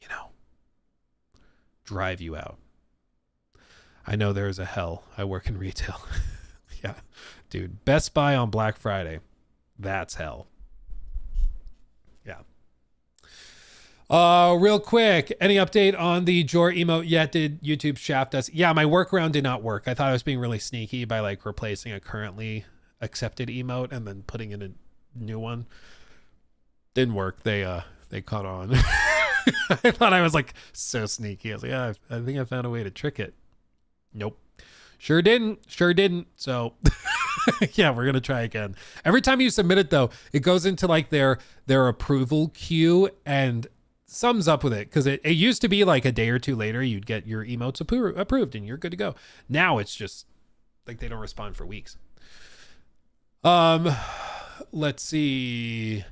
You know, drive you out. I know there is a hell. I work in retail. Yeah, dude. Best Buy on Black Friday. That's hell. Yeah. Real quick, any update on the Jor emote yet? Did YouTube shaft us? Yeah, my workaround did not work. I thought I was being really sneaky by like replacing a currently accepted emote and then putting in a new one. Didn't work. They caught on. I thought I was like so sneaky. I was like, yeah, I think I found a way to trick it. Nope. Sure didn't. So yeah, we're going to try again. Every time you submit it though, it goes into like their approval queue and sums up with it. Cause it used to be like a day or two later, you'd get your emotes approved and you're good to go. Now it's just like, they don't respond for weeks. Let's see.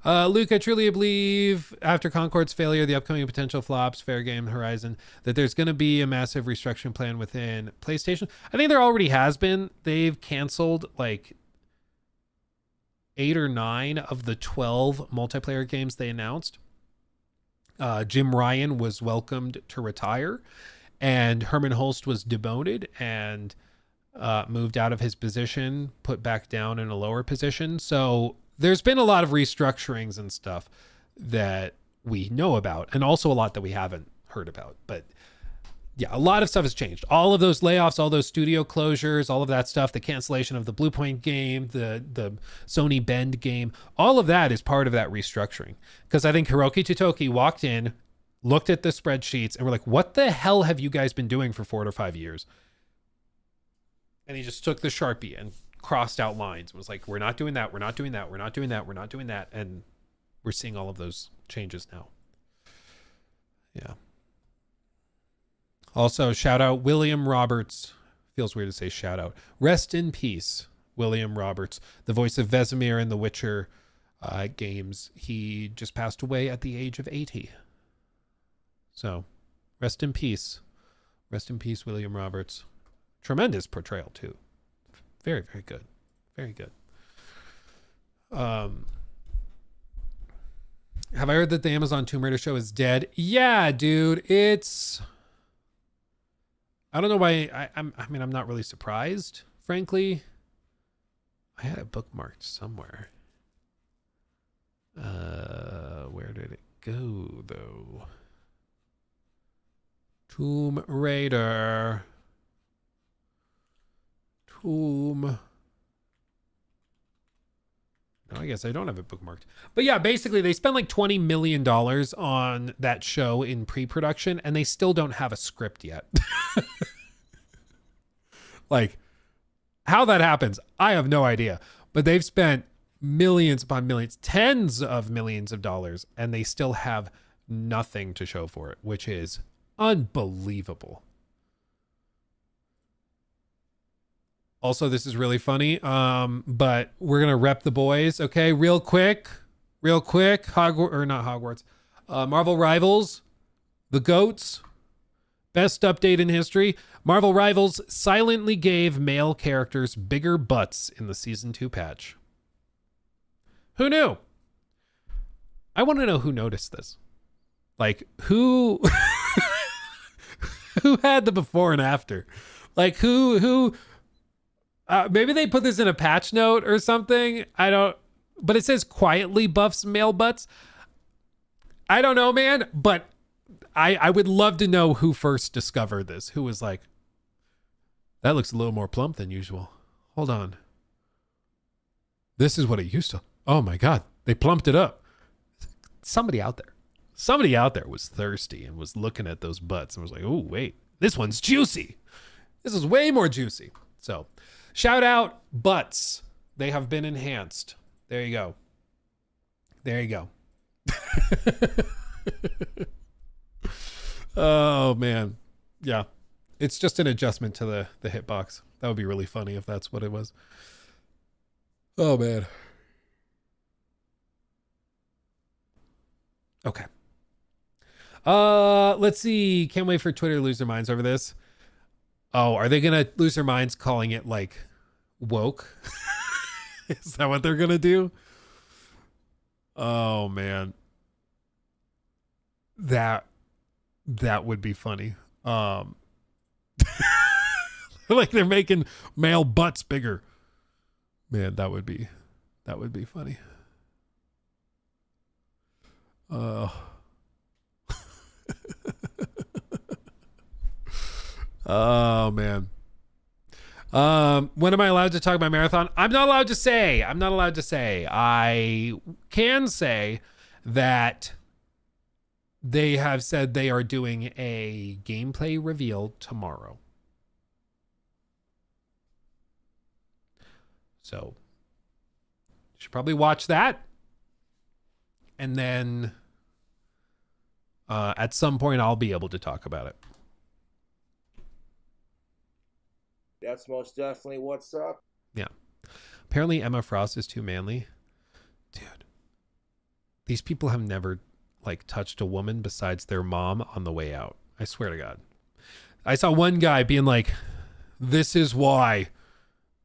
Luke, I truly believe after Concord's failure, the upcoming potential flops, Fair Game, Horizon, that there's going to be a massive restructuring plan within PlayStation. I think there already has been. They've canceled like 8 or 9 of the 12 multiplayer games they announced. Jim Ryan was welcomed to retire. and Herman Holst was demoted and moved out of his position, put back down in a lower position. So there's been a lot of restructurings and stuff that we know about, and also a lot that we haven't heard about. But yeah, a lot of stuff has changed. All of those layoffs, all those studio closures, all of that stuff, the cancellation of the Bluepoint game, the Sony Bend game, all of that is part of that restructuring. Because I think Hiroki Totoki walked in, looked at the spreadsheets, and we're like, what the hell have you guys been doing for 4 to 5 years? And he just took the Sharpie and crossed out lines and was like, we're not doing that, we're not doing that, we're not doing that, we're not doing that. And we're seeing all of those changes now. Yeah. Also, shout out William Roberts. Feels weird to say shout out. Rest in peace, William Roberts, the voice of Vesemir in the Witcher games. He just passed away at the age of 80. So, rest in peace. Rest in peace, William Roberts. Tremendous portrayal, too. Very, very good. Very good. Have I heard that the Amazon Tomb Raider show is dead? Yeah, dude. It's... I don't know why. I mean, I'm not really surprised, frankly. I had it bookmarked somewhere. Where did it go, though? Tomb Raider. No, I guess I don't have it bookmarked. But yeah, basically they spent like $20 million on that show in pre-production, and they still don't have a script yet. Like, how that happens, I have no idea. But they've spent millions upon millions, tens of millions of dollars, and they still have nothing to show for it, which is unbelievable. Also, this is really funny, but we're going to rep the boys, okay? Real quick. Hogwarts, or not Hogwarts. Marvel Rivals, the GOATs, best update in history. Marvel Rivals silently gave male characters bigger butts in the Season 2 patch. Who knew? I want to know who noticed this. Like, who... who had the before and after? Like, who... maybe they put this in a patch note or something. I don't, but it says quietly buffs male butts. I don't know, man, but I would love to know who first discovered this. Who was like, that looks a little more plump than usual. Hold on. This is what it used to. Oh my God. They plumped it up. Somebody out there was thirsty and was looking at those butts and was like, oh, wait, this one's juicy. This is way more juicy. So, shout out butts. They have been enhanced. There you go. There you go. Oh, man. Yeah. It's just an adjustment to the hitbox. That would be really funny if that's what it was. Oh, man. Okay. Let's see. Can't wait for Twitter to lose their minds over this. Oh, are they going to lose their minds calling it like woke? Is that what they're going to do? Oh, man. That would be funny. Like they're making male butts bigger. Man, that would be funny. Oh, man. When am I allowed to talk about Marathon? I'm not allowed to say. I can say that they have said they are doing a gameplay reveal tomorrow. So, you should probably watch that. And then at some point, I'll be able to talk about it. That's most definitely what's up. Yeah. Apparently Emma Frost is too manly. Dude. These people have never like touched a woman besides their mom on the way out. I swear to God. I saw one guy being like, this is why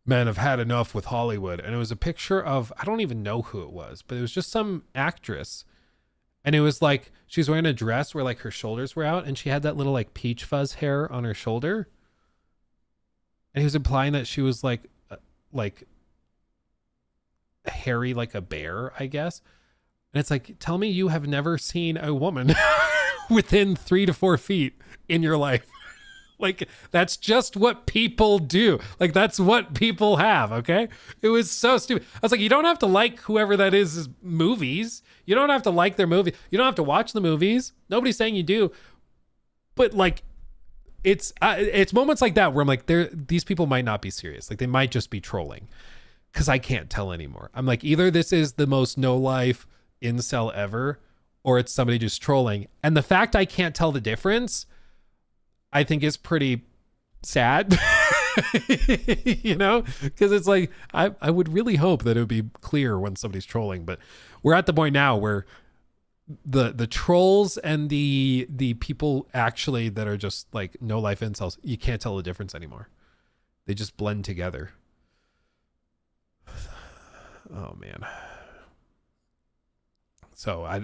men have had enough with Hollywood. And it was a picture of, I don't even know who it was, but it was just some actress. And it was like she was wearing a dress where like her shoulders were out, and she had that little like peach fuzz hair on her shoulder. And he was implying that she was like hairy like a bear, I guess. And it's like, tell me you have never seen a woman within 3 to 4 feet in your life. Like, that's just what people do. Like, that's what people have, okay? It was so stupid. I was like, you don't have to like whoever that is movies. You don't have to like their movie. You don't have to watch the movies. Nobody's saying you do. But, like, it's moments like that where I'm like, these people might not be serious. Like, they might just be trolling. Because I can't tell anymore. I'm like, either this is the most no-life incel ever, or it's somebody just trolling. And the fact I can't tell the difference, I think is pretty sad, you know, because it's like, I would really hope that it would be clear when somebody's trolling, but we're at the point now where the trolls and the people actually that are just like no life incels, you can't tell the difference anymore. They just blend together. Oh man. So I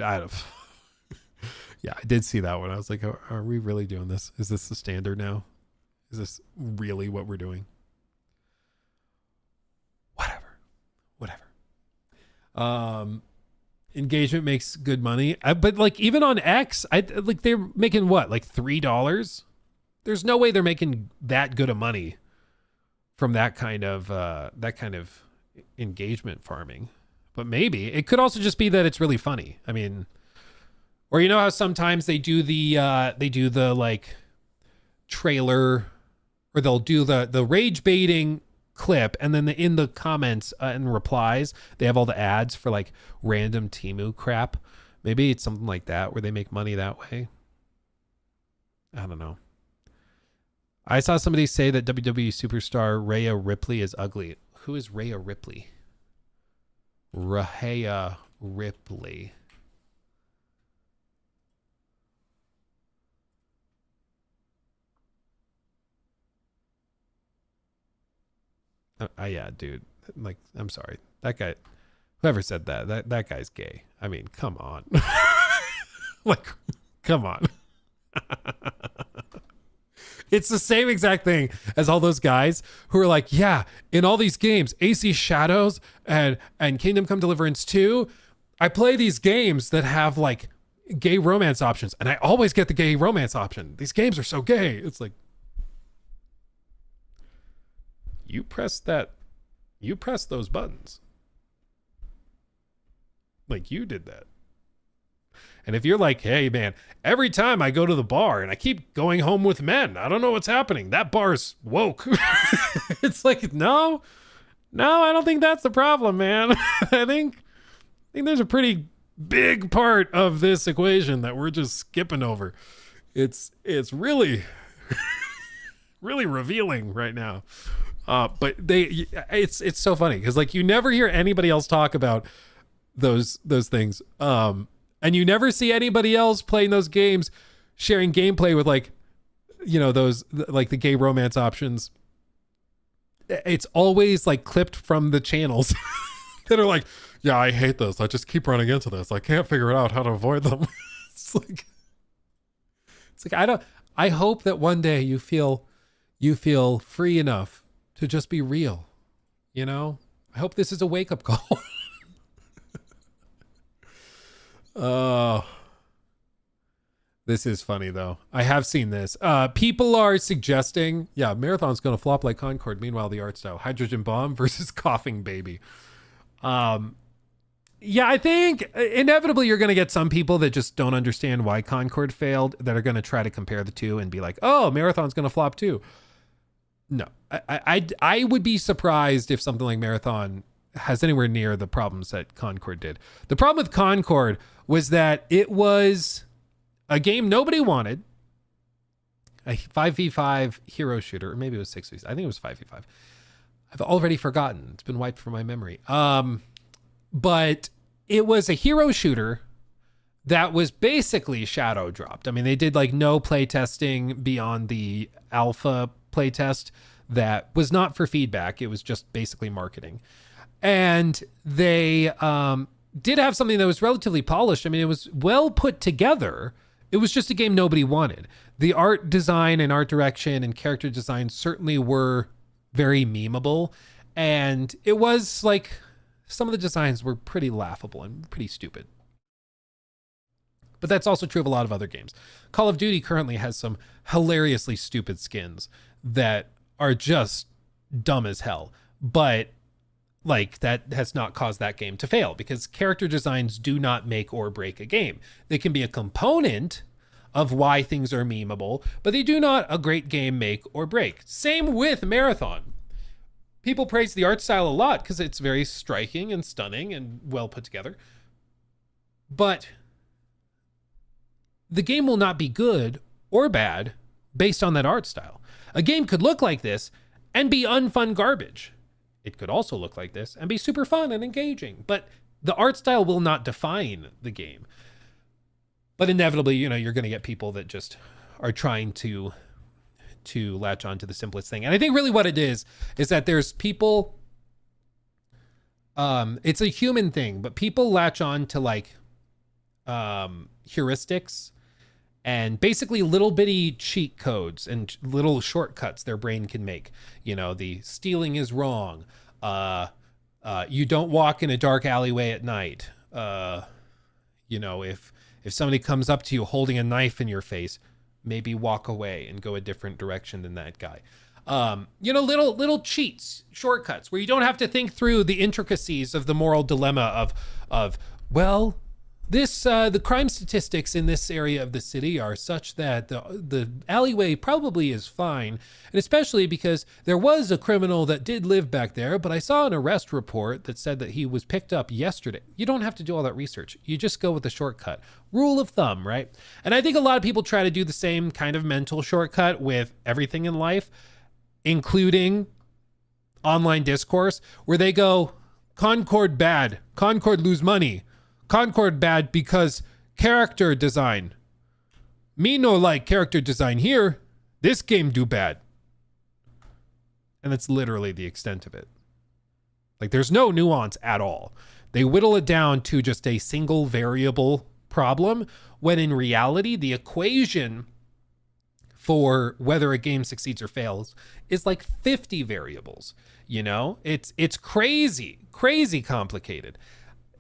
yeah, I did see that one. I was like, are we really doing this? Is this the standard now? Is this really what we're doing? Whatever. Engagement makes good money. But like even on X, like they're making what? Like $3? There's no way they're making that good of money from that kind of engagement farming. But maybe it could also just be that it's really funny. I mean, or you know how sometimes they do the like trailer, or they'll do the rage baiting clip, and then in the comments and replies they have all the ads for like random Temu crap. Maybe it's something like that where they make money that way. I don't know. I saw somebody say that WWE superstar Rhea Ripley is ugly. Who is Rhea Ripley? Rhea Ripley. Yeah, dude. Like, I'm sorry. That guy, whoever said that guy's gay. I mean, come on. Like, come on. It's the same exact thing as all those guys who are like, yeah, in all these games, AC Shadows and Kingdom Come Deliverance 2, I play these games that have like gay romance options, and I always get the gay romance option. These games are so gay. It's like, you press those buttons. Like, you did that. And if you're like, hey man, every time I go to the bar and I keep going home with men, I don't know what's happening. That bar's woke. It's like, no, I don't think that's the problem, man. I think there's a pretty big part of this equation that we're just skipping over. It's really, really revealing right now. But it's so funny because like you never hear anybody else talk about those things. And you never see anybody else playing those games sharing gameplay with like, you know, those like the gay romance options. It's always like clipped from the channels that are like, yeah, I hate this. I just keep running into this. I can't figure out how to avoid them. It's like I hope that one day you feel free enough to just be real. You know, I hope this is a wake up call. Oh, this is funny though. I have seen this. People are suggesting, yeah, Marathon's going to flop like Concord. Meanwhile, the art style, Hydrogen Bomb versus Coughing Baby. Yeah, I think inevitably you're going to get some people that just don't understand why Concord failed, that are going to try to compare the two and be like, oh, Marathon's going to flop too. No, I would be surprised if something like Marathon has anywhere near the problems that Concord did. The problem with Concord was that it was a game nobody wanted, a 5v5 hero shooter, or maybe it was 6v. I think it was 5v5. I've already forgotten. It's been wiped from my memory. But it was a hero shooter that was basically shadow dropped. I mean, they did like no play testing beyond the alpha play test that was not for feedback. It was just basically marketing. And they did have something that was relatively polished. I mean, it was well put together. It was just a game nobody wanted. The art design and art direction and character design certainly were very memeable. And it was like some of the designs were pretty laughable and pretty stupid. But that's also true of a lot of other games. Call of Duty currently has some hilariously stupid skins that are just dumb as hell. But like that has not caused that game to fail, because character designs do not make or break a game. They can be a component of why things are memeable, but they do not a great game make or break. Same with Marathon. People praise the art style a lot because it's very striking and stunning and well put together. But the game will not be good or bad based on that art style. A game could look like this and be unfun garbage. It could also look like this and be super fun and engaging, but the art style will not define the game. But inevitably, you know, you're going to get people that just are trying to latch on to the simplest thing. And I think really what it is that there's people, it's a human thing, but people latch on to like heuristics and basically little bitty cheat codes and little shortcuts their brain can make. You know, the stealing is wrong. You don't walk in a dark alleyway at night. You know, if somebody comes up to you holding a knife in your face, maybe walk away and go a different direction than that guy. You know, little cheats, shortcuts where you don't have to think through the intricacies of the moral dilemma of well, this the crime statistics in this area of the city are such that the alleyway probably is fine, and especially because there was a criminal that did live back there, but I saw an arrest report that said that he was picked up yesterday. You don't have to do all that research. You just go with the shortcut. Rule of thumb, right? And I think a lot of people try to do the same kind of mental shortcut with everything in life, including online discourse, where they go, Concord bad, Concord lose money. Concord bad because character design. Me no like character design here. This game do bad. And that's literally the extent of it. Like there's no nuance at all. They whittle it down to just a single variable problem, when in reality, the equation for whether a game succeeds or fails is like 50 variables. You know, it's crazy complicated.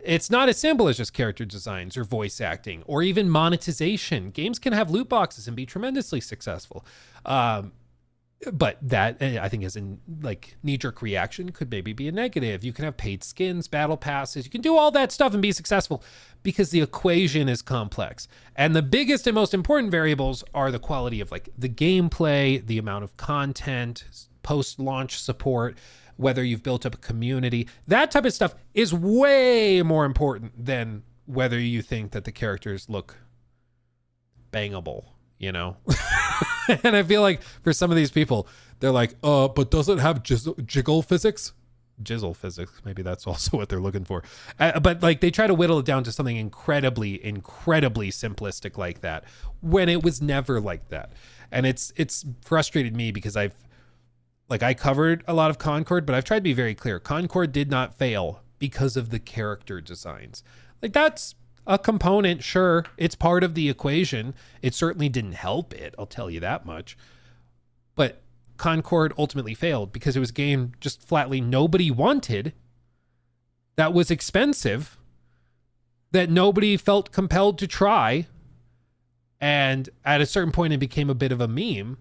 It's not as simple as just character designs or voice acting or even monetization. Games can have loot boxes and be tremendously successful. But that, I think, as a like knee-jerk reaction, could maybe be a negative. You can have paid skins, battle passes. You can do all that stuff and be successful because the equation is complex. And the biggest and most important variables are the quality of like the gameplay, the amount of content, post-launch support, whether you've built up a community. That type of stuff is way more important than whether you think that the characters look bangable, you know? And I feel like for some of these people, they're like, but does it have jiggle physics? Jizzle physics. Maybe that's also what they're looking for. But like they try to whittle it down to something incredibly simplistic like that, when it was never like that. And it's frustrated me because I covered a lot of Concord, but I've tried to be very clear. Concord did not fail because of the character designs. Like that's a component, sure. It's part of the equation. It certainly didn't help it, I'll tell you that much. But Concord ultimately failed because it was a game just flatly nobody wanted, that was expensive, that nobody felt compelled to try. And at a certain point, it became a bit of a meme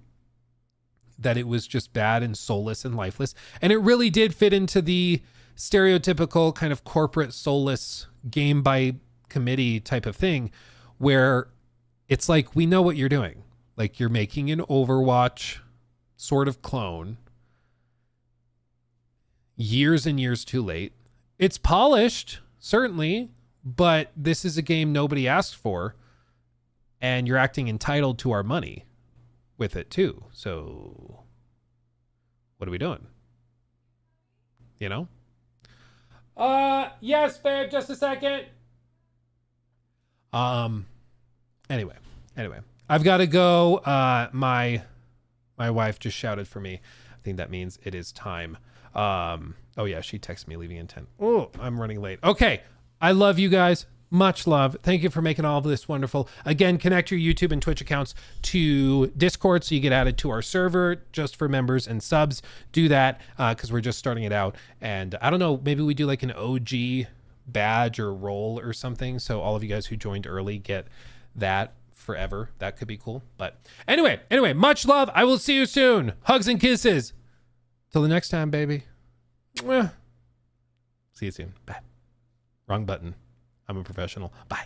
that it was just bad and soulless and lifeless. And it really did fit into the stereotypical kind of corporate soulless game by committee type of thing, where it's like, we know what you're doing. Like you're making an Overwatch sort of clone years and years too late. It's polished, certainly, but this is a game nobody asked for, and you're acting entitled to our money with it too. So what are we doing? You know? Yes, babe, just a second. Anyway, I've got to go. My wife just shouted for me. I think that means it is time. Oh yeah, she texted me leaving in 10. Oh, I'm running late. Okay. I love you guys. Much love. Thank you for making all of this wonderful. Again, connect your YouTube and Twitch accounts to Discord so you get added to our server just for members and subs. Do that because we're just starting it out. And I don't know, maybe we do like an OG badge or role or something. So all of you guys who joined early get that forever. That could be cool. But anyway, much love. I will see you soon. Hugs and kisses. Till the next time, baby. Mwah. See you soon. Bye. Wrong button. I'm a professional. Bye.